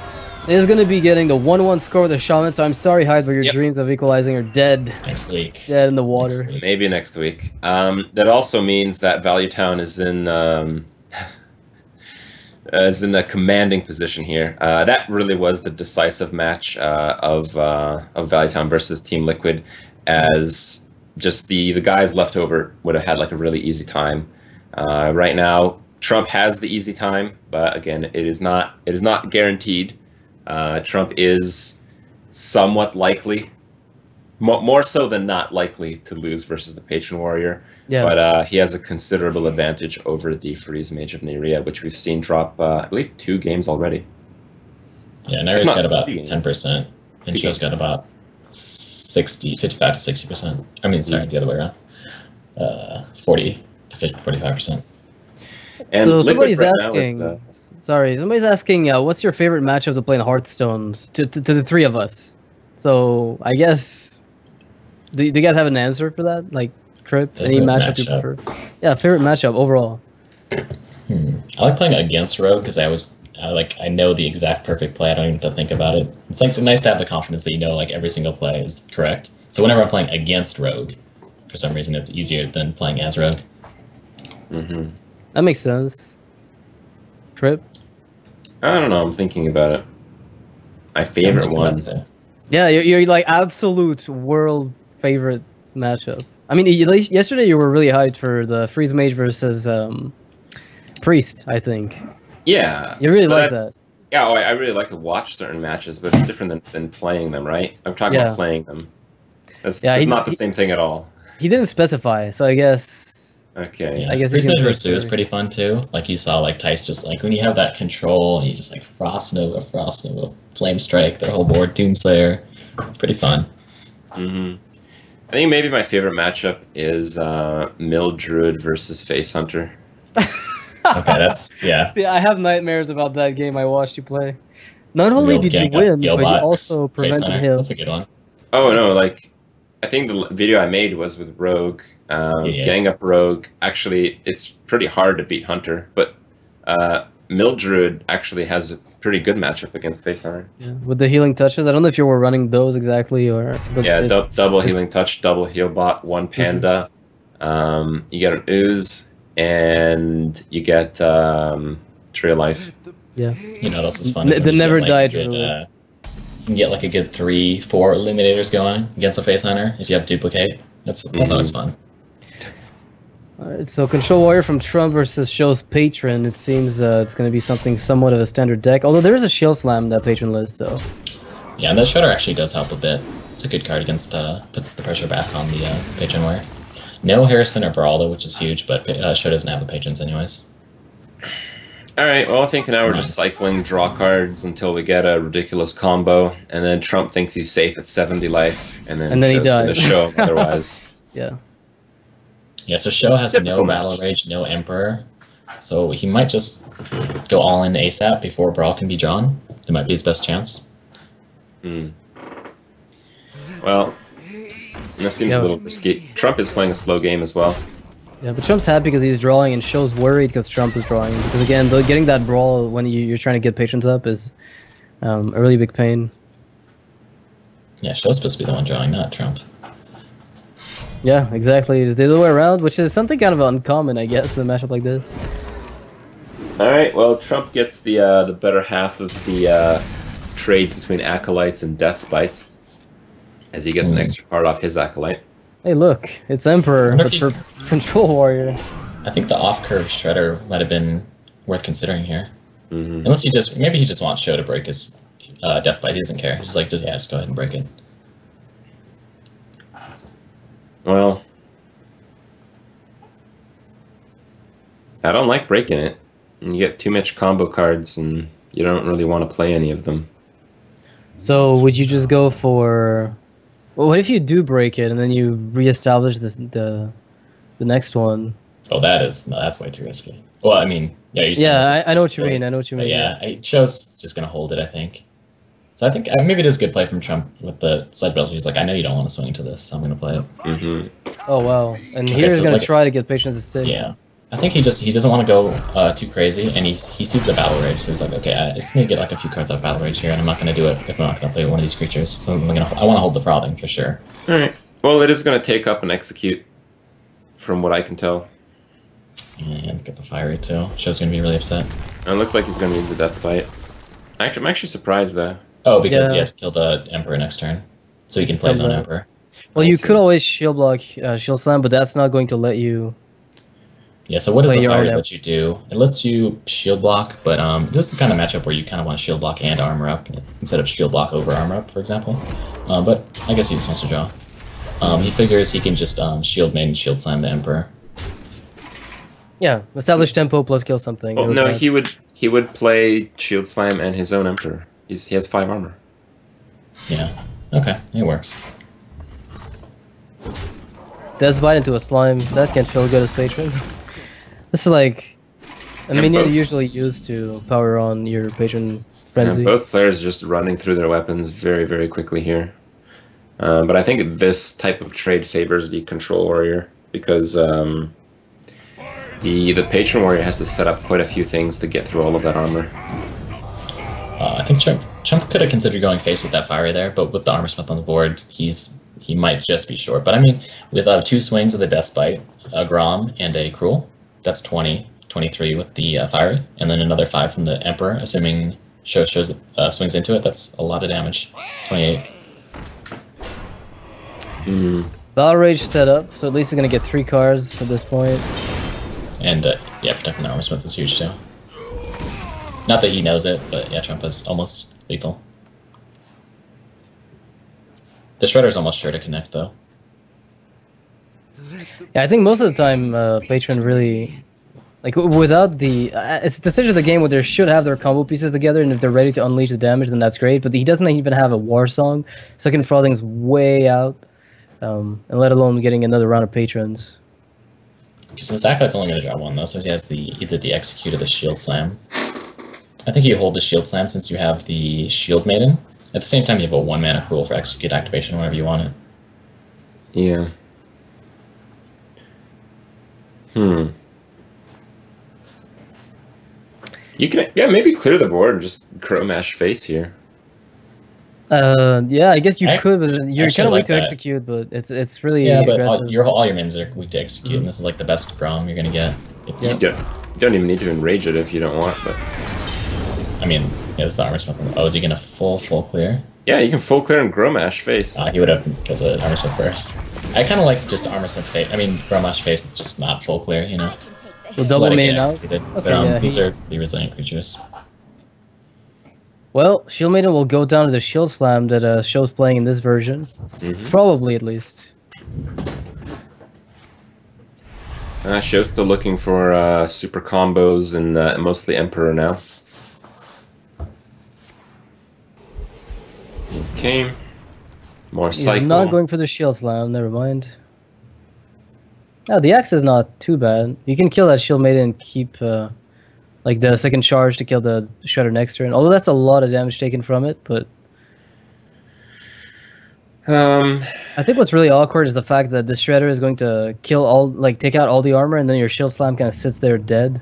is gonna be getting the 1-1 score with the Shaman, so I'm sorry, Hyde, but your Yep. dreams of equalizing are dead. Next week. Dead in the water. Next week. Maybe next week. That also means that Value Town is in a commanding position here. That really was the decisive match of Value Town versus Team Liquid, as just the guys left over would have had like a really easy time. Right now, Trump has the easy time, but again, it is not guaranteed. Trump is somewhat likely, more so than not likely, to lose versus the Patron Warrior. Yeah. But he has a considerable advantage over the Freeze Mage of Nerea, which we've seen drop, I believe, 2 games already. Yeah, Nyria's Not got about 30 games. 10%. And Show's got about 55 to 60%. I mean, sorry, the other way around. 40 to 45%. And So Liquid somebody's right now asking... is, Sorry, somebody's asking, what's your favorite matchup to play in Hearthstones? To the 3 of us. So, I guess... Do you guys have an answer for that? Like, Trip? Any Favorite matchup you matchup? prefer? Yeah, favorite matchup overall. I like playing against Rogue because I know the exact perfect play. I don't even have to think about it. It's like nice to have the confidence that you know like every single play is correct. So whenever I'm playing against Rogue, for some reason it's easier than playing as Rogue. That makes sense. Trip? I don't know, I'm thinking about it. My favorite one. Yeah, you're like absolute world favorite matchup. I mean, yesterday you were really hyped for the Freeze Mage versus Priest, I think. Yeah. You really but like that's- Yeah, I really like to watch certain matches, but it's different than playing them, right? I'm talking Yeah. about playing them. That's Yeah, not the same thing at all. He didn't specify, so I guess... Okay. Yeah. I guess you Freeze can Mage do versus Sue is it. pretty fun too. Like you saw, like Tice just like when you have that control, you just like Frost Nova, Flame Strike, their whole board, Doomslayer. It's pretty fun. I think maybe my favorite matchup is Mill Druid versus Face Hunter. Okay, that's yeah. See, I have nightmares about that game I watched you play. Not only Real did you gang up win, but you Gilbot also versus Face prevented Hunter. him. That's a good one. Oh no, like I think the video I made was with Rogue. Gang up Rogue. Actually, it's pretty hard to beat Hunter, but Mildred actually has a pretty good matchup against Face Hunter. Yeah. With the healing touches, I don't know if you were running those exactly or. But yeah, double healing touch, double heal bot, one panda. You get an ooze, and you get tree of life. Yeah. You know, this is fun. The never died you can get like a good 3-4 eliminators going against a face hunter if you have duplicate. That's always fun. Alright, so Control Warrior from Trump versus Show's Patron. It seems it's going to be something somewhat of a standard deck, although there is a Shield Slam that Patron list, so. Yeah, and that Shredder actually does help a bit. It's a good card against, puts the pressure back on the Patron Warrior. No Harrison or Baraldo, which is huge, but Show doesn't have the Patrons anyways. Alright, well I think now we're just cycling draw cards until we get a ridiculous combo, and then Trump thinks he's safe at 70 life, and then he dies. Going to show him otherwise. Yeah. Yeah, so Show has no Battle Rage, no Emperor, so he might just go all in ASAP before Brawl can be drawn. That might be his best chance. Well, that seems a little risky. Trump is playing a slow game as well. Yeah, but Trump's happy because he's drawing, and Show's worried because Trump is drawing. Because again, getting that Brawl when you're trying to get Patrons up is a really big pain. Yeah, Show's supposed to be the one drawing, not Trump. Yeah, exactly. It's the other way around, which is something kind of uncommon, I guess, in a matchup like this. Alright, well, Trump gets the better half of the trades between Acolytes and Death Spites, as he gets an extra card off his Acolyte. Hey, look, it's Emperor, but for Control Warrior. I think the off-curve Shredder might have been worth considering here. Unless maybe he just wants Show to break his Death Spite. He doesn't care. He's just like, just go ahead and break it. Well, I don't like breaking it. You get too much combo cards, and you don't really want to play any of them. So would you just go for? Well, what if you do break it and then you reestablish the next one? Oh, that's way too risky. Well, I mean, yeah, I know what you mean. I know what you mean. Yeah, Show's just gonna hold it, I think. So I think maybe it is a good play from Trump with the side ability. He's like, I know you don't want to swing into this, so I'm gonna play it. Oh wow! And he's gonna try to get Patience to stay. Yeah, I think he doesn't want to go too crazy, and he sees the Battle Rage, so he's like, okay, I just need to get like a few cards out of Battle Rage here, and I'm not gonna do it if I'm not gonna play one of these creatures. So I want to hold the Frothing for sure. All right. Well, it is gonna take up an Execute, from what I can tell. And get the Fiery too. Show's gonna be really upset. And it looks like he's gonna use the Death Spite. I'm actually surprised though. Oh, because he had to kill the Emperor next turn, so he can play his own Emperor. Well, you could always shield block, shield slam, but that's not going to let you. Yeah. So what does the Fiery let you do? It lets you shield block, but this is the kind of matchup where you kind of want to shield block and armor up instead of shield block over armor up, for example. But I guess he just wants to draw. He figures he can just shield main and shield slam the Emperor. Yeah, establish tempo plus kill something. Well, no, he would play shield slam and his own Emperor. He has 5 armor. Yeah. Okay, it works. Death Bite into a slime. That can feel good as Patron. This is like a minion usually used to power on your Patron Frenzy. Yeah, both players just running through their weapons very, very quickly here. But I think this type of trade favors the Control Warrior because the Patron Warrior has to set up quite a few things to get through all of that armor. I think Trump could have considered going face with that Fiery there, but with the Armor Smith on the board, he might just be short. But I mean, with 2 swings of the Death Spite, a Grom and a Cruel, that's 20, 23 with the Fiery, and then another 5 from the Emperor, assuming Show swings into it. That's a lot of damage. 28. Battle Rage set up, so at least he's gonna get 3 cards at this point. And yeah, protecting the Armor Smith is huge too. Not that he knows it, but yeah, Trump is almost lethal. The Shredder's almost sure to connect, though. Yeah, I think most of the time, Patron really... Like, without the... it's the stage of the game where they should have their combo pieces together, and if they're ready to unleash the damage, then that's great, but he doesn't even have a War Song. Second Frothing's way out, and let alone getting another round of Patrons. So the Acolyte's only going to draw 1, though, so he has either the Execute or the Shield Slam. I think you hold the Shield Slam since you have the Shield Maiden. At the same time, you have a 1-mana Cruel for Execute activation whenever you want it. Yeah. Hmm. You can, yeah, maybe clear the board and just Crow Mash face here. Yeah, I guess you could, but you're actually kind of weak like to that. execute. But it's really Yeah, but aggressive. all your mins are weak to execute, and this is like the best Grom you're gonna get. It's You don't even need to enrage it if you don't want, but I mean, yeah, it's the Armor Smith. Oh, is he gonna full clear? yeah, you can full clear and Gromash face. He would have killed the Armor Smith first. I kind of like just Armor Smith face. I mean, Gromash face with just not full clear, you know. We'll double Let it get main out. executed. Okay, But yeah, these are the resilient creatures. Well, Shield Maiden will go down to the Shield Slam that Show's playing in this version. Probably, at least. Show's still looking for super combos and mostly Emperor now. Okay. More cycle. He's not going for the Shield Slam, never mind. Yeah, the axe is not too bad. You can kill that Shield Maiden and keep like the second charge to kill the Shredder next turn. Although that's a lot of damage taken from it, but I think what's really awkward is the fact that this Shredder is going to kill all, like take out all the armor, and then your Shield Slam kind of sits there dead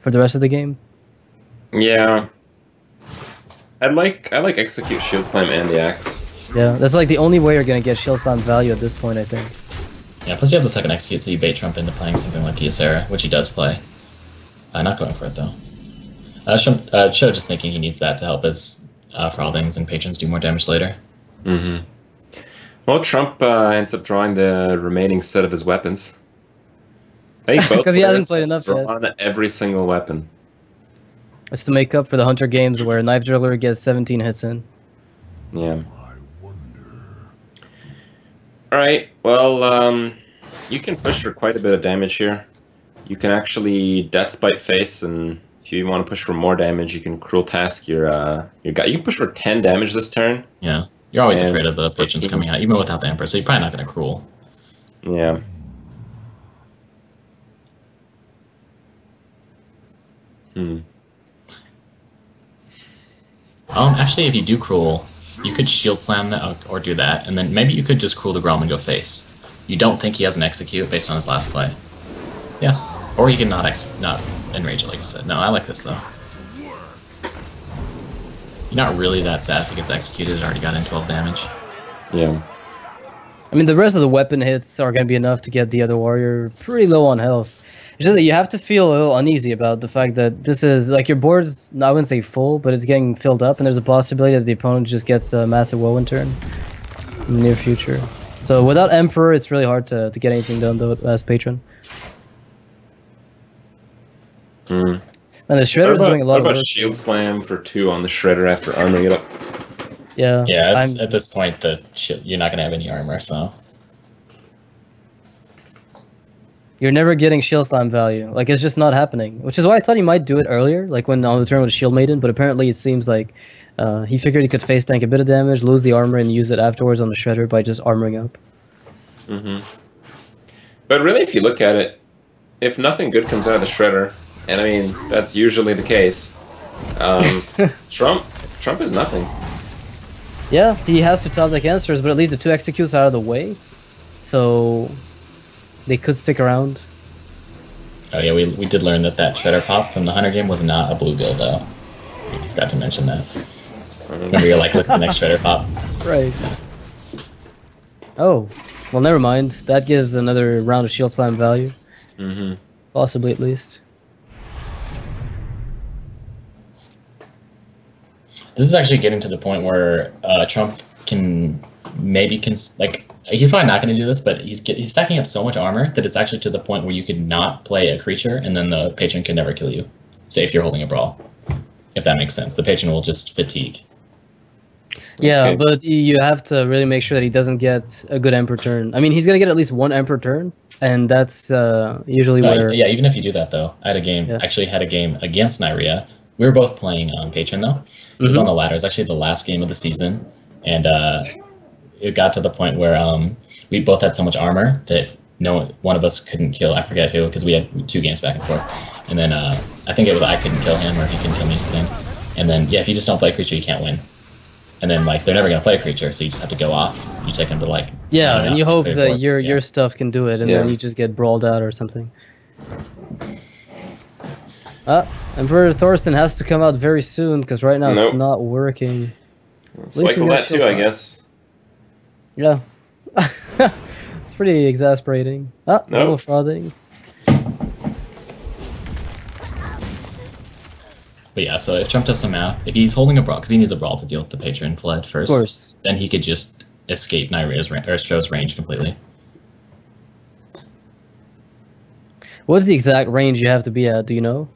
for the rest of the game. Yeah. I like execute Shield Slam and the axe. Yeah, that's like the only way you're gonna get Shield Slam value at this point, I think. Yeah, plus you have the second execute, so you bait Trump into playing something like Kyocera, which he does play. Not going for it though. Show just thinking he needs that to help his Fraldings and patrons do more damage later. Mm-hmm. Well, Trump ends up drawing the remaining set of his weapons. I think both because he hasn't players played enough draw yet. on every single weapon. It's to make up for the Hunter games where Knife Juggler gets 17 hits in. Yeah. Alright, well, you can push for quite a bit of damage here. You can actually Deathspite face, and if you want to push for more damage, you can Cruel Task your guy. You can push for 10 damage this turn. Yeah, you're always afraid of the patrons coming out, even without the Emperor, so you're probably not going to Cruel. Yeah. Actually, if you do Cruel, you could Shield Slam that, or do that, and then maybe you could just Cruel the Grom and go face. You don't think he has an execute based on his last play. Yeah. Or he can not enrage it, like I said. No, I like this, though. You're not really that sad if he gets executed. It already got in 12 damage. Yeah. I mean, the rest of the weapon hits are going to be enough to get the other warrior pretty low on health. It's just that you have to feel a little uneasy about the fact that this is, like, your board's, I wouldn't say full, but it's getting filled up, and there's a possibility that the opponent just gets a massive woe in turn in the near future. So without Emperor, it's really hard to get anything done, though, as Patron. And the Shredder's doing a lot of work. What about Shield Slam for 2 on the Shredder after armoring it up? Yeah. Yeah, at this point, you're not going to have any armor, so... You're never getting Shield Slam value. Like, it's just not happening. Which is why I thought he might do it earlier, like when on the turn with Shield Maiden, but apparently it seems like he figured he could face tank a bit of damage, lose the armor, and use it afterwards on the Shredder by just armoring up. But really, if you look at it, if nothing good comes out of the Shredder, and I mean, that's usually the case, Trump is nothing. Yeah, he has to top deck answers, but at least the 2 executes out of the way. So they could stick around. Oh yeah, we did learn that Shredder pop from the Hunter game was not a blue build, though. We forgot to mention that. Remember, you're like, look at the next Shredder pop. Right. Oh, well, never mind. That gives another round of Shield Slam value. Possibly, at least. This is actually getting to the point where Trump can like, he's probably not going to do this, but he's stacking up so much armor that it's actually to the point where you could not play a creature and then the patron can never kill you. Say if you're holding a brawl, if that makes sense. The patron will just fatigue. Yeah, Okay. but you have to really make sure that he doesn't get a good Emperor turn. I mean, he's going to get at least 1 Emperor turn, and that's usually where... Yeah, even if you do that, though. I had a game, actually had a game against Nyria. We were both playing on Patron, though. It was on the ladder. It was actually the last game of the season. And it got to the point where we both had so much armor that one of us couldn't kill, I forget who, because we had 2 games back and forth. And then I think it was I couldn't kill him or he couldn't kill me or something. And then, yeah, if you just don't play a creature, you can't win. And then like they're never gonna play a creature, so you just have to go off. You take them to like Yeah, and you hope that your yeah. stuff can do it, and then you just get brawled out or something. Emperor Thorsten has to come out very soon because right now it's not working. Cycle that too, I guess. Yeah. It's pretty exasperating. No frauding. But yeah, so if Trump does some math, if he's holding a brawl, because he needs a brawl to deal with the patron flood first, of course, then he could just escape Stroh's range completely. What's the exact range you have to be at? Do you know?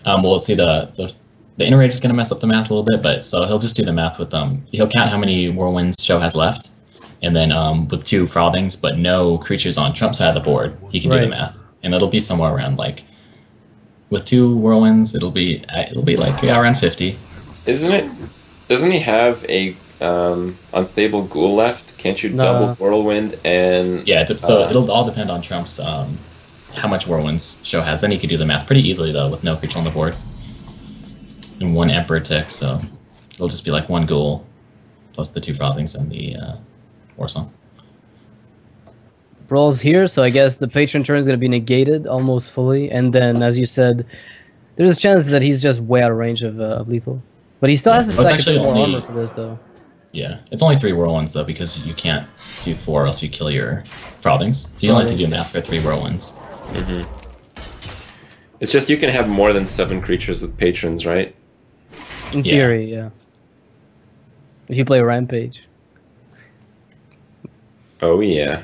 We'll see the inner range is going to mess up the math a little bit, but so he'll just do the math with he'll count how many whirlwinds Stroh has left, and then with 2 frothings but no creatures on Trump's side of the board, he can do the math, and it'll be somewhere around like. With 2 whirlwinds, it'll be like around 50. Isn't it? Doesn't he have a unstable ghoul left? Can't you double whirlwind and? Yeah, so it'll all depend on Trump's how much whirlwinds Stroh has. Then he could do the math pretty easily though, with no creature on the board and 1 emperor tick. So it'll just be like 1 ghoul plus the 2 frothings and the war song. Brawl's here, so I guess the patron turn is going to be negated almost fully, and then, as you said, there's a chance that he's just way out of range of lethal. But he still has to stack a bit more armor for this, though. Yeah, it's only 3 whirlwinds, though, because you can't do 4 or else you kill your frothings. So you only have to do math for 3 whirlwinds. It's just you can have more than 7 creatures with patrons, right? In theory, yeah. If you play Rampage. Oh, yeah.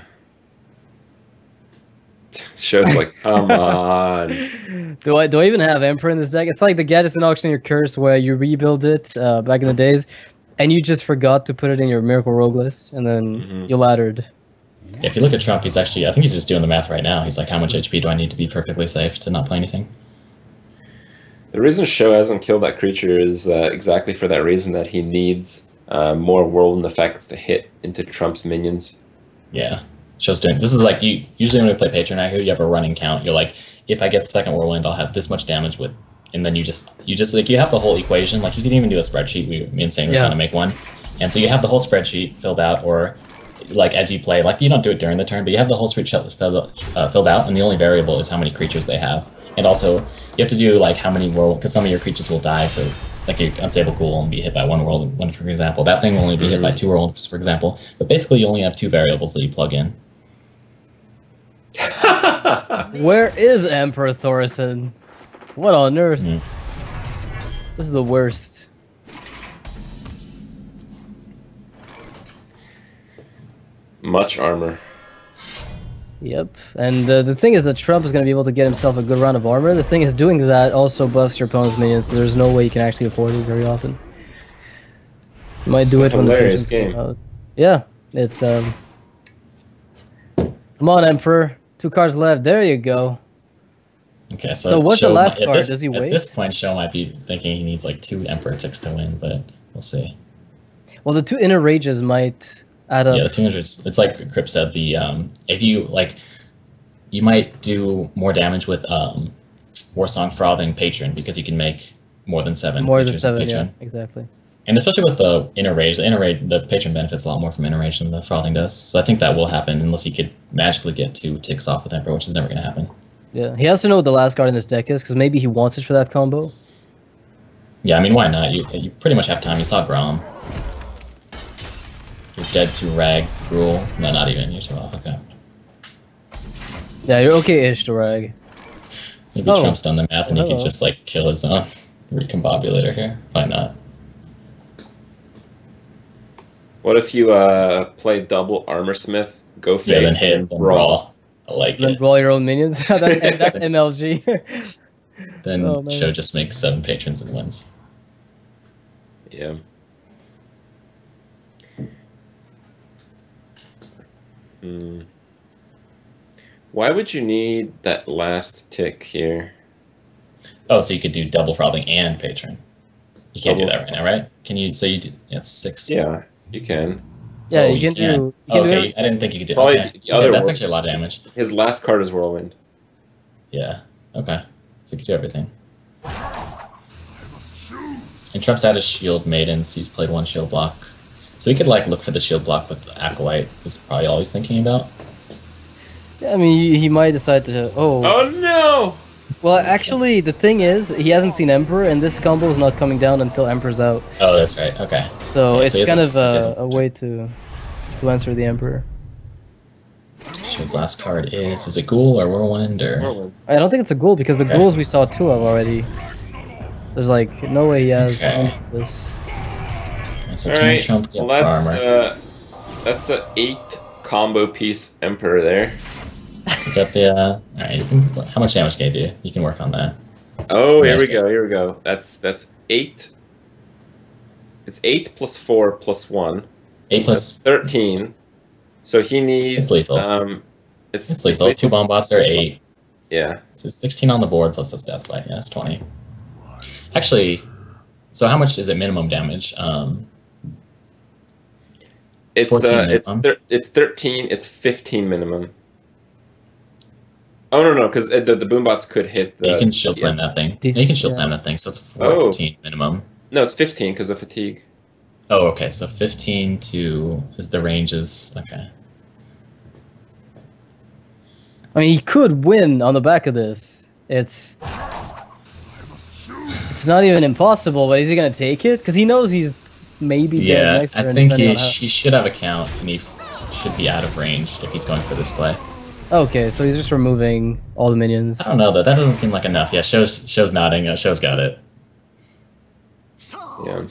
Show's like, come on. Do I even have Emperor in this deck? It's like the Gadgets and Auctioneer Curse where you rebuild it back in the days, and you just forgot to put it in your Miracle Rogue list, and then you laddered. If you look at Trump, he's actually, I think he's just doing the math right now. He's like, how much HP do I need to be perfectly safe to not play anything? The reason Show hasn't killed that creature is exactly for that reason, that he needs more whirlwind effects to hit into Trump's minions. Yeah. Show's doing this is like usually when we play Patron out here, you have a running count. You're like, if I get the second whirlwind, I'll have this much damage with, and then you just like you have the whole equation. Like you can even do a spreadsheet. Me and Sane were trying to make one, and so you have the whole spreadsheet filled out, or like as you play, like you don't do it during the turn, but you have the whole spreadsheet filled out, and the only variable is how many creatures they have, and also you have to do like how many because some of your creatures will die to. Like your unstable ghoul and be hit by 1 whirlwind, for example. That thing will only be hit by 2 whirlwinds, for example. But basically, you only have 2 variables that you plug in. Where is Emperor Thorsten? What on earth? This is the worst. Much armor. Yep, and the thing is that Trump is going to be able to get himself a good round of armor. The thing is, doing that also buffs your opponent's minions, so there's no way you can actually afford it very often. You might do it when the hilarious game. Come out. Yeah, it's Come on, Emperor. 2 cards left. There you go. Okay, so what's the last card? Does he wait? At this point, Show might be thinking he needs like 2 Emperor ticks to win, but we'll see. Well, the 2 inner rages might add up. Yeah, the 200. It's like Crip said. The if you like, you might do more damage with Warsong Frothing Patron because you can make more than 7. More than 7, Patron. yeah, exactly. And especially with the inner rage, the patron benefits a lot more from inner rage than the frothing does. So I think that will happen unless he could magically get 2 ticks off with Emperor, which is never going to happen. Yeah, he has to know what the last card in this deck is, because maybe he wants it for that combo. Yeah, I mean, why not? You pretty much have time. You saw Grom. You're dead to Rag, Cruel. No, not even. You're too off. Okay. Yeah, you're okay-ish to Rag. Maybe Trump's done the math and he could just, like, kill his own Recombobulator here. Why not? What if you play double Armor Smith, go face, then hit, and then brawl? I like then it. Brawl your own minions? that's MLG. Then Show just makes 7 patrons and wins. Yeah. Why would you need that last tick here? Oh, so you could do double frothing and patron. You can't do that right now, right? Can you? So you do? Yeah, 6. Yeah, you can. Yeah, Oh, you can do. Okay, I didn't think you could do. Probably Okay. the other That's one. actually a lot of damage. His last card is Whirlwind. Yeah. Okay. So you can do everything. And Trump's out of shield maidens. He's played 1 shield block. So we could like look for the shield block with Acolyte. Is probably all he's thinking about. Yeah, I mean, he might decide to. Oh no! Well, actually, the thing is, he hasn't seen Emperor, and this combo is not coming down until Emperor's out. Oh, that's right. Okay. So Yeah, it's so he kind hasn't- of a way to answer the Emperor. His last card is it Ghoul or Whirlwind or? I don't think it's a ghoul because the Okay. ghouls we saw two of already. There's like no way he has Okay. this. And so All King right. Trump get Well, armor. that's a 8 combo piece Emperor there. You got the. Alright, you can, how much damage can you do? You can work on that. Oh, here we Nice. go. Here we go. That's 8. It's 8 plus 4 plus 1. 8 That's plus. 13. So he needs. It's lethal. It's lethal. 2 bomb bots are 8. Yeah. So 16 on the board plus this death bite. Yeah, that's 20. Actually, so how much is it minimum damage? It's 14 it's minimum. it's 13. It's 15 minimum. Oh no, because the boombots could hit. The, You can shield slam that thing. Do you You can think- shield yeah. slam that thing, so it's Oh. 14 minimum. No, it's 15 because of fatigue. Oh, okay. So 15 to is the range is okay. I mean, he could win on the back of this. It's not even impossible, but is he gonna take it? Because he knows he's maybe dead Yeah, next I turn. think depending he on how- he should have a count, and he should be out of range if he's going for this play. Okay, so he's just removing all the minions. I don't know though. That doesn't seem like enough. Yeah, show's nodding. Show's got it. Yeah.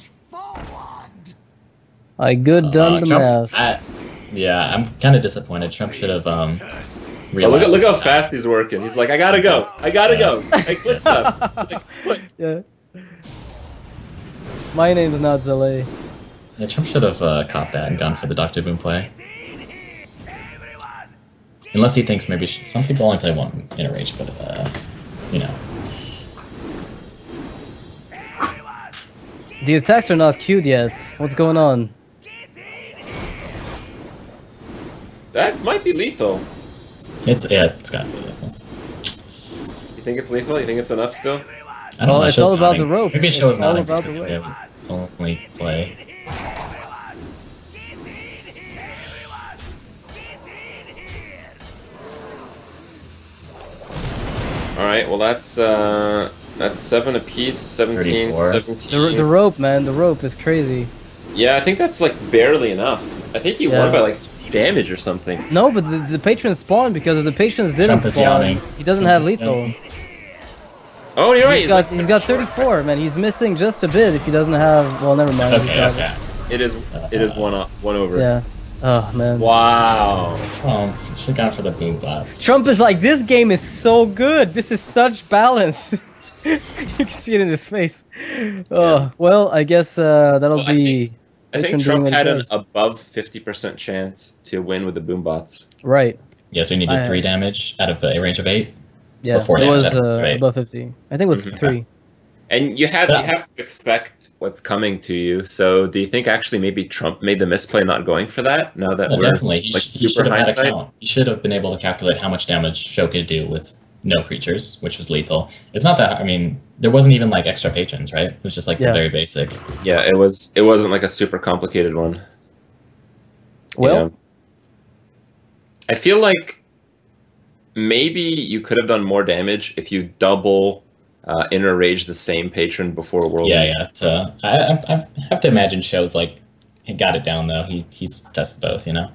I good done the Trump, math. yeah, I'm kind of disappointed. Trump should have Oh, realized. look how fast he's working. He's like, I gotta go. I gotta go. Like, what's up? Like, what? Yeah. My name's not Zele. Yeah, Trump should have caught that and gone for the Dr. Boom play. Unless he thinks maybe some people only play one in a range, but you know. The attacks are not queued yet. What's going on? That might be lethal. It's got to be lethal. You think it's lethal? You think it's enough still? I don't Well, know. it's Show's all about nodding. the rope. Maybe show is It's all nodding just about the because it's only play. All right. Well, that's 7 apiece. 17, 34. 17. The rope, man. The rope is crazy. Yeah, I think that's like barely enough. I think he Yeah. won by like damage or something. No, but the patrons spawned because if the patrons didn't Trump is spawn, yawning. he doesn't have Trump is lethal. yawning. Oh, you're right. He's got 34, man. He's missing just a bit if he doesn't have. Well, never mind. He's Okay, got okay. It is one over. it. Yeah. Oh man. Wow. Oh, should have gone for the boom bots. Trump is like, this game is so good. This is such balance. You can see it in his face. Oh well, I guess that'll Well, I be. I Patron think Trump doing what had he an does. above 50% chance to win with the boombots. Right. Yeah, so you needed 3 damage out of a range of 8. Yeah. Or 4 it was damage, right? above 50. I think it was Mhm. 3. And you have Yeah. to expect what's coming to you. So do you think actually maybe Trump made the misplay not going for that? Now that No, we're definitely. He like should super have had a hindsight. count. He should have been able to calculate how much damage Show could do with no creatures, which was lethal. It's not that, I mean, there wasn't even like extra patrons, right? It was just like Yeah. the very basic. Yeah, it wasn't like a super complicated one. Well, Yeah. I feel like maybe you could have done more damage if you double inner rage the same patron before world. Yeah, yeah. I have to imagine Show's like, he got it down though. He's tested both, you know?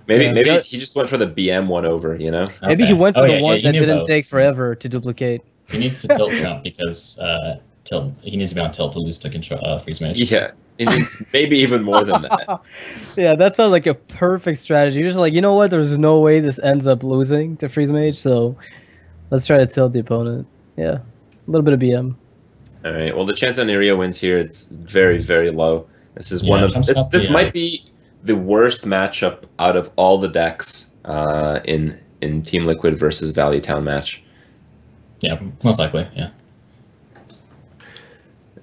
Maybe Yeah, maybe but- he just went for the BM one over, you know? maybe he Okay. went for Oh, the yeah, one he that knew didn't both. take forever to duplicate. He needs to tilt Trump because he needs to be on tilt to lose to control freeze mage. Yeah. It needs maybe even more than that. Yeah, that sounds like a perfect strategy. You're just like, you know what? There's no way this ends up losing to Freeze Mage, so let's try to tilt the opponent. Yeah, a little bit of BM. All right. Well, the chance on Iria wins here, it's very, very low. This is Yeah, one of Trump's this. got This the, might be the worst matchup out of all the decks in Team Liquid versus Value Town match. Yeah, most likely, yeah.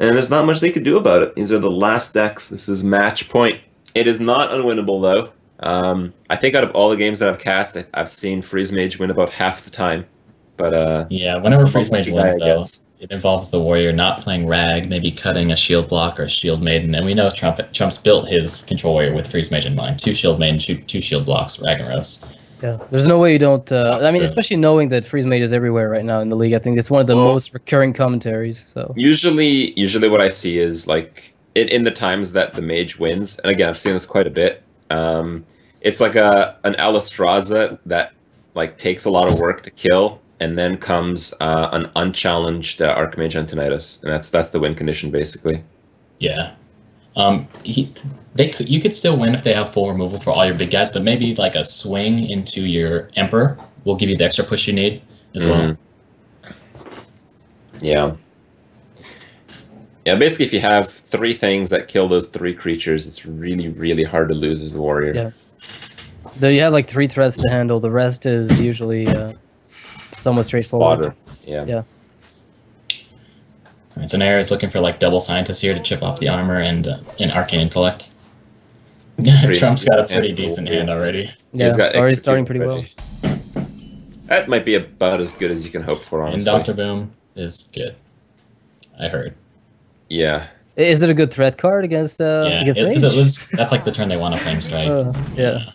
And there's not much they could do about it. These are the last decks. This is match point. It is not unwinnable though. I think out of all the games that I've cast, I've seen Freeze Mage win about half the time. But Yeah, whenever Freeze Mage lucky guy, wins, I though, guess. it involves the warrior not playing Rag, maybe cutting a Shield Block or Shield Maiden, and we know Trump's built his Control Warrior with Freeze Mage in mind. 2 Shield Maiden, 2 Shield Blocks, Ragnaros. Yeah, there's no way you don't. I mean, True. especially knowing that Freeze Mage is everywhere right now in the league. I think it's one of the Well, most recurring commentaries. So usually what I see is like in the times that the mage wins, and again I've seen this quite a bit. It's like an Alistraza that like takes a lot of work to kill, and then comes an unchallenged Archmage Antonidas, and that's the win condition basically. Yeah. You could still win if they have full removal for all your big guys, but maybe like a swing into your Emperor will give you the extra push you need as well. Yeah. Yeah, basically if you have 3 things that kill those 3 creatures, it's really, really hard to lose as the warrior. yeah, though you have like 3 threats to handle. The rest is usually somewhat straightforward. Fodder. Yeah. Yeah. Alright, so Nair is looking for like double scientist here to chip off the armor and an arcane intellect. Trump's got a pretty decent hand already. Yeah, He's got it's already execute starting pretty well. ready. That might be about as good as you can hope for, And honestly. Dr. Boom is good. I heard. Yeah. Is it a good threat card against Yeah, against because Mage? that's like the turn they want to flame strike. Yeah.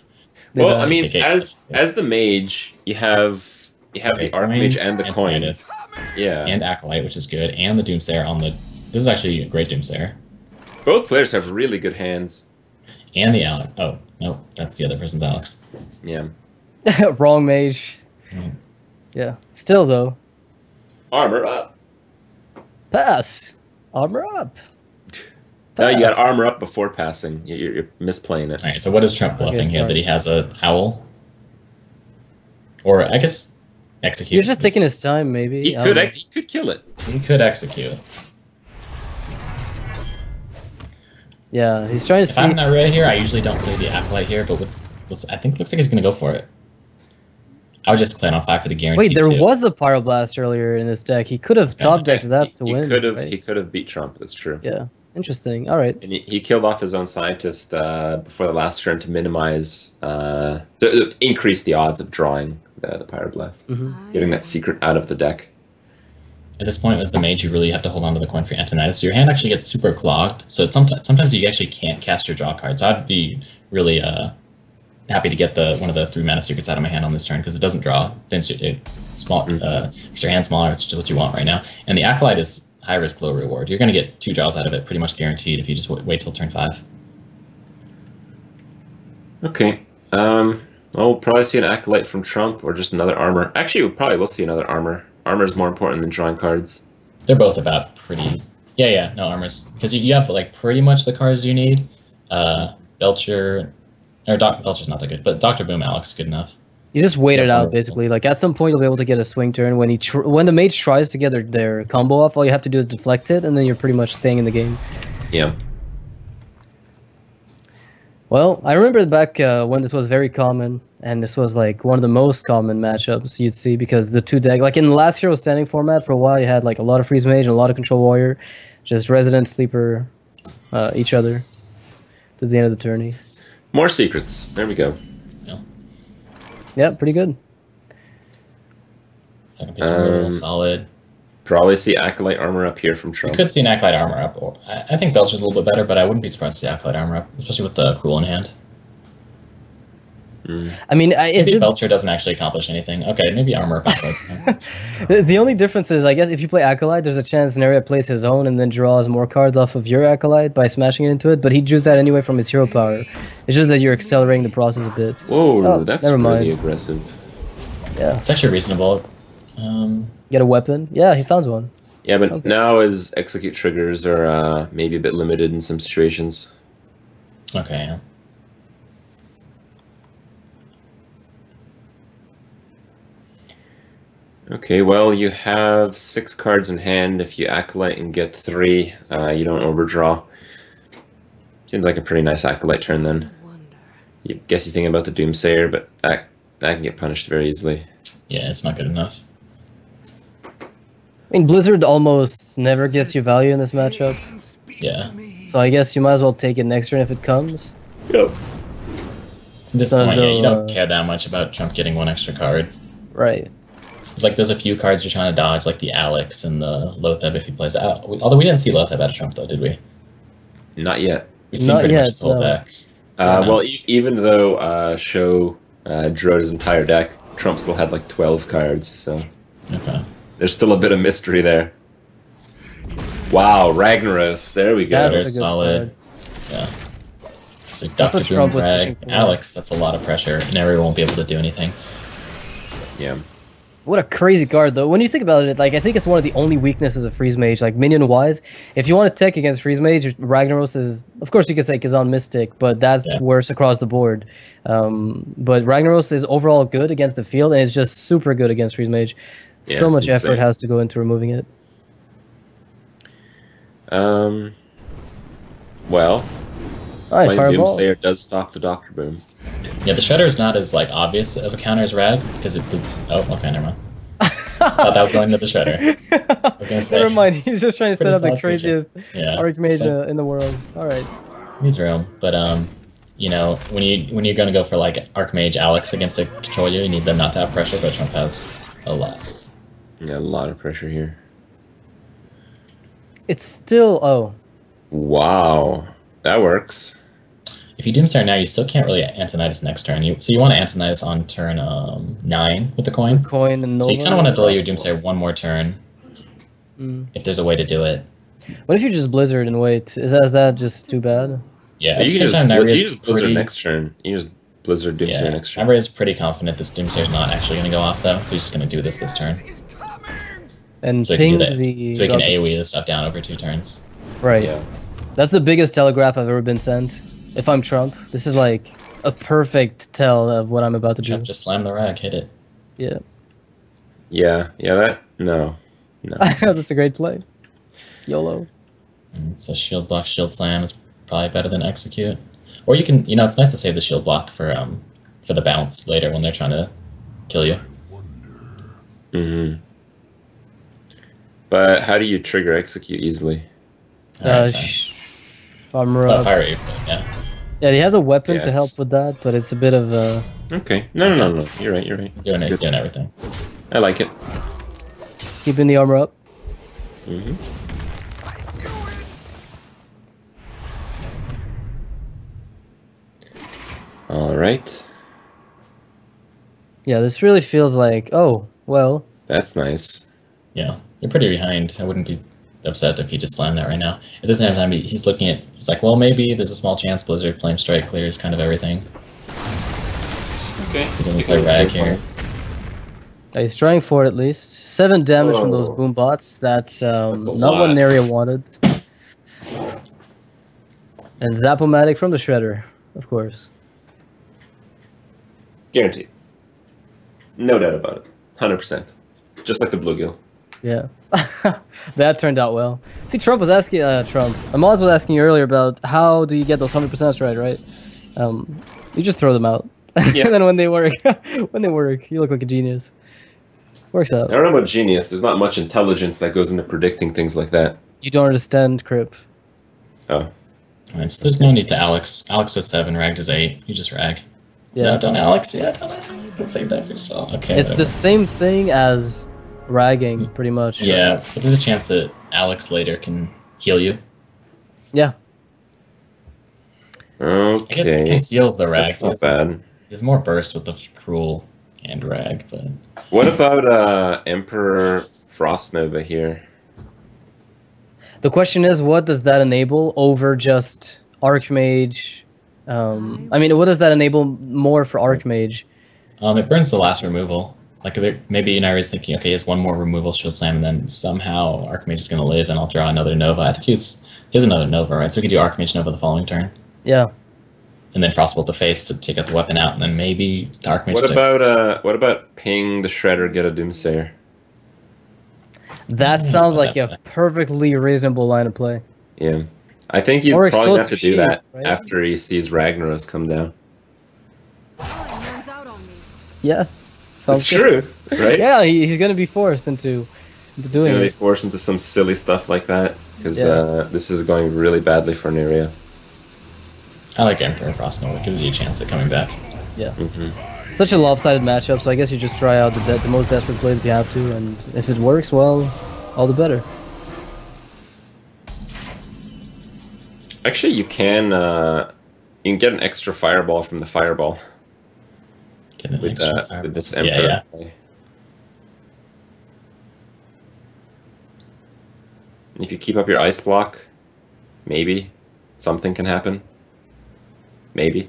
Well, Yeah. I mean, Take it. as the mage, you have the Archmage and the coin. Antonidas, Yeah. and Acolyte, which is good, and the Doomsayer on the. This is actually a great Doomsayer. Both players have really good hands. And the Alex. Oh, no, that's the other person's Alex. Yeah. Wrong Mage. Mm. Yeah. Still though, Armor up. pass. Armor up. No, you got Pass. armor up before passing. You're misplaying it. Alright, so what is Trump bluffing here? sorry. That he has a Owl? Or, I guess, Execute. You're just taking his time, maybe. He I don't know. could kill it. He could Execute. Yeah, he's trying to If I'm see. not right here, I usually don't play the Acolyte here, but I think it looks like he's going to go for it. I was just playing on 5 for the guarantee. Wait, there too. was a Pyroblast earlier in this deck. He could have top decked that to He win. could have. right? He could have beat Trump. That's true. Yeah, interesting. All right. And he killed off his own scientist before the last turn to minimize, to increase the odds of drawing the Pyroblast, Mhm. getting that secret out of the deck. At this point, as the mage, you really have to hold on to the coin for Antonidas. So your hand actually gets super clogged. So it's sometimes you actually can't cast your draw cards. I'd be really happy to get one of the 3 mana secrets out of my hand on this turn because it doesn't draw. Then makes your hand smaller. It's just what you want right now. And the Acolyte is high risk, low reward. You're going to get 2 draws out of it, pretty much guaranteed, if you just wait till turn 5. Okay. Well, we'll probably see an Acolyte from Trump or just another armor. Actually, we probably will see another armor. Armor is more important than drawing cards. They're both about pretty. Yeah, no armors because you have like pretty much the cards you need. Belcher, or Belcher's not that good, but Dr. Boom Alex is good enough. You just wait it Definitely. out, basically. Like at some point, you'll be able to get a swing turn when when the mage tries to get their combo off. All you have to do is deflect it, and then you're pretty much staying in the game. Yeah. Well, I remember back when this was very common, and this was like one of the most common matchups you'd see because the 2 deck, like in the last Hero Standing format, for a while you had like a lot of Freeze Mage and a lot of Control Warrior, just Resident Sleeper each other to the end of the tourney. More secrets. There we go. Yeah, pretty good. Second piece of removal, solid. Probably see Acolyte armor up here from You Trump. could see an Acolyte armor up. Or I think Belcher's a little bit better, but I wouldn't be surprised to see Acolyte armor up, especially with the Cruel in hand. I mean, is Maybe it Belcher doesn't actually accomplish anything. Okay, maybe armor up Acolyte's fine. the only difference is, I guess, if you play Acolyte, there's a chance Neria plays his own and then draws more cards off of your Acolyte by smashing it into it, but he drew that anyway from his hero power. It's just that you're accelerating the process a bit. Whoa, Oh, that's never mind. really aggressive. Yeah. It's actually reasonable. Get a weapon? Yeah, he found one. Yeah, but Okay. now his execute triggers are maybe a bit limited in some situations. Okay, yeah. Okay, well, you have 6 cards in hand. If you Acolyte and get 3, you don't overdraw. Seems like a pretty nice Acolyte turn then. You guess you're thinking about the Doomsayer, but that can get punished very easily. Yeah, it's not good enough. I mean, Blizzard almost never gets you value in this matchup, Yeah. so I guess you might as well take it next turn if it comes. Yep. At this So point, yeah, you though, don't care that much about Trump getting 1 extra card. Right. It's like there's a few cards you're trying to dodge, like the Alex and the Lotheb if he plays out. Although we didn't see Lotheb out of Trump though, did we? Not yet. We've seen pretty much his whole deck. Well, even though Show drew out his entire deck, Trump still had like 12 cards, so Okay. there's still a bit of mystery there. Wow, Ragnaros, there we go. That's Very a good solid. Yeah. So That's Dr. what Trump Boom, was Rag, pushing for. Alex, that's a lot of pressure. Neri won't be able to do anything. Yeah. What a crazy card, though. When you think about it, like I think it's one of the only weaknesses of Freeze Mage, like minion-wise. If you want to tech against Freeze Mage, Ragnaros is, of course, you could say Kazan Mystic, but that's worse across the board. But Ragnaros is overall good against the field, and it's just super good against Freeze Mage. Yeah, So it's much effort insane. has to go into removing it. Well, All right, playing Fireball. Doomsayer does stop the Doctor Boom. Yeah, the Shredder is not as like obvious of a counter as Rag because it does. Oh, okay, never mind. Thought that was going to the Shredder. I was gonna say, Never mind, he's just trying to set pretty up the solid creature. craziest Yeah, Archmage so- in the world. All right. He's real, but you know, when you're gonna go for like Archmage Alex against a control you need them not to have pressure, but Trump has a lot. Yeah, a lot of pressure here. It's still, oh. Wow, that works. If you Doomstar now, you still can't really Antonitis next turn. So you want to Antonitis on turn 9 with the coin. Coin and Nova. So you kind of want to delay your Doomstar one more turn, if there's a way to do it. What if you just Blizzard and wait? Is that just too bad? Yeah, at the You same can time, just, Nairi you is just Blizzard pretty. next turn. You just Blizzard Doomsayer Yeah, next turn. Nairi is pretty confident this Doomsayer's not actually going to go off though, so he's just going to do this turn. And So he can ping do that. the... So he can AoE this stuff down over 2 turns. Right. Yeah. That's the biggest telegraph I've ever been sent. If I'm Trump, this is like a perfect tell of what I'm about to do. Trump just slam the rag, hit it. Yeah. Yeah, that no. That's a great play. YOLO. And so shield block, shield slam is probably better than execute. Or you can, it's nice to save the shield block for the bounce later when they're trying to kill you. Mm-hmm. But how do you trigger execute easily? Alright, Armor oh, up. fire rate, yeah. Yeah, they have the weapon Yeah, to help it's- with that, but it's a bit of a... Okay. No. You're right. He's doing everything. I like it. Keeping the armor up. Mm-hmm. All right. Yeah, this really feels like, oh, well, That's nice. Yeah, you're pretty behind. I wouldn't be upset if he just slammed that right now. At the same time, he's looking at, he's like, well, maybe there's a small chance Blizzard Flame Strike clears kind of everything. Okay. He doesn't play Rag here. he's trying for it at least. 7 damage from those Oh. boom bots. That's a not lot. what Neria wanted. And Zap-O-Matic from the Shredder, of course. Guaranteed. No doubt about it. 100%. Just like the bluegill. Yeah. That turned out well. See, Trump was asking, Amaz was asking you earlier about how do you get those 100% right? You just throw them out. Yeah. And then when they work, you look like a genius. Works out. I don't know about genius. There's not much intelligence that goes into predicting things like that. You don't understand, Crip. Oh. Alright, so there's no need to Alex. Alex is 7, Rag is 8. You just Rag. Yeah. No, don't Alex. Yeah, don't Alex. Let's save that for yourself. Okay. It's the same thing as ragging, pretty much. Yeah, but there's a chance that Alex later can heal you. Yeah. I guess it Okay. conceals the Rag. That's So not bad. there's more burst with the Cruel and Rag, but What about Emperor Frost Nova here? The question is, what does that enable over just Archmage? I mean, what does that enable more for Archmage? it burns the last removal. Like maybe Nairi's thinking, okay, he has one more removal shield slam, and then somehow Archmage is going to live, and I'll draw another Nova. I think he has another Nova, right? So we could do Archmage Nova the following turn, Yeah. and then Frostbolt to face to take out the weapon out, and then maybe the Archmage What sticks. what about ping the Shredder, get a Doomsayer? That sounds like a perfectly reasonable line of play. Yeah. I think he's Or probably gonna have to explosive do that shield, right? after he sees Ragnaros come down. Oh, runs out on me. Yeah. That's Sounds good. true, right? Yeah, he's gonna be forced into He's doing gonna be it. forced into some silly stuff like that because Yeah. this is going really badly for Neria. I like Emperor Frost Nova. It gives you a chance at coming back. Yeah. Mm-hmm. such a lopsided matchup, so I guess you just try out the most desperate plays if you have to, and if it works, well, all the better. Actually, you can get an extra fireball from the fireball Get an with extra fire. with this Yeah, emperor. yeah. Play. If you keep up your ice block, maybe something can happen. Maybe.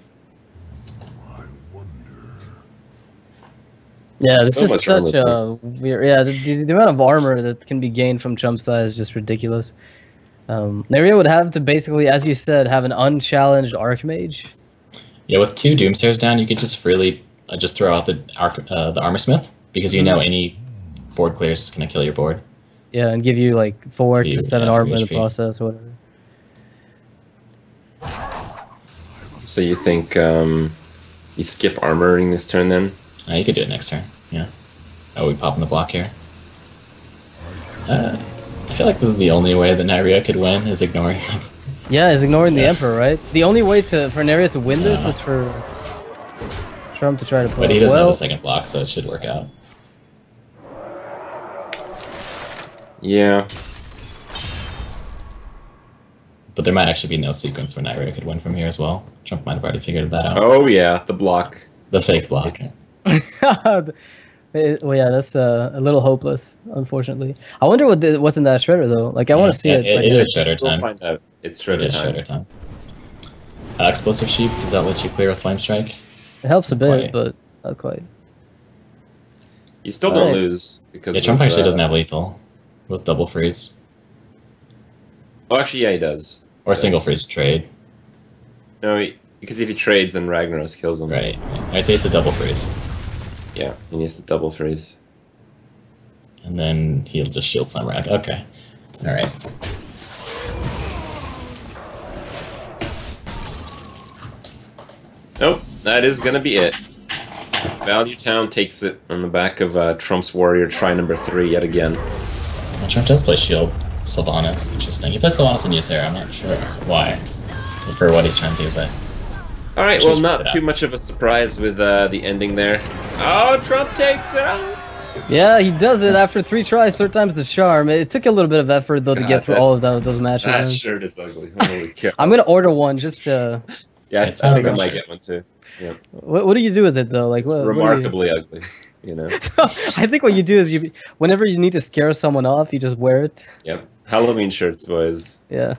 Yeah, this So is much such armor a weird. Yeah, the amount of armor that can be gained from Trump's side is just ridiculous. Neria would have to basically, as you said, have an unchallenged Archmage. Yeah, with 2 Doomsayers down, you could just freely just throw out the Armor Smith, because you know any board clears is going to kill your board. Yeah, and give you like 4 Give to you, 7 yeah, armor in the 3 HP. process or whatever. So you think you skip armoring this turn then? You could do it next turn, yeah. Oh, we pop in the block here. I feel like this is the only way that Nyria could win, is ignoring them. Yeah, he's ignoring the Yeah. Emperor, right? The only way for Neria to win this is for Trump to try to play. But he doesn't have well, a second block, so it should work out. Yeah. But there might actually be no sequence where Nyria could win from here as well. Trump might have already figured that out. Oh yeah, the block. The fake block. well, yeah, that's a little hopeless, unfortunately. I wonder what's in that shredder though. Like, I want to see it. It is shredder We'll time. find out. It's It shredder is time. shredder time. Explosive Sheep, does that let you clear with Flame Strike? It helps a bit, Quite. but not quite. You still don't Alright. lose because Yeah, Trump of, actually doesn't have lethal with double freeze. Oh, actually, yeah, he does. Or Yes. single freeze trade. No, because if he trades, then Ragnaros kills him. Right. I'd say it's a double freeze. Yeah, he needs the double freeze. And then he'll just shield some Rag. Okay. Alright. Nope, that is gonna be it. Value Town takes it on the back of Trump's Warrior, try number 3 yet again. Well, Trump does play shield Sylvanas. Interesting. He plays Sylvanas and Ysera. I'm not sure why. For what he's trying to do, but Alright, Choose well, not it too out. much of a surprise with the ending there. Oh, Trump takes it out! Yeah, he does it after 3 tries, 3rd time's the charm. It took a little bit of effort though to God, get through that- all of those matches. That man. shirt is ugly. Holy cow. I'm gonna order one just to. Yeah, It's I think I ugly. might get one too. Yeah. What do you do with it though? Like, It's what do you- remarkably ugly, you know? So, I think what you do is whenever you need to scare someone off, you just wear it. Yep. Halloween shirts, boys. Yeah.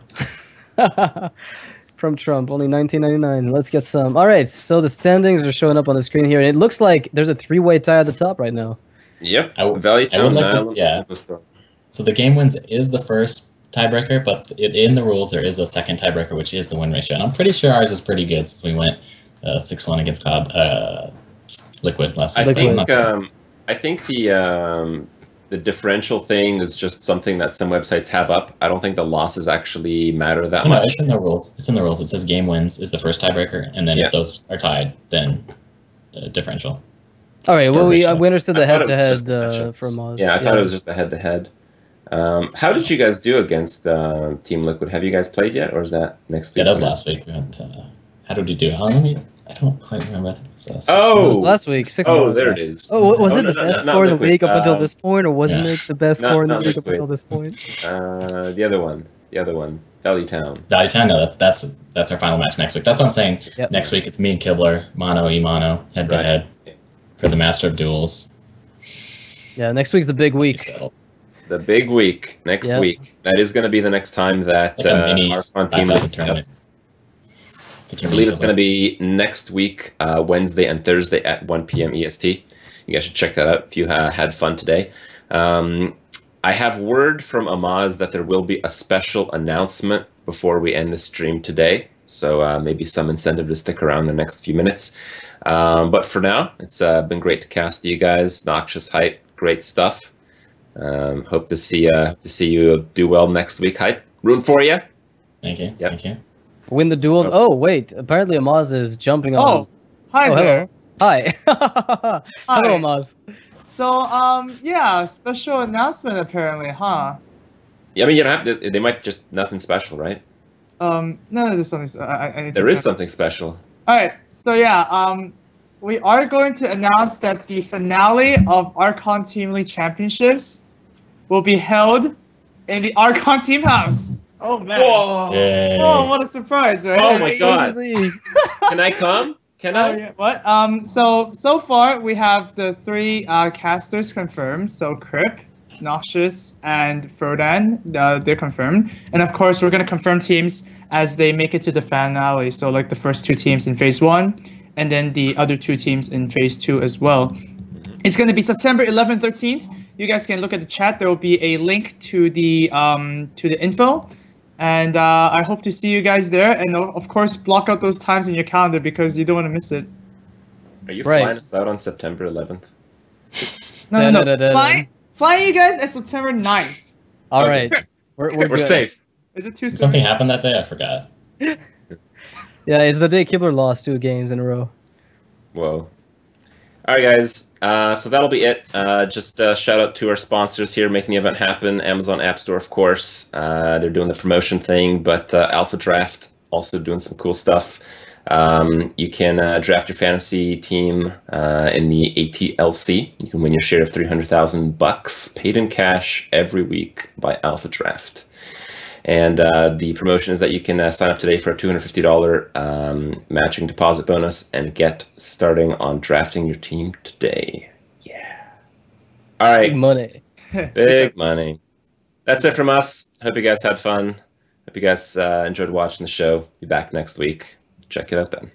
From Trump, only $19.99. Let's get some. All right, so the standings are showing up on the screen here, and it looks like there's a 3-way tie at the top right now. Yep. I w- Value I would Town, like to- Nile, yeah. Superstar. So the game wins is the first tiebreaker, but in the rules there is a second tiebreaker, which is the win ratio. And I'm pretty sure ours is pretty good since we went 6-1 against Liquid last week. Liquid. I'm not sure. I think the differential thing is just something that some websites have up. I don't think the losses actually matter that Oh, no, much. it's in the rules. It's in the rules. It says game wins is the first tiebreaker, and then Yeah. if those are tied, then differential. All right, well, we ratio. understood the I thought it was head-to-head just the matchups. from Oz. Yeah, I thought it was just a head-to-head. How did you guys do against Team Liquid? Have you guys played yet, or is that next week? Yeah, that was last week. We went, how did we do? I don't quite remember. I think it was, 6-1. Oh! It was last week, 6-1. Oh, there it is. Oh, was Oh, it no, the no, best not score in the Liquid. league up until this point, or wasn't yeah. it the best Not- score in the not league up Liquid. until this point? The other one. Valley Town. Value Town, no, that's our final match next week. That's what I'm saying. Yep. Next week it's me and Kibler, mono e mono, head to head for the Master of Duels. Yeah, next week's the big week. Settled. The big week next Yeah. week. That is going to be the next time that It's like a mini Archon Team 5,000 Liquid. tournament. I believe it's going to be next week, Wednesday and Thursday at 1 p.m. EST. You guys should check that out if you had fun today. I have word from Amaz that there will be a special announcement before we end the stream today. So maybe some incentive to stick around the next few minutes. But for now, it's been great to cast you guys. Noxious Hype, great stuff. Hope to see you do well next week, Hype. Rooting for you. Thank you. Yep. Thank you. Win the duels. Oh, wait. Apparently Amaz is jumping on. Oh, hi Oh, hello. there. Hi. Hello, Hi. Amaz. So, yeah, special announcement apparently, huh? Yeah, I mean, you don't have to, they might just nothing special, right? No, there's something. I need to There is check. something special. All right. So yeah, we are going to announce that the finale of Archon Team League Championships will be held in the Archon Team House. Oh man! Whoa! Yay. Oh, what a surprise, right? Oh my god! Crazy. Can I come? Can Oh I? yeah. What? So far we have the 3 casters confirmed. So Crip, Noxious, and Frodan. They're confirmed. And of course, we're gonna confirm teams as they make it to the finale. So like the first 2 teams in phase 1, and then the other 2 teams in phase 2 as well. It's gonna be September 11th, 13th. You guys can look at the chat. There will be a link to the info. And I hope to see you guys there. And of course, block out those times in your calendar because you don't want to miss it. Are you Right. flying us out on September 11th? No. Da-da-da-da-da. Flying you guys at September 9th. All Okay. right. We're We're good. safe. Is it too Did soon? something happened that day? I forgot. Yeah, it's the day Kibler lost 2 games in a row. Whoa. All right, guys. So that'll be it. Just shout out to our sponsors here, making the event happen. Amazon App Store, of course. They're doing the promotion thing, but Alpha Draft also doing some cool stuff. You can draft your fantasy team in the ATLC. You can win your share of $300,000 paid in cash every week by Alpha Draft. And the promotion is that you can sign up today for a $250 matching deposit bonus and get starting on drafting your team today. Yeah. All Big right. money. Big money. That's it from us. Hope you guys had fun. Hope you guys enjoyed watching the show. Be back next week. Check it out then.